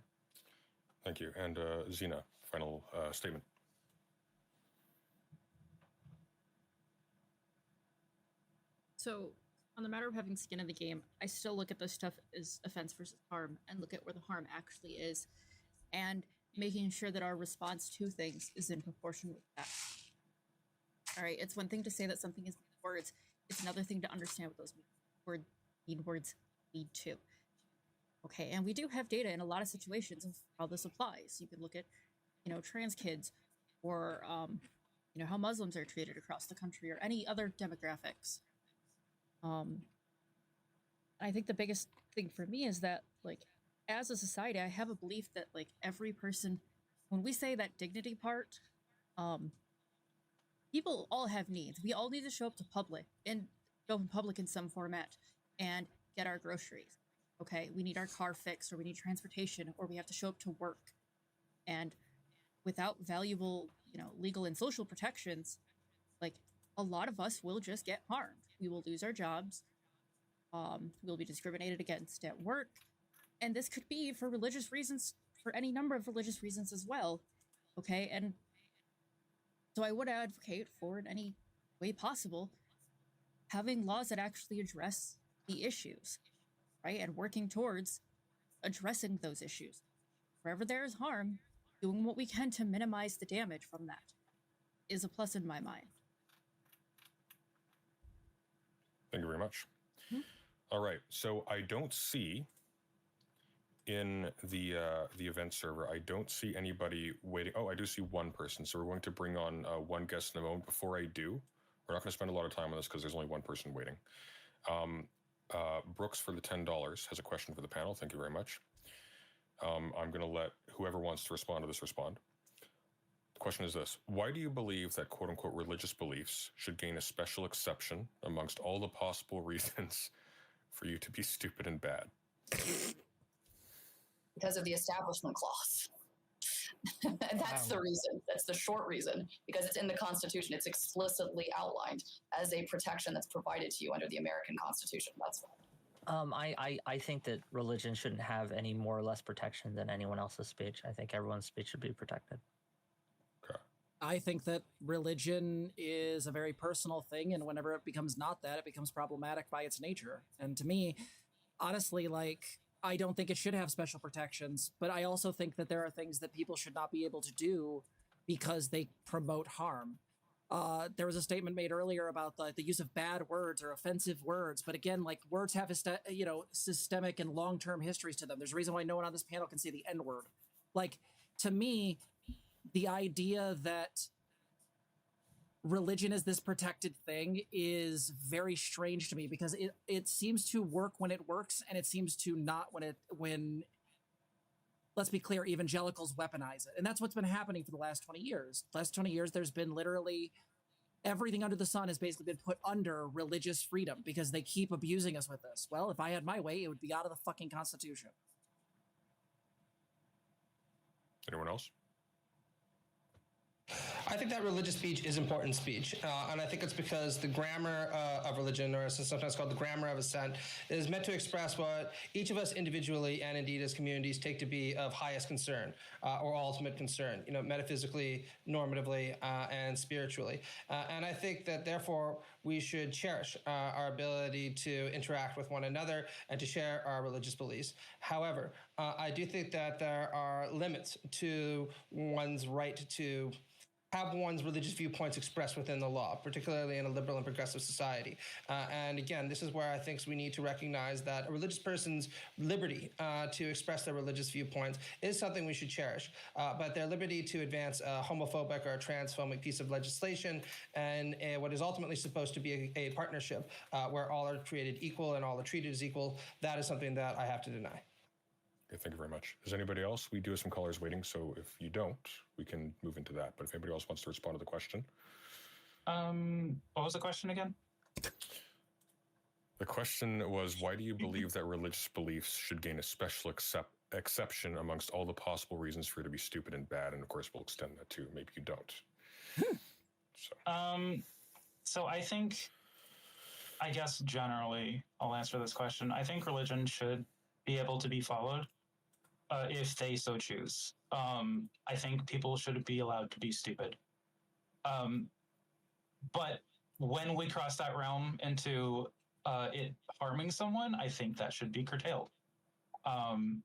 Speaker 2: Thank you. And Zena, final statement.
Speaker 7: So, on the matter of having skin in the game, I still look at this stuff as offense versus harm and look at where the harm actually is, and making sure that our response to things is in proportion with that. All right, it's one thing to say that something is words. It's another thing to understand what those mean words lead to. Okay, and we do have data in a lot of situations of how this applies. You can look at, trans kids, or how Muslims are treated across the country, or any other demographics. I think the biggest thing for me is that, as a society, I have a belief that, every person, when we say that dignity part, people all have needs. We all need to show up to public and go in public in some format and get our groceries. Okay, we need our car fixed, or we need transportation, or we have to show up to work. And without valuable, legal and social protections, a lot of us will just get harmed. We will lose our jobs. We'll be discriminated against at work. And this could be for religious reasons, for any number of religious reasons as well. Okay, and so I would advocate for, in any way possible, having laws that actually address the issues, right? And working towards addressing those issues. Wherever there is harm, doing what we can to minimize the damage from that is a plus in my mind.
Speaker 2: Thank you very much.
Speaker 7: Mm-hmm.
Speaker 2: All right, so I don't see in the event server, I don't see anybody waiting. Oh, I do see one person. So we're going to bring on one guest in a moment. Before I do, we're not going to spend a lot of time on this because there's only one person waiting. Brooks for the $10 has a question for the panel. Thank you very much. I'm going to let whoever wants to respond to this respond. The question is this. Why do you believe that quote-unquote religious beliefs should gain a special exception amongst all the possible reasons for you to be stupid and bad?
Speaker 3: Because of the establishment clause. And that's the reason. That's the short reason. Because it's in the Constitution. It's explicitly outlined as a protection that's provided to you under the American Constitution. That's
Speaker 6: I think that religion shouldn't have any more or less protection than anyone else's speech. I think everyone's speech should be protected.
Speaker 2: Okay.
Speaker 1: I think that religion is a very personal thing, and whenever it becomes not that, it becomes problematic by its nature. And to me, honestly, like, I don't think it should have special protections, but I also think that there are things that people should not be able to do because they promote harm. There was a statement made earlier about the use of bad words or offensive words, but again, like, words have systemic and long-term histories to them. There's a reason why no one on this panel can say the N-word. Like, to me, the idea that religion is this protected thing is very strange to me, because it seems to work when it works, and it seems to not when let's be clear, evangelicals weaponize it. And that's what's been happening for the last 20 years. Last 20 years, there's been literally everything under the sun has basically been put under religious freedom because they keep abusing us with this. Well, if I had my way, it would be out of the fucking Constitution.
Speaker 2: Anyone else?
Speaker 4: I think that religious speech is important speech, and I think it's because the grammar of religion, or sometimes called the grammar of assent, is meant to express what each of us individually and indeed as communities take to be of highest concern or ultimate concern, metaphysically, normatively, and spiritually. And I think that therefore we should cherish our ability to interact with one another and to share our religious beliefs. However, I do think that there are limits to one's right to have one's religious viewpoints expressed within the law, particularly in a liberal and progressive society. And again, this is where I think we need to recognize that a religious person's liberty to express their religious viewpoints is something we should cherish. But their liberty to advance a homophobic or a transphobic piece of legislation and what is ultimately supposed to be a partnership where all are created equal and all are treated as equal, that is something that I have to deny.
Speaker 2: Okay, thank you very much. Is anybody else? We do have some callers waiting, so if you don't, we can move into that. But if anybody else wants to respond to the question.
Speaker 5: What was the question again?
Speaker 2: The question was, why do you believe that religious beliefs should gain a special exception amongst all the possible reasons for you to be stupid and bad? And of course, we'll extend that to maybe you don't.
Speaker 5: So I think, I guess generally, I'll answer this question. I think religion should be able to be followed if they so choose. I think people should be allowed to be stupid. But when we cross that realm into it harming someone, I think that should be curtailed. And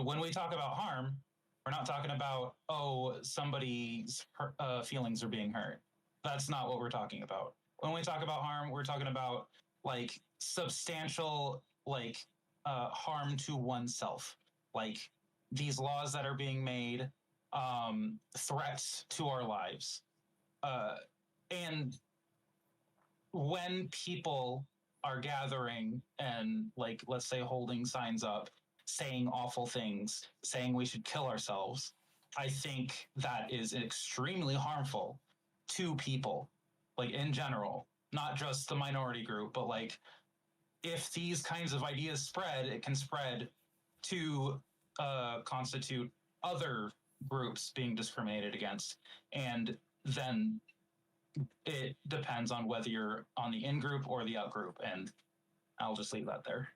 Speaker 5: when we talk about harm, we're not talking about, somebody's feelings are being hurt. That's not what we're talking about. When we talk about harm, we're talking about like substantial harm to oneself. Like these laws that are being made, threats to our lives. And when people are gathering and let's say holding signs up, saying awful things, saying we should kill ourselves, I think that is extremely harmful to people, in general, not just the minority group, but if these kinds of ideas spread, it can spread to constitute other groups being discriminated against. And then it depends on whether you're on the in-group or the out-group. And I'll just leave that there.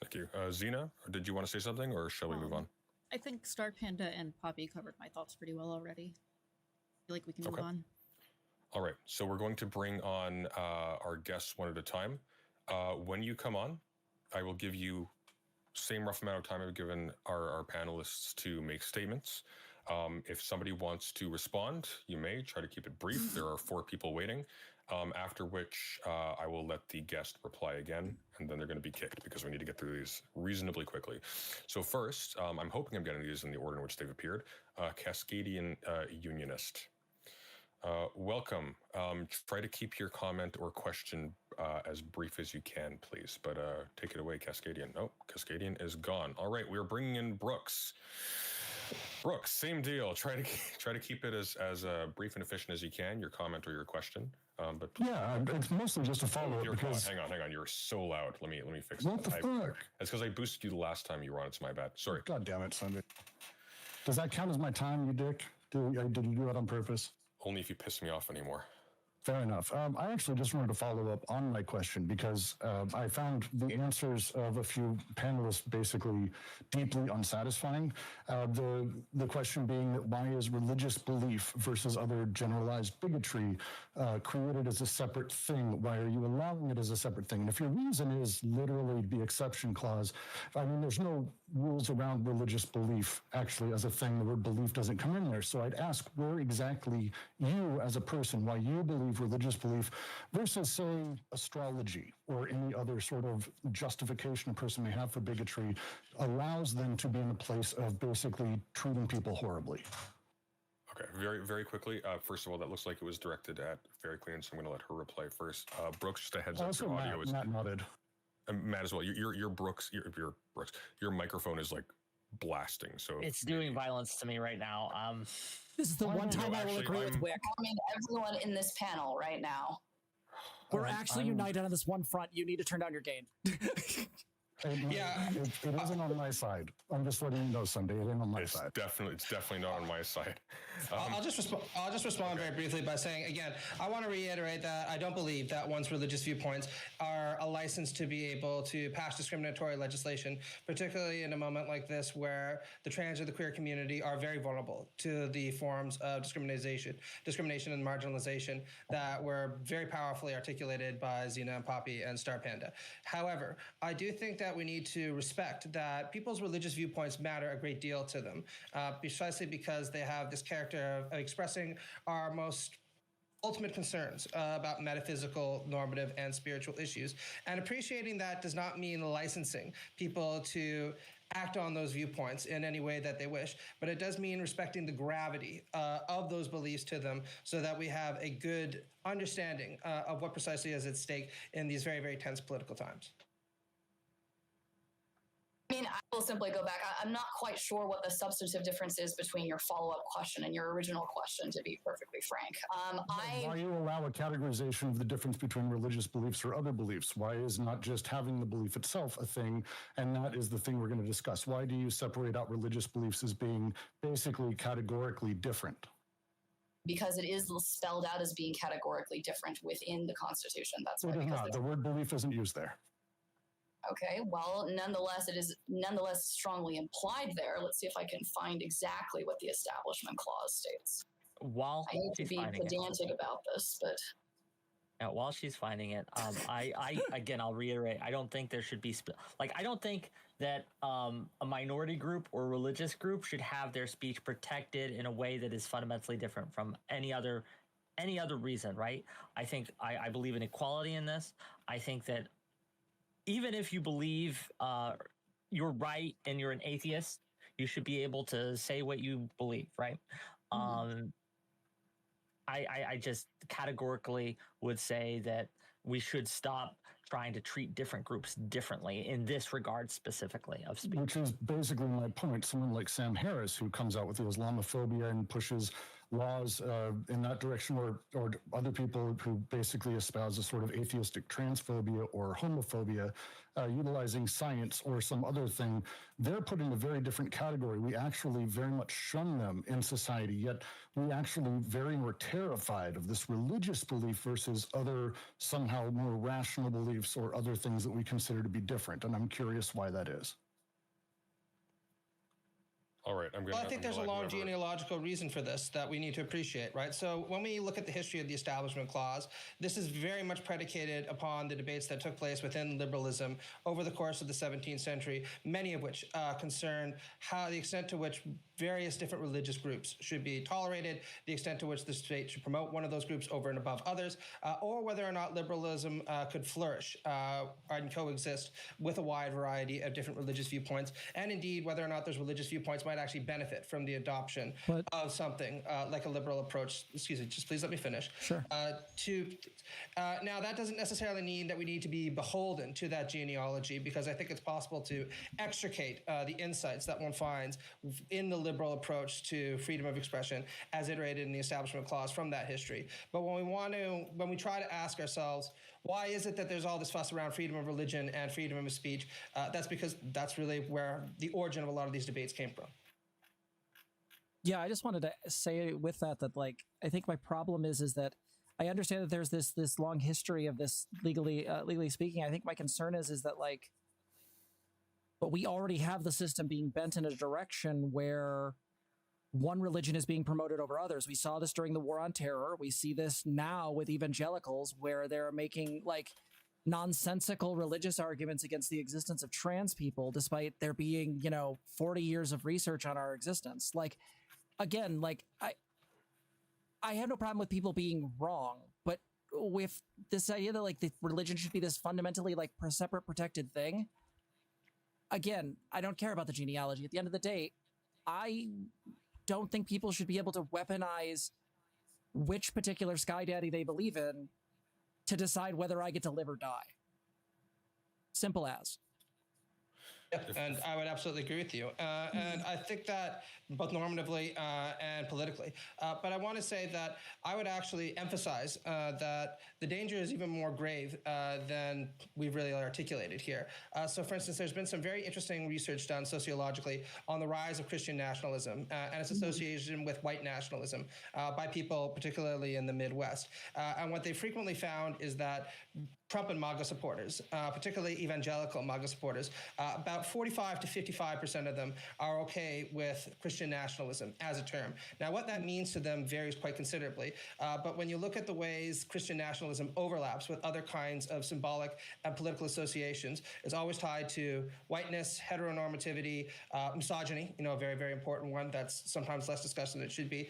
Speaker 2: Thank you. Zena, did you want to say something, or shall we move on?
Speaker 7: I think Star Panda and Poppy covered my thoughts pretty well already. I feel like we can move on.
Speaker 2: All right. So we're going to bring on our guests one at a time. When you come on, I will give you same rough amount of time I've given our panelists to make statements. If somebody wants to respond, you may try to keep it brief. There are 4 people waiting, after which I will let the guest reply again, and then they're going to be kicked because we need to get through these reasonably quickly. So first, I'm hoping I'm getting these in the order in which they've appeared. Cascadian Unionist. Welcome. Try to keep your comment or question as brief as you can, please. But take it away, Cascadian. Oh, Cascadian is gone. All right, we're bringing in Brooks. Brooks, same deal. Try to keep it as brief and efficient as you can. Your comment or your question. But
Speaker 8: yeah, it's mostly just a follow-up because...
Speaker 2: Hang on. You're so loud. Let me fix
Speaker 8: what
Speaker 2: it.
Speaker 8: The fuck?
Speaker 2: That's because I boosted you the last time you were on. It's my bad. Sorry.
Speaker 8: God damn it, Sunday. Does that count as my time, you dick? Did you do it on purpose?
Speaker 2: Only if you piss me off anymore.
Speaker 8: Fair enough. I actually just wanted to follow up on my question because I found the answers of a few panelists basically deeply unsatisfying. The question being that why is religious belief versus other generalized bigotry created as a separate thing? Why are you allowing it as a separate thing? And if your reason is literally the exception clause, I mean, there's no rules around religious belief actually as a thing. The word belief doesn't come in there. So I'd ask where exactly you as a person, why you believe religious belief versus, say, astrology or any other sort of justification a person may have for bigotry allows them to be in a place of basically treating people horribly.
Speaker 2: Okay, very, very quickly. First of all, that looks like it was directed at Fairy Queen, so I'm going to let her reply first. Brooks, just a heads up.
Speaker 8: Also,
Speaker 2: your audio is
Speaker 8: Matt nodded.
Speaker 2: Matt as well. Your Brooks, your microphone is like blasting. So
Speaker 6: it's doing violence to me right now.
Speaker 1: This is the one time I will agree with Wick.
Speaker 3: I mean, everyone in this panel right now.
Speaker 1: We're actually united on this one front. You need to turn down your gain.
Speaker 8: Yeah, it isn't on my side. I'm just letting you know, Sunday. It ain't on my side.
Speaker 2: It's definitely not on my side.
Speaker 4: I'll just respond very briefly by saying, again, I want to reiterate that I don't believe that one's religious viewpoints are a license to be able to pass discriminatory legislation, particularly in a moment like this where the trans or the queer community are very vulnerable to the forms of discrimination and marginalization that were very powerfully articulated by Zena and Poppy and Star Panda. However, I do think that we need to respect that people's religious viewpoints matter a great deal to them, precisely because they have this character of expressing our most ultimate concerns about metaphysical, normative, and spiritual issues. And appreciating that does not mean licensing people to act on those viewpoints in any way that they wish, but it does mean respecting the gravity of those beliefs to them so that we have a good understanding of what precisely is at stake in these very, very tense political times.
Speaker 3: I mean, I will simply go back. I'm not quite sure what the substantive difference is between your follow-up question and your original question, to be perfectly frank.
Speaker 8: Why you allow a categorization of the difference between religious beliefs or other beliefs? Why is not just having the belief itself a thing, and that is the thing we're going to discuss? Why do you separate out religious beliefs as being basically categorically different?
Speaker 3: Because it is spelled out as being categorically different within the Constitution. That's why.
Speaker 8: It is not. The word belief isn't used there.
Speaker 3: Okay, well, nonetheless, it is nonetheless strongly implied there. Let's see if I can find exactly what the Establishment Clause states.
Speaker 6: While
Speaker 3: I need to be pedantic about this, but
Speaker 6: while she's finding it, again, I'll reiterate. I don't think there should be I don't think that a minority group or religious group should have their speech protected in a way that is fundamentally different from any other reason, right? I believe in equality in this. I think that even if you believe you're right and you're an atheist, you should be able to say what you believe, right? Mm-hmm. I just categorically would say that we should stop trying to treat different groups differently in this regard specifically of speech. Which is basically my point. Someone like Sam Harris, who comes out with the Islamophobia and pushes laws in that direction, or other people who basically espouse a sort of atheistic transphobia or homophobia, utilizing science or some other thing, they're put in a very different category. We actually very much shun them in society, yet we actually very were terrified of this religious belief versus other somehow more rational beliefs or other things that we consider to be different. And I'm curious why that is.
Speaker 2: All right,
Speaker 4: I think there's a long genealogical reason for this that we need to appreciate, right? So when we look at the history of the Establishment Clause, this is very much predicated upon the debates that took place within liberalism over the course of the 17th century, many of which concerned the extent to which various different religious groups should be tolerated, the extent to which the state should promote one of those groups over and above others, or whether or not liberalism could flourish and coexist with a wide variety of different religious viewpoints, and indeed whether or not those religious viewpoints might might actually benefit from the adoption
Speaker 1: But-
Speaker 4: of something like a liberal approach. Excuse me, just please let me finish.
Speaker 1: Sure.
Speaker 4: Now, that doesn't necessarily mean that we need to be beholden to that genealogy, because I think it's possible to extricate the insights that one finds in the liberal approach to freedom of expression as iterated in the Establishment Clause from that history. But when we try to ask ourselves, why is it that there's all this fuss around freedom of religion and freedom of speech? That's because that's really where the origin of a lot of these debates came from.
Speaker 1: Yeah, I just wanted to say with that like I think my problem is that I understand that there's this long history of this legally speaking. I think my concern is that like, but we already have the system being bent in a direction where one religion is being promoted over others. We saw this during the War on Terror. We see this now with evangelicals, where they're making like nonsensical religious arguments against the existence of trans people, despite there being, 40 years of research on our existence. Like, again, like I have no problem with people being wrong, but with this idea that like the religion should be this fundamentally like separate protected thing, again, I don't care about the genealogy. At the end of the day, I don't think people should be able to weaponize which particular sky daddy they believe in to decide whether I get to live or die. Simple as.
Speaker 4: Yeah, and I would absolutely agree with you. And I think that both normatively and politically. But I want to say that I would actually emphasize that the danger is even more grave than we've really articulated here. So, for instance, there's been some very interesting research done sociologically on the rise of Christian nationalism and its association with white nationalism by people, particularly in the Midwest. And what they frequently found is that Trump and MAGA supporters, particularly evangelical MAGA supporters, about 45 to 55% of them are okay with Christian nationalism as a term. Now, what that means to them varies quite considerably. But when you look at the ways Christian nationalism overlaps with other kinds of symbolic and political associations, it's always tied to whiteness, heteronormativity, misogyny, a very, very important one that's sometimes less discussed than it should be,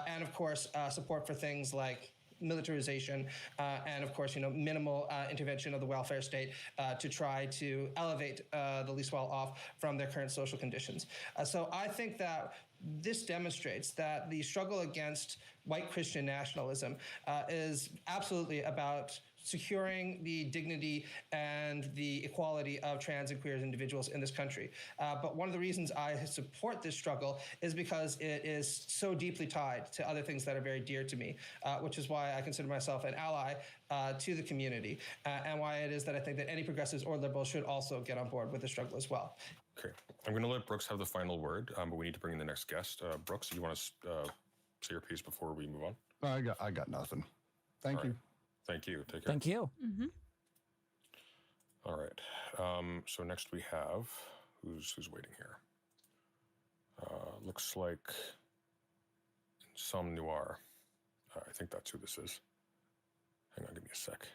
Speaker 4: and of course, support for things like militarization, and of course, minimal intervention of the welfare state to try to elevate the least well off from their current social conditions. So I think that this demonstrates that the struggle against white Christian nationalism is absolutely about securing the dignity and the equality of trans and queer individuals in this country. But one of the reasons I support this struggle is because it is so deeply tied to other things that are very dear to me, which is why I consider myself an ally to the community, and why it is that I think that any progressives or liberals should also get on board with the struggle as well.
Speaker 2: Okay, I'm going to let Brooks have the final word, but we need to bring in the next guest. Brooks, do you want to say your piece before we move on?
Speaker 8: I got nothing. Thank you.
Speaker 2: Thank you. Take care.
Speaker 1: Thank you.
Speaker 7: Mm-hmm.
Speaker 2: All right. So next we have who's waiting here. Looks like Some Noir. I think that's who this is. Hang on, give me a sec.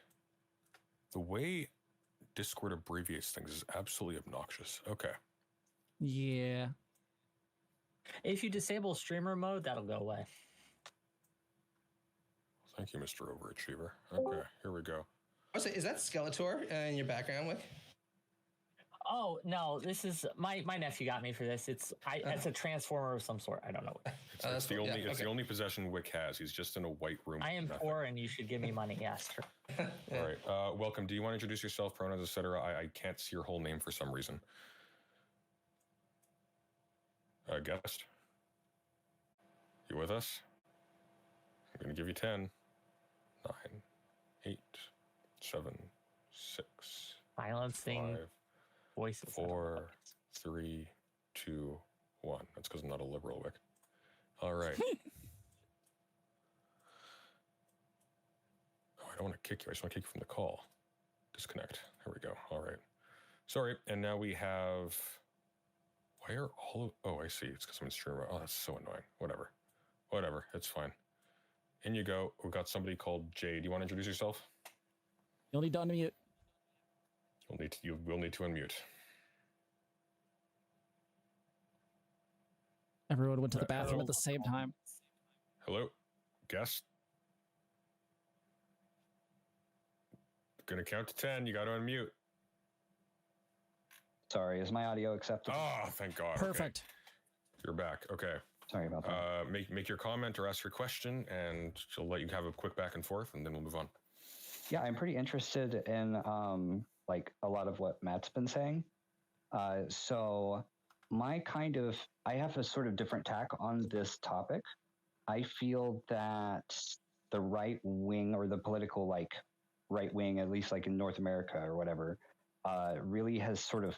Speaker 2: The way Discord abbreviates things is absolutely obnoxious. Okay.
Speaker 1: Yeah.
Speaker 6: If you disable streamer mode, that'll go away.
Speaker 2: Thank you, Mr. Overachiever. Okay, here we go.
Speaker 4: Is that Skeletor in your background, Wick?
Speaker 6: Oh no, this is my nephew got me for this. It's a transformer of some sort. I don't know.
Speaker 2: It's the only possession Wick has. He's just in a white room.
Speaker 6: I am poor, and you should give me money. Yes.
Speaker 2: All right. Welcome. Do you want to introduce yourself, pronouns, etc.? I can't see your whole name for some reason. Guest, you with us? I'm going to give you 10, 9, 8, 7, 6,
Speaker 6: silencing
Speaker 2: 5,
Speaker 6: voices.
Speaker 2: 4, 3, 2, 1. That's because I'm not a liberal, Wick. All right. Oh, I don't want to kick you. I just want to kick you from the call. Disconnect. There we go. All right. Sorry. And now we have... Why are all of... Oh, I see. It's because I'm in stream. Oh, that's so annoying. Whatever. It's fine. In you go. We've got somebody called Jay. Do you want to introduce yourself?
Speaker 1: You'll need to unmute.
Speaker 2: You will need to unmute.
Speaker 1: Everyone went to the bathroom at the same time.
Speaker 2: Hello? Guest? Gonna count to 10. You got to unmute.
Speaker 9: Sorry, is my audio acceptable?
Speaker 2: Oh, thank God.
Speaker 1: Perfect.
Speaker 2: You're back. Okay.
Speaker 9: Sorry about that.
Speaker 2: Make your comment or ask your question, and she'll let you have a quick back and forth, and then we'll move on.
Speaker 9: Yeah, I'm pretty interested in like a lot of what Matt's been saying. So I have a sort of different tack on this topic. I feel that the right wing, or the political like right wing, at least like in North America or whatever, really has sort of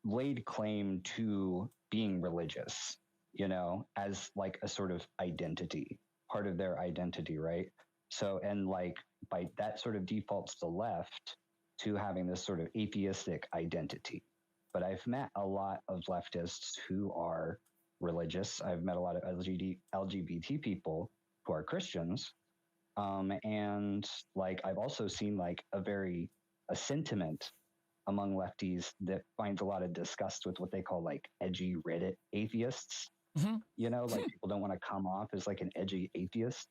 Speaker 9: laid claim to being religious, you know, as like a sort of identity, part of their identity, right? So, and like by that sort of defaults the left to having this sort of atheistic identity. But I've met a lot of leftists who are religious. I've met a lot of LGBT people who are Christians. And like, I've also seen like a sentiment among lefties that finds a lot of disgust with what they call like edgy Reddit atheists.
Speaker 1: Mm-hmm.
Speaker 9: You know, like people don't want to come off as like an edgy atheist.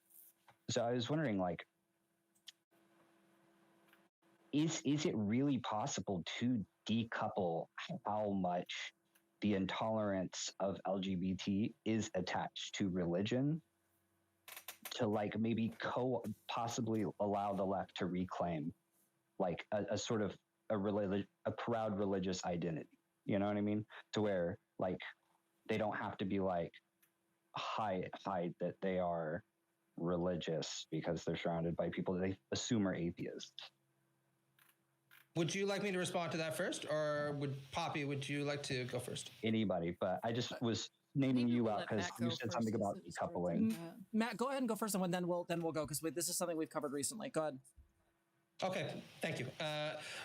Speaker 9: So I was wondering, like, is it really possible to decouple how much the intolerance of LGBT is attached to religion, to like maybe possibly allow the left to reclaim like a sort of a proud religious identity? You know what I mean? To where like they don't have to be like hide that they are religious because they're surrounded by people that they assume are atheists.
Speaker 4: Would you like me to respond to that first, or would you like to go first?
Speaker 9: Anybody, but I just was naming you out because you said something about decoupling.
Speaker 1: Matt, go ahead and go first, and then we'll go, because this is something we've covered recently. Go ahead.
Speaker 4: Okay, thank you.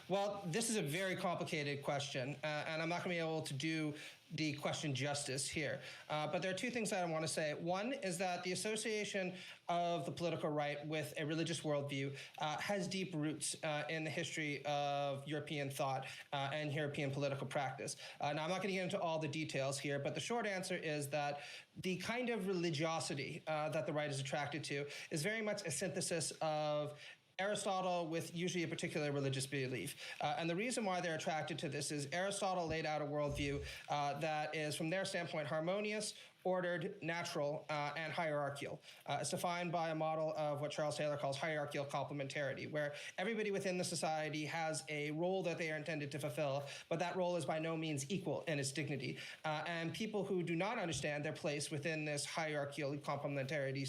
Speaker 4: Well, this is a very complicated question, and I'm not going to be able to do the question justice here. But there are two things that I want to say. One is that the association of the political right with a religious worldview has deep roots in the history of European thought and European political practice. Now, I'm not going to get into all the details here, but the short answer is that the kind of religiosity that the right is attracted to is very much a synthesis of Aristotle with usually a particular religious belief. And the reason why they're attracted to this is Aristotle laid out a worldview that is, from their standpoint, harmonious, ordered, natural, and hierarchical. It's defined by a model of what Charles Taylor calls hierarchical complementarity, where everybody within the society has a role that they are intended to fulfill, but that role is by no means equal in its dignity. And people who do not understand their place within this hierarchical complementary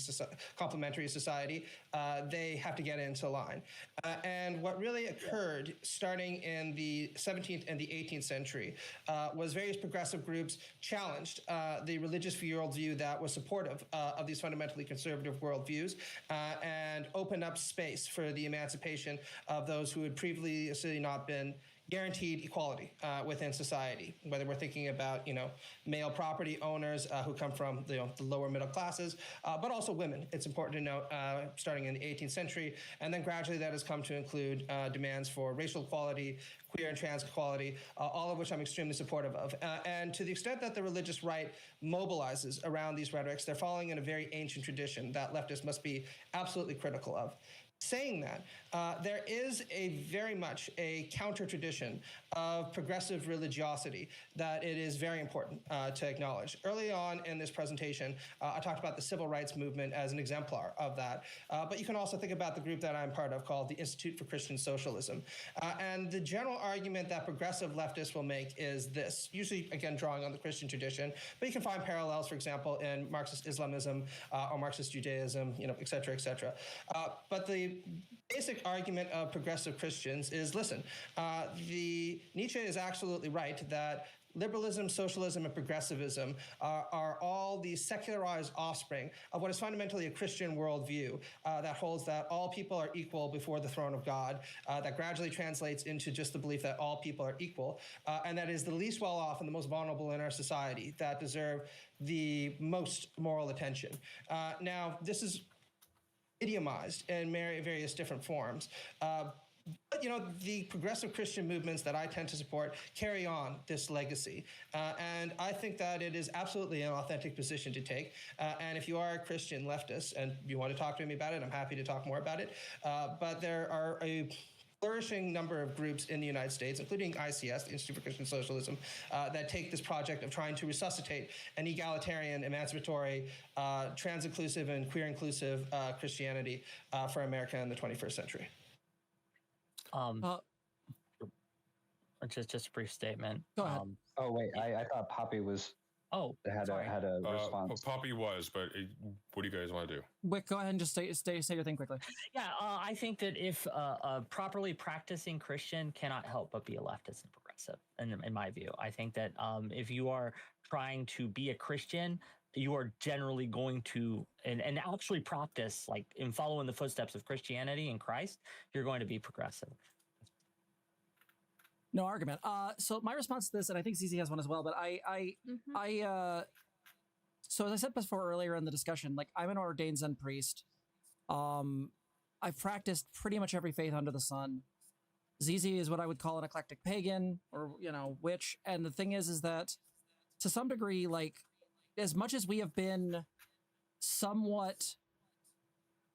Speaker 4: society, they have to get into line. And what really occurred starting in the 17th and the 18th century was various progressive groups challenged the religious worldview that was supportive of these fundamentally conservative worldviews and opened up space for the emancipation of those who had previously not been guaranteed equality within society, whether we're thinking about, male property owners who come from the lower middle classes, but also women. It's important to note, starting in the 18th century, and then gradually that has come to include demands for racial equality, queer and trans equality, all of which I'm extremely supportive of. And to the extent that the religious right mobilizes around these rhetorics, they're following in a very ancient tradition that leftists must be absolutely critical of. Saying that, there is very much a counter tradition of progressive religiosity that it is very important to acknowledge. Early on in this presentation, I talked about the civil rights movement as an exemplar of that. But you can also think about the group that I'm part of called the Institute for Christian Socialism. And the general argument that progressive leftists will make is this, usually, again, drawing on the Christian tradition, but you can find parallels, for example, in Marxist Islamism or Marxist Judaism, et cetera, et cetera. But the basic argument of progressive Christians is, listen, Nietzsche is absolutely right that liberalism, socialism, and progressivism are all the secularized offspring of what is fundamentally a Christian worldview that holds that all people are equal before the throne of God, that gradually translates into just the belief that all people are equal, and that is the least well off and the most vulnerable in our society that deserve the most moral attention. Now, this is idiomized in various different forms. But, the progressive Christian movements that I tend to support carry on this legacy. And I think that it is absolutely an authentic position to take. And if you are a Christian leftist and you want to talk to me about it, I'm happy to talk more about it. But there are a flourishing number of groups in the United States, including ICS, the Institute for Christian Socialism, that take this project of trying to resuscitate an egalitarian, emancipatory, trans-inclusive, and queer-inclusive Christianity for America in the 21st century.
Speaker 6: Just a brief statement.
Speaker 1: Go ahead.
Speaker 9: Oh wait, I thought Poppy was had a response.
Speaker 2: Poppy was, but what do you guys want to do?
Speaker 1: Wick, go ahead and just say your thing quickly.
Speaker 6: Yeah, I think that if a properly practicing Christian cannot help but be a leftist and progressive, in my view, I think that if you are trying to be a Christian, you are generally going to and actually practice like in following the footsteps of Christianity and Christ, you're going to be progressive.
Speaker 1: No argument. So my response to this, and I think ZZ has one as well, but so as I said before earlier in the discussion, like I'm an ordained Zen priest. I've practiced pretty much every faith under the sun. ZZ is what I would call an eclectic pagan, or witch. And the thing is that to some degree, like as much as we have been somewhat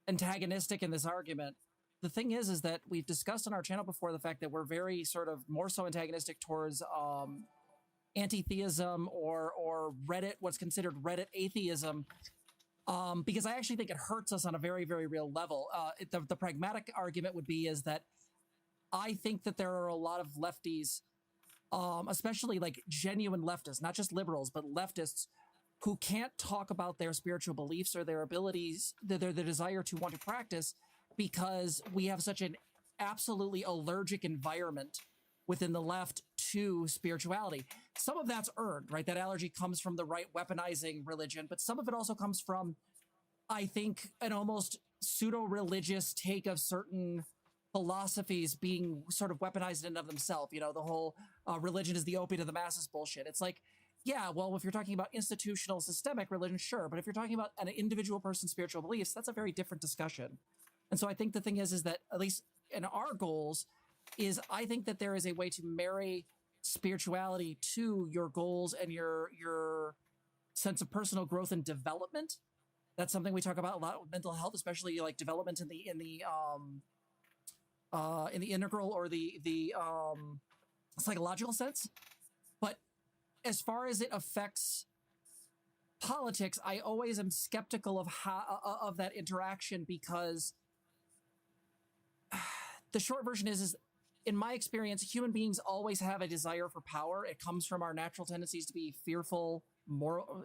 Speaker 1: antagonistic in this argument, the thing is that we've discussed on our channel before the fact that we're very sort of more so antagonistic towards anti-theism or Reddit, what's considered Reddit atheism, because I actually think it hurts us on a very, very real level. The pragmatic argument would be is that I think that there are a lot of lefties, especially like genuine leftists, not just liberals, but leftists who can't talk about their spiritual beliefs or their abilities, their desire to want to practice, because we have such an absolutely allergic environment within the left to spirituality. Some of that's earned, right? That allergy comes from the right weaponizing religion, but some of it also comes from, I think, an almost pseudo-religious take of certain philosophies being sort of weaponized in and of themselves. The whole religion is the opiate of the masses bullshit. It's like, yeah, well, if you're talking about institutional systemic religion, sure. But if you're talking about an individual person's spiritual beliefs, that's a very different discussion. And so I think the thing is that at least in our goals is I think that there is a way to marry spirituality to your goals and your sense of personal growth and development. That's something we talk about a lot with mental health, especially like development in the integral or the psychological sense. But as far as it affects politics, I always am skeptical of that interaction, because the short version is in my experience, human beings always have a desire for power. It comes from our natural tendencies to be fearful, moral,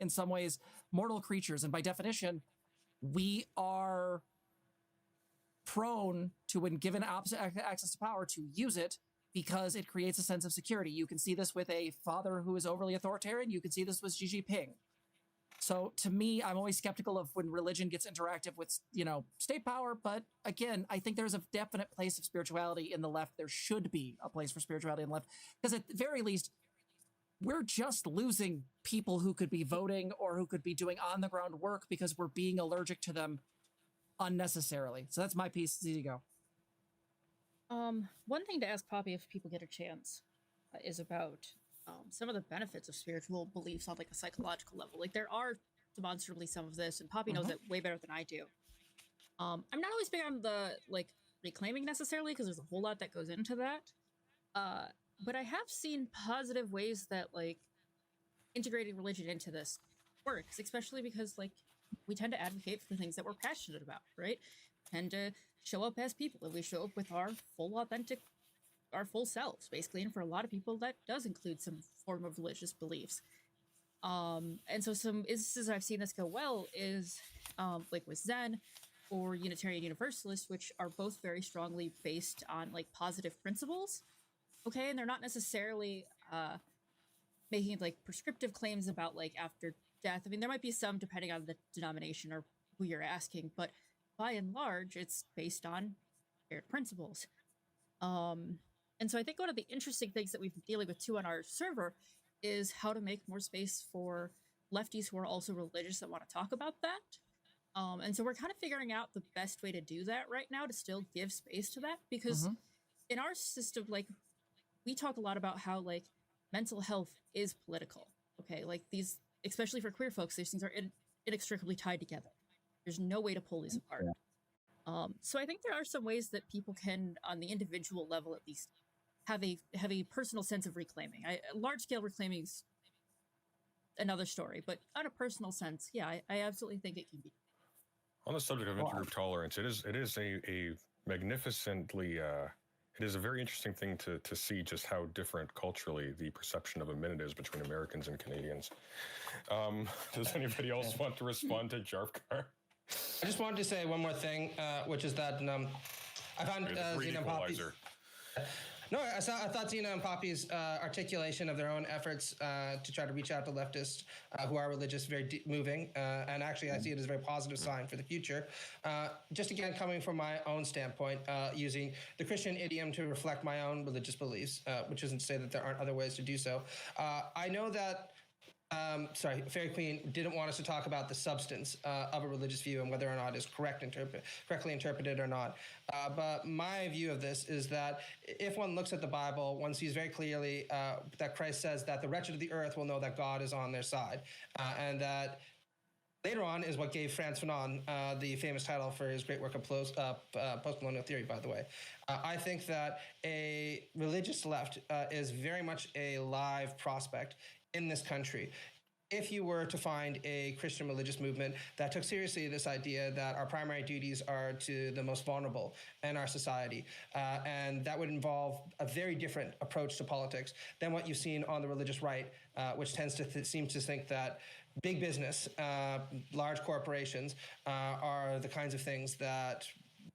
Speaker 1: in some ways, mortal creatures. And by definition, we are prone to, when given access to power, to use it because it creates a sense of security. You can see this with a father who is overly authoritarian. You can see this with Xi Jinping. So to me, I'm always skeptical of when religion gets interactive with, state power. But again, I think there's a definite place of spirituality in the left. There should be a place for spirituality in the left, because at the very least, we're just losing people who could be voting or who could be doing on the ground work because we're being allergic to them unnecessarily. So that's my piece. There you go.
Speaker 7: One thing to ask Poppy if people get a chance is about some of the benefits of spiritual beliefs on like a psychological level. Like there are demonstrably some of this, and Poppy knows it way better than I do. I'm not always big on the like reclaiming necessarily, because there's a whole lot that goes into that. But I have seen positive ways that like integrating religion into this works, especially because like we tend to advocate for things that we're passionate about, right? Tend to show up as people, and we show up with our full authentic, our full selves, basically. And for a lot of people, that does include some form of religious beliefs. And so some instances I've seen this go well is like with Zen or Unitarian Universalists, which are both very strongly based on like positive principles. Okay, and they're not necessarily making like prescriptive claims about like after death. I mean, there might be some depending on the denomination or who you're asking, but by and large, it's based on shared principles. And so I think one of the interesting things that we've been dealing with too on our server is how to make more space for lefties who are also religious that want to talk about that. And so we're kind of figuring out the best way to do that right now, to still give space to that, because in our system, like we talk a lot about how like mental health is political. Okay, like these, especially for queer folks, these things are inextricably tied together. There's no way to pull these apart. So I think there are some ways that people can, on the individual level at least, have a personal sense of reclaiming. Large scale reclaiming is another story, but on a personal sense, yeah, I absolutely think it can be.
Speaker 2: On the subject of intergroup tolerance, it is a magnificently it is a very interesting thing to see just how different culturally the perception of a minute is between Americans and Canadians. Does anybody else want to respond to Jarfkar?
Speaker 4: I just wanted to say one more thing, which is that I found Zena and Poppy's. No, I thought Zena and Poppy's articulation of their own efforts to try to reach out to leftists who are religious very moving, and actually I see it as a very positive sign for the future. Just again, coming from my own standpoint, using the Christian idiom to reflect my own religious beliefs, which isn't to say that there aren't other ways to do so. I know that Fairy Queen didn't want us to talk about the substance of a religious view and whether or not it's correctly interpreted or not. But my view of this is that if one looks at the Bible, one sees very clearly that Christ says that the wretched of the earth will know that God is on their side, and that later on is what gave Frantz Fanon the famous title for his great work of post-colonial theory, by the way. I think that a religious left is very much a live prospect in this country. If you were to find a Christian religious movement that took seriously this idea that our primary duties are to the most vulnerable in our society, and that would involve a very different approach to politics than what you've seen on the religious right, which tends to seem to think that big business, large corporations are the kinds of things that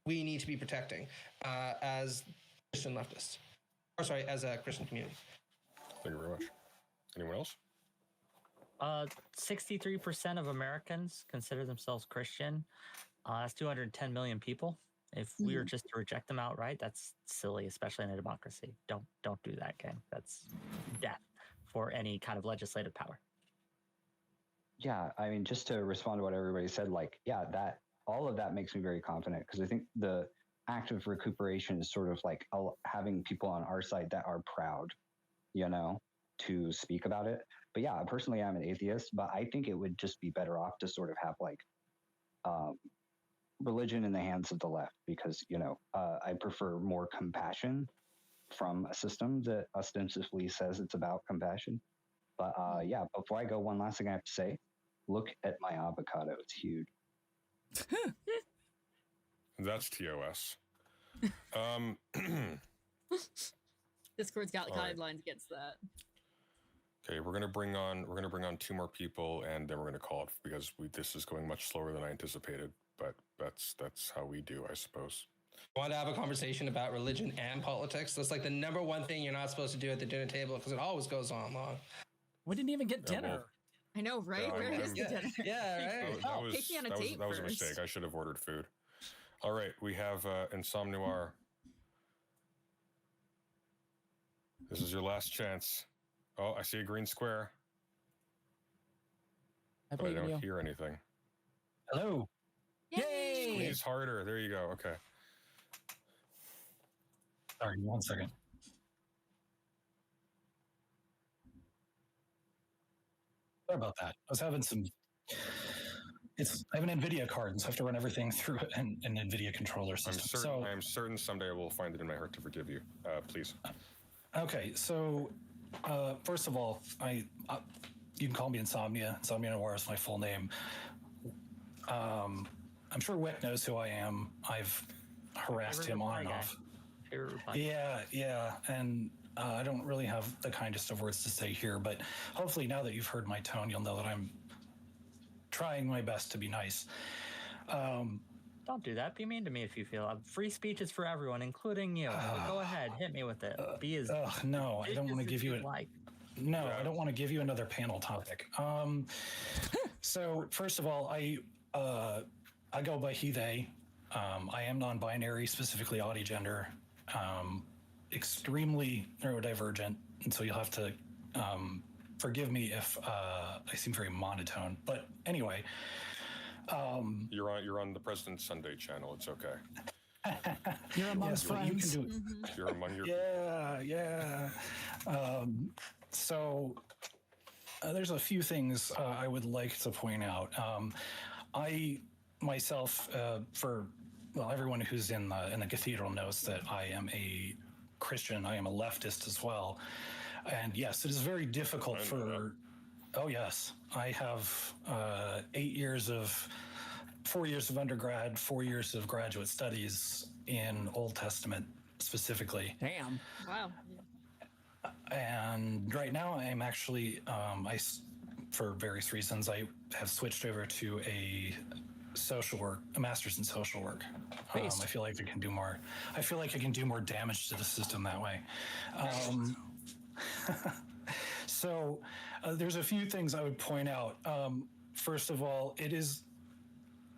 Speaker 4: we need to be protecting as Christian leftists. Or sorry, as a Christian community.
Speaker 2: Thank you very much. Anyone else?
Speaker 6: 63% of Americans consider themselves Christian. That's 210 million people. If we were just to reject them outright, that's silly, especially in a democracy. Don't do that, gang. That's death for any kind of legislative power.
Speaker 9: Yeah, I mean, just to respond to what everybody said, like, yeah, that all of that makes me very confident, because I think the act of recuperation is sort of like having people on our side that are proud, to speak about it. But yeah, personally, I'm an atheist, but I think it would just be better off to sort of have like religion in the hands of the left, because, I prefer more compassion from a system that ostensibly says it's about compassion. But yeah, before I go, one last thing I have to say, look at my avocado. It's huge.
Speaker 2: That's TOS.
Speaker 7: Discord's got
Speaker 2: All right.
Speaker 7: guidelines against that.
Speaker 2: Okay, we're gonna bring on two more people, and then we're gonna call it, because this is going much slower than I anticipated. But that's how we do, I suppose.
Speaker 4: I want to have a conversation about religion and politics. That's like the number one thing you're not supposed to do at the dinner table, because it always goes on long.
Speaker 1: We didn't even get dinner.
Speaker 2: Well,
Speaker 7: I know, right?
Speaker 2: Yeah,
Speaker 7: Where is the dinner?
Speaker 4: Yeah, right.
Speaker 7: Take me on a date
Speaker 2: that was a
Speaker 7: first.
Speaker 2: mistake. I should have ordered food. All right, we have Insomnoir. This is your last chance. Oh, I see a green square, but I don't hear anything.
Speaker 10: Hello.
Speaker 1: Yay!
Speaker 2: Squeeze harder. There you go. Okay.
Speaker 10: Sorry, 1 second. Sorry about that. I was having I have an NVIDIA card, and so I have to run everything through an NVIDIA controller system.
Speaker 2: I'm certain someday I will find it in my heart to forgive you. Please.
Speaker 10: Okay, so first of all, you can call me Insomnia. Insomnia Noir is my full name. I'm sure Wick knows who I am. I've harassed him on and off. Yeah, and I don't really have the kindest of words to say here, but hopefully now that you've heard my tone, you'll know that I'm trying my best to be nice.
Speaker 6: Don't do that. Be mean to me if you feel. Free speech is for everyone, including you. So go ahead, hit me with it. Be as
Speaker 10: no, I don't want to give you
Speaker 6: No,
Speaker 10: I don't want to give you another panel topic. So first of all, I go by he, they. I am non-binary, specifically autigender, extremely neurodivergent, and so you'll have to forgive me if I seem very monotone. But anyway,
Speaker 2: you're on the President Sunday channel. It's okay.
Speaker 1: You're amongst friends.
Speaker 10: You can do it.
Speaker 2: You're among your.
Speaker 10: Yeah. So there's a few things I would like to point out. I myself, for well, everyone who's in the cathedral knows that I am a Christian. I am a leftist as well. And yes, it is very difficult for... Oh, yes. I have 4 years of undergrad, 4 years of graduate studies in Old Testament specifically.
Speaker 1: Damn.
Speaker 7: Wow.
Speaker 10: And right now I'm actually, for various reasons, I have switched over to a master's in social work. I feel like I can do more. I feel like I can do more damage to the system that way. So there's a few things I would point out. First of all, it is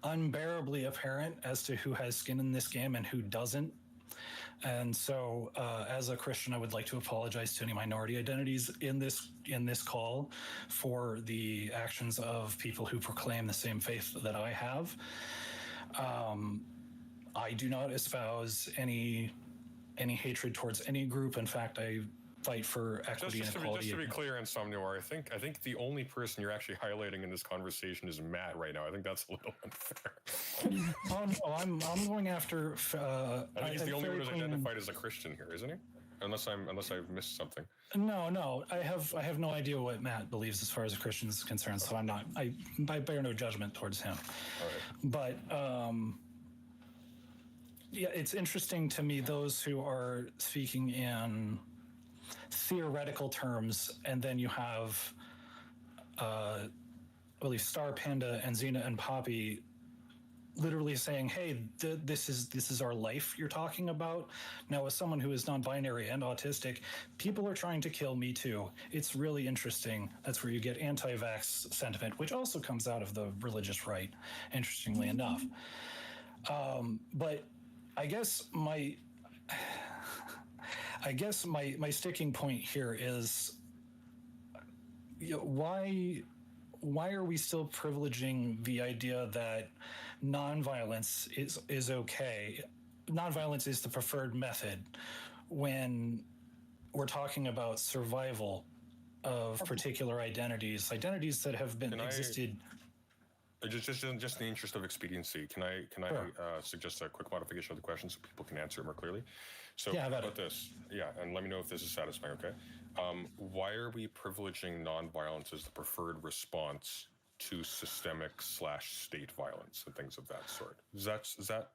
Speaker 10: unbearably apparent as to who has skin in this game and who doesn't. And so, as a Christian, I would like to apologize to any minority identities in this call for the actions of people who proclaim the same faith that I have. I do not espouse any hatred towards any group. In fact, I fight for equity and equality.
Speaker 2: Just to be clear, Insomnior, I think the only person you're actually highlighting in this conversation is Matt right now. I think that's a little unfair.
Speaker 10: Oh no, I'm going after.
Speaker 2: I think he's the only one who's identified as a Christian here, isn't he? Unless I've missed something.
Speaker 10: No, I have no idea what Matt believes as far as a Christian is concerned, so I bear no judgment towards him.
Speaker 2: All right.
Speaker 10: But yeah, it's interesting to me those who are speaking in theoretical terms, and then you have at least Star Panda and Zena and Poppy literally saying, hey, this is our life you're talking about. Now, as someone who is non-binary and autistic, people are trying to kill me too. It's really interesting. That's where you get anti-vax sentiment, which also comes out of the religious right, interestingly enough. But I guess my sticking point here is, why are we still privileging the idea that nonviolence is okay? Nonviolence is the preferred method when we're talking about survival of particular identities that have been existed.
Speaker 2: Just in the interest of expediency, can I suggest a quick modification of the question so people can answer it more clearly? So how about this? Yeah, and let me know if this is satisfying, okay? Why are we privileging nonviolence as the preferred response to systemic/state violence and things of that sort? Is that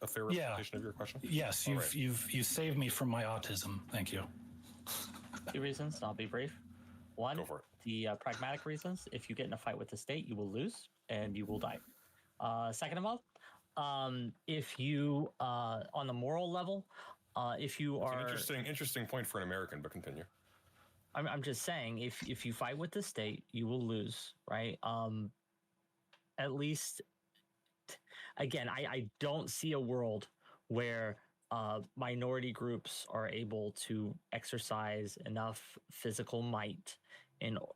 Speaker 2: a fair representation of your question?
Speaker 10: Yes, you've saved me from my autism. Thank you.
Speaker 6: 2 reasons, I'll be brief. One,
Speaker 2: go for it.
Speaker 6: The pragmatic reasons. If you get in a fight with the state, you will lose and you will die. Second of all, if you, on the moral level, if you are...
Speaker 2: It's an interesting point for an American, but continue.
Speaker 6: I'm just saying, if you fight with the state, you will lose, right? At least, again, I don't see a world where minority groups are able to exercise enough physical might,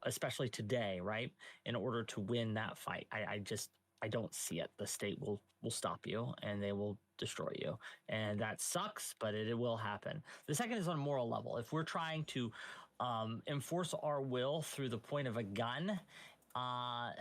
Speaker 6: especially today, right, in order to win that fight. I don't see it. The state will stop you and they will destroy you. And that sucks, but it will happen. The second is on a moral level. If we're trying to enforce our will through the point of a gun, I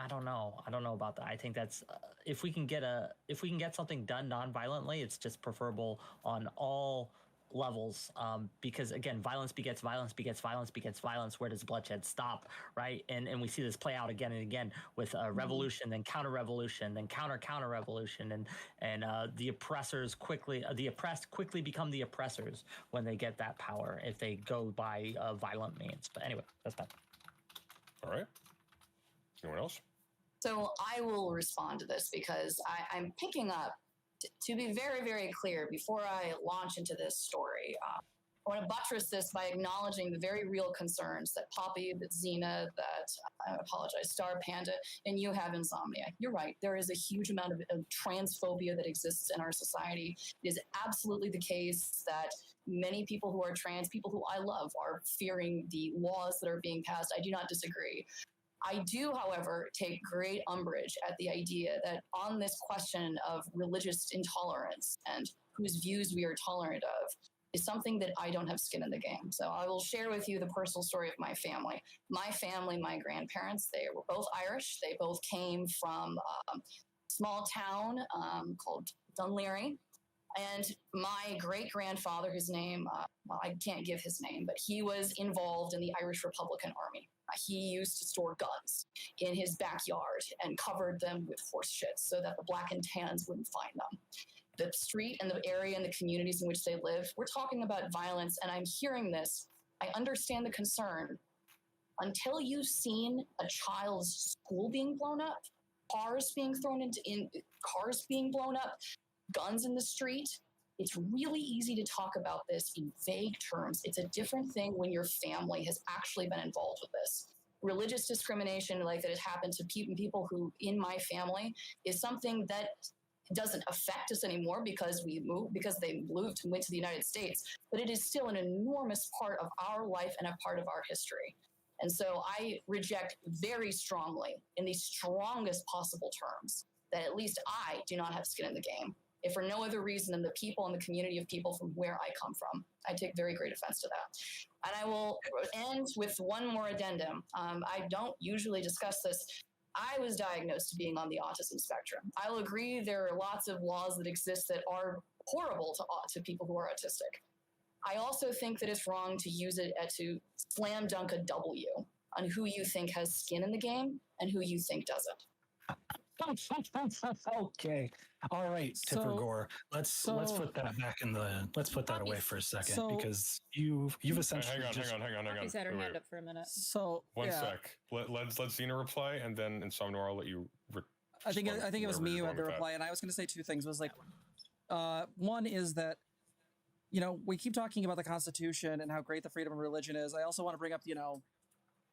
Speaker 6: don't know about that. I think that's if we can get something done non-violently, it's just preferable on all levels, because again, violence begets violence begets violence begets violence. Where does bloodshed stop, right? And we see this play out again and again with revolution, then counter revolution, then counter revolution, and the oppressed quickly become the oppressors when they get that power if they go by violent means. But anyway, that's that.
Speaker 2: All right. Anyone else?
Speaker 3: So I will respond to this because I'm picking up. To be very, very clear, before I launch into this story, I want to buttress this by acknowledging the very real concerns that Poppy, that Zena, Star Panda, and you have Insomnia. You're right. There is a huge amount of transphobia that exists in our society. It is absolutely the case that many people who are trans, people who I love, are fearing the laws that are being passed. I do not disagree. I do, however, take great umbrage at the idea that on this question of religious intolerance and whose views we are tolerant of is something that I don't have skin in the game. So I will share with you the personal story of my family. My family, my grandparents, they were both Irish. They both came from a small town called Dunleary. And my great-grandfather, his name, well, I can't give his name, but he was involved in the Irish Republican Army. He used to store guns in his backyard and covered them with horse shit so that the black and tans wouldn't find them. The street and the area and the communities in which they live, we're talking about violence, and I'm hearing this. I understand the concern. Until you've seen a child's school being blown up, cars being thrown cars being blown up, guns in the street, it's really easy to talk about this in vague terms. It's a different thing when your family has actually been involved with this. Religious discrimination, like that has happened to people who in my family, is something that doesn't affect us anymore because they moved and went to the United States, but it is still an enormous part of our life and a part of our history. And so I reject very strongly, in the strongest possible terms, that at least I do not have skin in the game, if for no other reason than the people and the community of people from where I come from. I take very great offense to that. And I will end with one more addendum. I don't usually discuss this. I was diagnosed to being on the autism spectrum. I'll agree there are lots of laws that exist that are horrible to people who are autistic. I also think that it's wrong to use it to slam dunk a W on who you think has skin in the game and who you think doesn't.
Speaker 10: Okay. All right, Tipper Gore. Let's put that back in the. Let's put that away for a second because you've essentially
Speaker 2: hang on.
Speaker 7: He's had her hand up for a minute.
Speaker 1: So
Speaker 2: one sec. Let's Zena reply, and then in Somnoir I'll let you.
Speaker 1: I think it was me who had to reply, and I was going to say two things. Was like, one is that, you know, we keep talking about the Constitution and how great the freedom of religion is. I also want to bring up, you know,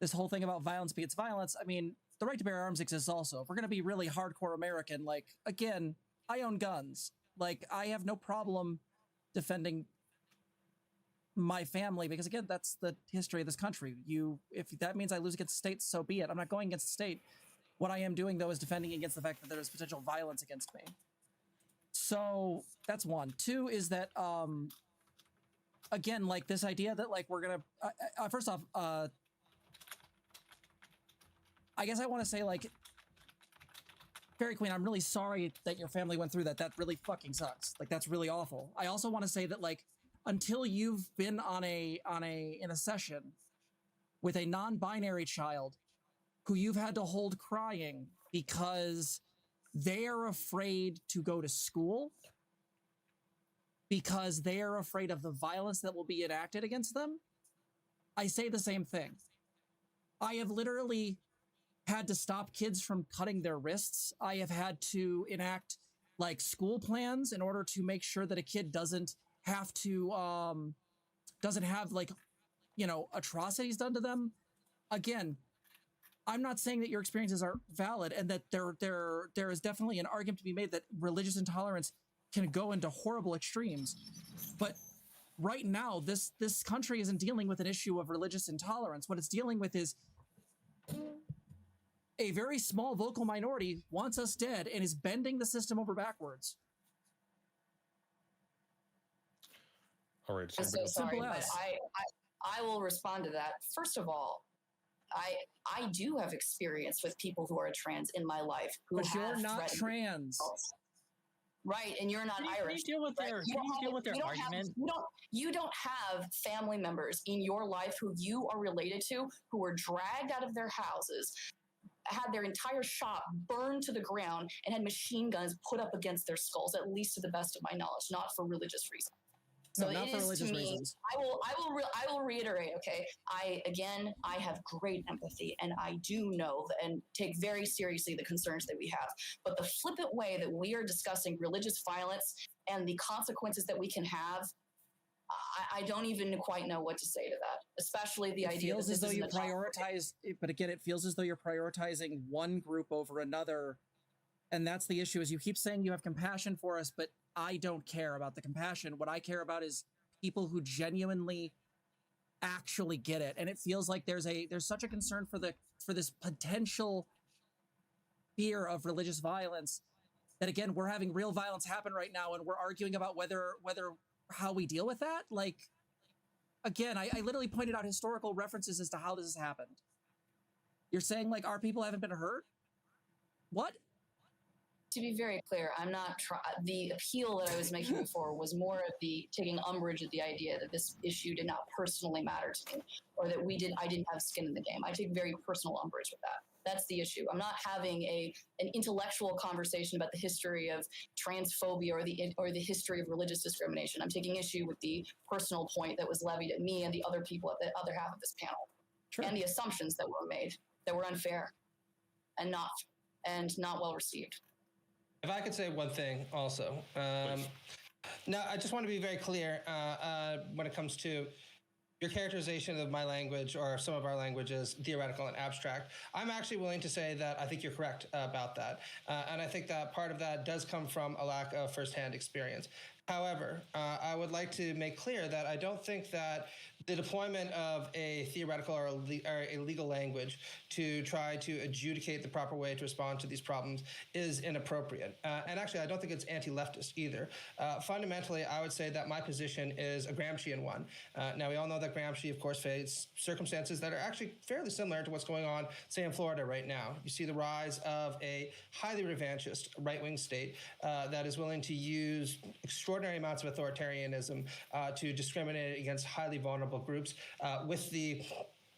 Speaker 1: this whole thing about violence begets violence. I mean, the right to bear arms exists also. If we're going to be really hardcore American, like, again, I own guns. Like, I have no problem defending my family because, again, that's the history of this country. If that means I lose against the state, so be it. I'm not going against the state. What I am doing, though, is defending against the fact that there's potential violence against me. So that's one. Two is that, again, like this idea that, like, we're going to, first off, I guess I want to say, like, Fairy Queen, I'm really sorry that your family went through that. That really fucking sucks. Like, that's really awful. I also want to say that, like, until you've been in a session with a non-binary child who you've had to hold crying because they are afraid to go to school, because they are afraid of the violence that will be enacted against them, I say the same thing. I have literally had to stop kids from cutting their wrists. I have had to enact like school plans in order to make sure that a kid doesn't have like, you know, atrocities done to them. Again, I'm not saying that your experiences are valid and that there is definitely an argument to be made that religious intolerance can go into horrible extremes. But right now, this country isn't dealing with an issue of religious intolerance. What it's dealing with is a very small vocal minority wants us dead and is bending the system over backwards.
Speaker 2: All right.
Speaker 3: I'm so sorry, but I will respond to that. First of all, I do have experience with people who are trans in my life.
Speaker 1: But you're not trans.
Speaker 3: Right, and you're not Irish.
Speaker 6: Can you deal with their argument?
Speaker 3: You don't have family members in your life who you are related to who were dragged out of their houses, had their entire shop burned to the ground, and had machine guns put up against their skulls, at least to the best of my knowledge, not for religious reasons. So
Speaker 1: no, not for religious reasons.
Speaker 3: I will reiterate, okay, I have great empathy, and I do know and take very seriously the concerns that we have. But the flippant way that we are discussing religious violence and the consequences that we can have, I don't even quite know what to say to that, especially the idea that this isn't a
Speaker 1: prioritize, but again, it feels as though you're prioritizing one group over another. And that's the issue, is you keep saying you have compassion for us, but I don't care about the compassion. What I care about is people who genuinely actually get it. And it feels like there's such a concern for this potential fear of religious violence that, again, we're having real violence happen right now, and we're arguing about whether how we deal with that. Like, again, I literally pointed out historical references as to how this has happened. You're saying, like, our people haven't been hurt? What?
Speaker 3: to be very clear, I'm not the appeal that I was making before was more of the taking umbrage at the idea that this issue did not personally matter to me, or that I didn't have skin in the game. I take very personal umbrage with that. That's the issue. I'm not having an intellectual conversation about the history of transphobia or the history of religious discrimination. I'm taking issue with the personal point that was levied at me and the other people at the other half of this panel, and the assumptions that were made that were unfair and not well received.
Speaker 4: If I could say one thing also. Now, I just want to be very clear when it comes to your characterization of my language or some of our languages, theoretical and abstract. I'm actually willing to say that I think you're correct about that. And I think that part of that does come from a lack of firsthand experience. However, I would like to make clear that I don't think that the deployment of a theoretical or a legal language to try to adjudicate the proper way to respond to these problems is inappropriate. And actually, I don't think it's anti-leftist either. Fundamentally, I would say that my position is a Gramscian one. Now, we all know that Gramsci, of course, faced circumstances that are actually fairly similar to what's going on, say, in Florida right now. You see the rise of a highly revanchist right-wing state that is willing to use extraordinary amounts of authoritarianism to discriminate against highly vulnerable groups with the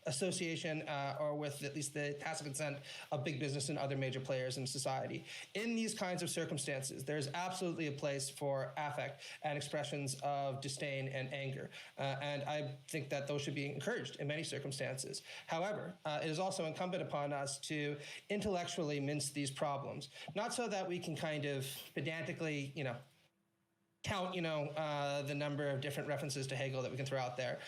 Speaker 4: association or with at least the tacit consent of big business and other major players in society. In these kinds of circumstances, there's absolutely a place for affect and expressions of disdain and anger. And I think that those should be encouraged in many circumstances. However, it is also incumbent upon us to intellectually mince these problems, not so that we can kind of pedantically, count, the number of different references to Hegel that we can throw out there,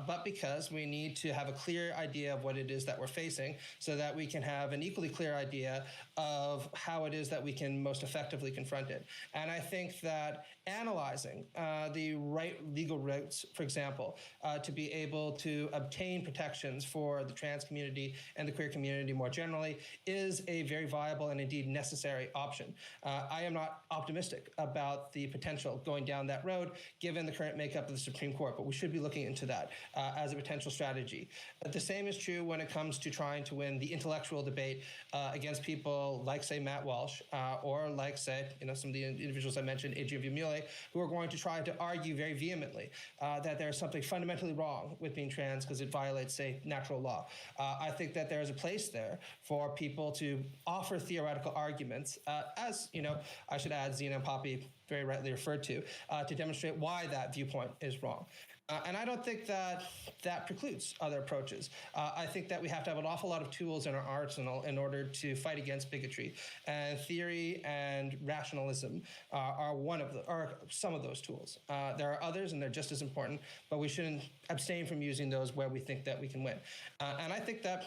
Speaker 4: but because we need to have a clear idea of what it is that we're facing so that we can have an equally clear idea of how it is that we can most effectively confront it. And I think that analyzing the right legal routes, for example, to be able to obtain protections for the trans community and the queer community more generally is a very viable and indeed necessary option. I am not optimistic about the potential going down that road, given the current makeup of the Supreme Court, but we should be looking into that as a potential strategy. But the same is true when it comes to trying to win the intellectual debate against people like, say, Matt Walsh, or like, say, some of the individuals I mentioned, Adrian Vimule, who are going to try to argue very vehemently that there's something fundamentally wrong with being trans because it violates, say, natural law. I think that there is a place there for people to offer theoretical arguments, as, I should add, Zena and Poppy very rightly referred to demonstrate why that viewpoint is wrong. And I don't think that precludes other approaches. I think that we have to have an awful lot of tools in our arsenal in order to fight against bigotry. And theory and rationalism are some of those tools. There are others, and they're just as important, but we shouldn't abstain from using those where we think that we can win. And I think that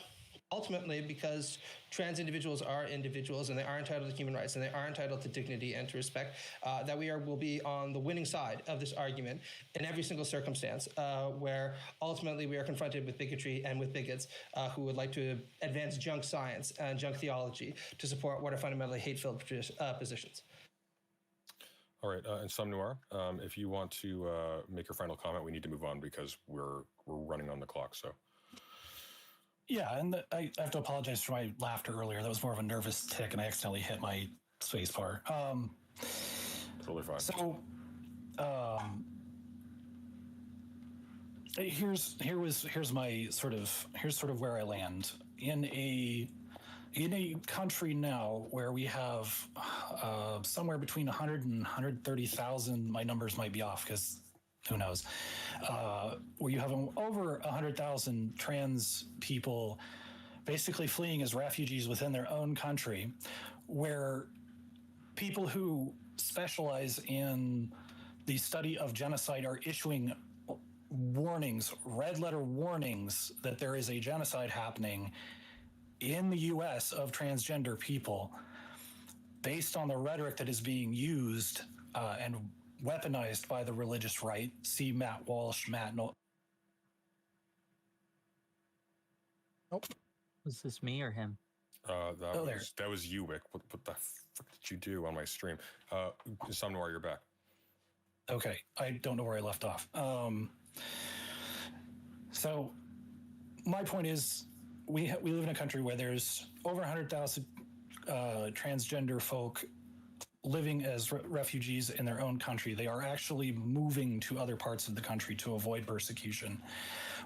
Speaker 4: ultimately, because trans individuals are individuals and they are entitled to human rights and they are entitled to dignity and to respect, that will be on the winning side of this argument in every single circumstance where ultimately we are confronted with bigotry and with bigots who would like to advance junk science and junk theology to support what are fundamentally hate-filled positions.
Speaker 2: All right, and Sam Noir, if you want to make your final comment, we need to move on because we're running on the clock, so.
Speaker 10: Yeah, and I have to apologize for my laughter earlier. That was more of a nervous tick, and I accidentally hit my space bar.
Speaker 2: Totally fine.
Speaker 10: So, here's my sort of where I land in a country now where we have somewhere between 100 and 130,000. My numbers might be off because who knows, where you have over 100,000 trans people basically fleeing as refugees within their own country, where people who specialize in the study of genocide are issuing warnings, red letter warnings, that there is a genocide happening in the US of transgender people based on the rhetoric that is being used and weaponized by the religious right. See Matt Walsh, Nope.
Speaker 6: Was this me or him?
Speaker 2: That was you, Wick. What the frick did you do on my stream? Sam Noir, you're back.
Speaker 10: Okay, I don't know where I left off. So my point is, we live in a country where there's over 100,000 transgender folk living as refugees in their own country. They are actually moving to other parts of the country to avoid persecution,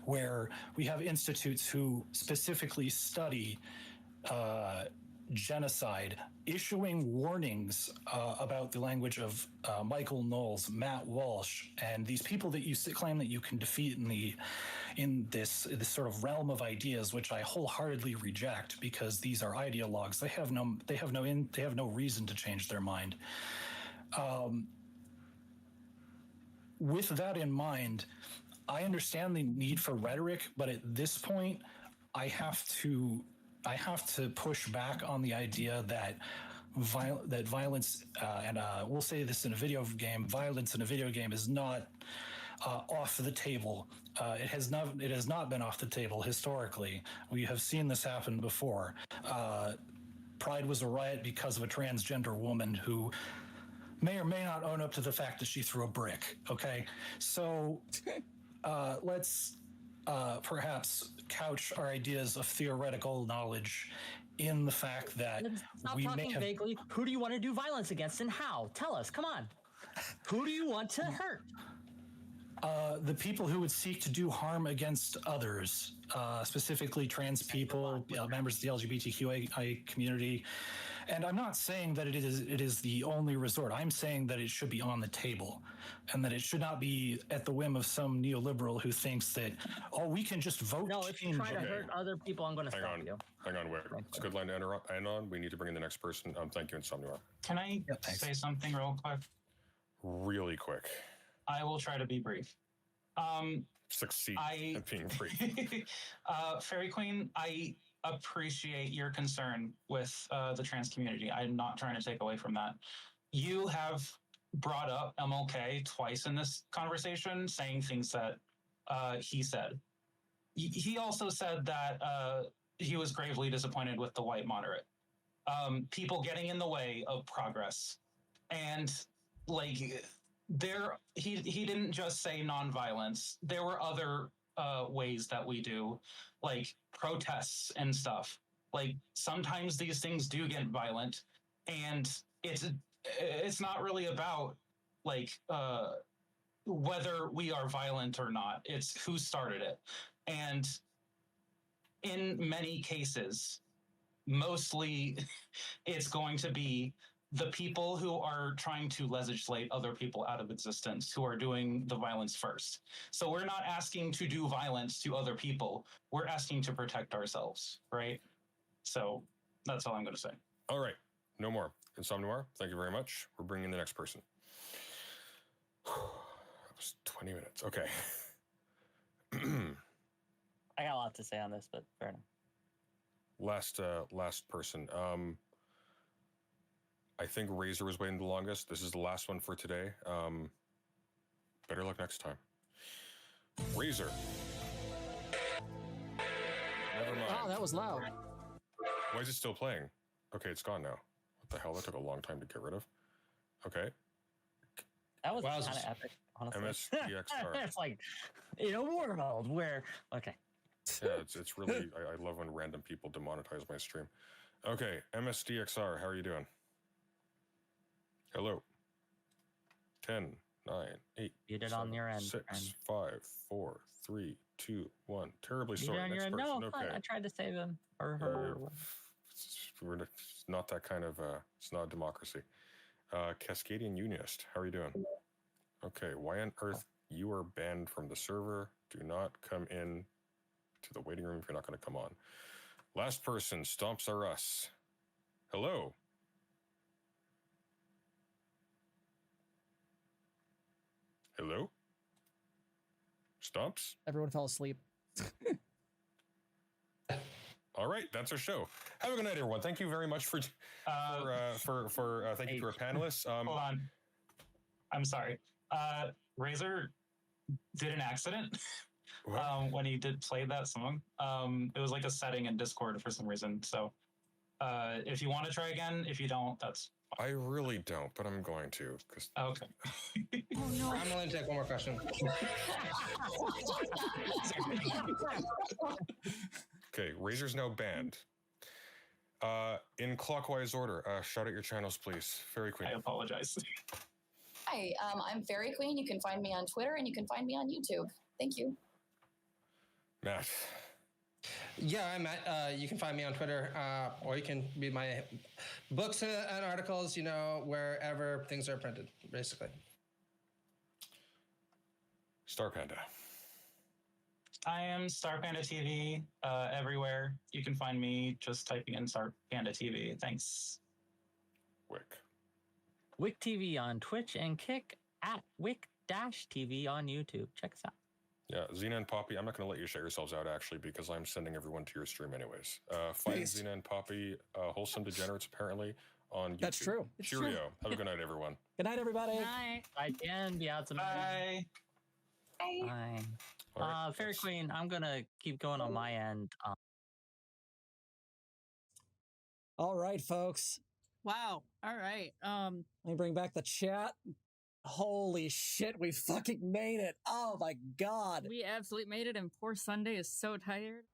Speaker 10: where we have institutes who specifically study genocide, issuing warnings about the language of Michael Knowles, Matt Walsh, and these people that you claim that you can defeat in this sort of realm of ideas, which I wholeheartedly reject, because these are ideologues. They have no reason to change their mind. With that in mind, I understand the need for rhetoric, but at this point, I have to push back on the idea that violence, and we'll say this in a video game, violence in a video game is not off the table. It has not been off the table historically. We have seen this happen before. Pride was a riot because of a transgender woman who may or may not own up to the fact that she threw a brick. Okay, so let's perhaps couch our ideas of theoretical knowledge in the fact that
Speaker 6: Stop talking vaguely. Who do you want to do violence against and how? Tell us, come on. Who do you want to hurt?
Speaker 10: The people who would seek to do harm against others, specifically trans people, members of the LGBTQI community. And I'm not saying that it is the only resort. I'm saying that it should be on the table, and that it should not be at the whim of some neoliberal who thinks that, oh, we can just vote.
Speaker 6: No, if you try to hurt other people, I'm going to stop you.
Speaker 2: Hang on, wait. It's a good line to end on. We need to bring in the next person. Thank you, Insomniar.
Speaker 5: Can I say something real quick?
Speaker 2: Really quick.
Speaker 5: I will try to be brief.
Speaker 2: Succeed at being brief.
Speaker 5: Fairy Queen, I appreciate your concern with the trans community. I'm not trying to take away from that. You have brought up MLK twice in this conversation, saying things that he said. He also said that he was gravely disappointed with the white moderate. People getting in the way of progress. And like he didn't just say nonviolence. There were other ways that we do, like protests and stuff. Like sometimes these things do get violent, and it's not really about like whether we are violent or not. It's who started it. And in many cases, mostly it's going to be the people who are trying to legislate other people out of existence who are doing the violence first. So we're not asking to do violence to other people. We're asking to protect ourselves, right? So that's all I'm going to say.
Speaker 2: All right. No more. Insomniar, thank you very much. We're bringing in the next person. That was 20 minutes. Okay.
Speaker 6: I got a lot to say on this, but fair enough.
Speaker 2: Last person. I think Razor was waiting the longest. This is the last one for today. Better luck next time. Razor. Never mind.
Speaker 1: Wow, that was loud.
Speaker 2: Why is it still playing? Okay, it's gone now. What the hell? That took a long time to get rid of. Okay.
Speaker 6: That was kind of epic, honestly.
Speaker 2: MSDXR.
Speaker 6: It's like in a world where, okay.
Speaker 2: Yeah, it's really, I love when random people demonetize my stream. Okay, MSDXR, how are you doing? Hello. 10, 9, 8.
Speaker 6: You did on your end.
Speaker 2: 6, 5, 4, 3, 2, 1. Terribly sorry.
Speaker 6: Next person. No, okay. I tried to save him or her.
Speaker 2: We're not that kind of. It's not a democracy. Cascadian Unionist, how are you doing? Okay, why on earth you are banned from the server? Do not come in to the waiting room if you're not going to come on. Last person, Stomps Are Us. Hello. Hello? Stomps?
Speaker 1: Everyone fell asleep.
Speaker 2: All right, that's our show. Have a good night, everyone. Thank you very much thank you to our panelists.
Speaker 5: Hold on. I'm sorry. Razor did an accident when he did play that song. It was like a setting in Discord for some reason. So if you want to try again, if you don't, that's
Speaker 2: I really don't, but I'm going to.
Speaker 5: Okay.
Speaker 4: Oh, no. I'm going to take one more question.
Speaker 2: Okay, Razor's now banned. In clockwise order, shout out your channels, please. Fairy Queen.
Speaker 5: I apologize.
Speaker 3: Hi, I'm Fairy Queen. You can find me on Twitter and you can find me on YouTube. Thank you.
Speaker 2: Matt.
Speaker 4: Yeah, I'm Matt. You can find me on Twitter, or you can read my books and articles, wherever things are printed, basically.
Speaker 2: Star Panda.
Speaker 5: I am Star Panda TV everywhere. You can find me just typing in Star Panda TV. Thanks.
Speaker 2: Wick.
Speaker 6: Wick TV on Twitch and Kick at Wick-TV on YouTube. Check us out.
Speaker 2: Yeah, Zena and Poppy, I'm not going to let you shout yourselves out, actually, because I'm sending everyone to your stream anyways. Find
Speaker 1: Nice.
Speaker 2: Zena and Poppy, Wholesome Degenerates, apparently, on YouTube.
Speaker 1: That's true. It's
Speaker 2: Cheerio.
Speaker 1: true.
Speaker 2: Have a good night, everyone.
Speaker 1: Good night, everybody.
Speaker 7: Night.
Speaker 6: Bye, Dan. Be out
Speaker 5: Bye.
Speaker 3: Bye.
Speaker 6: Bye.
Speaker 2: All right,
Speaker 6: Fairy Queen, I'm going to keep going on my end.
Speaker 1: All right, folks.
Speaker 7: Wow. All right.
Speaker 1: Let me bring back the chat. Holy shit, we fucking made it. Oh my god.
Speaker 7: We absolutely made it, and poor Sunday is so tired.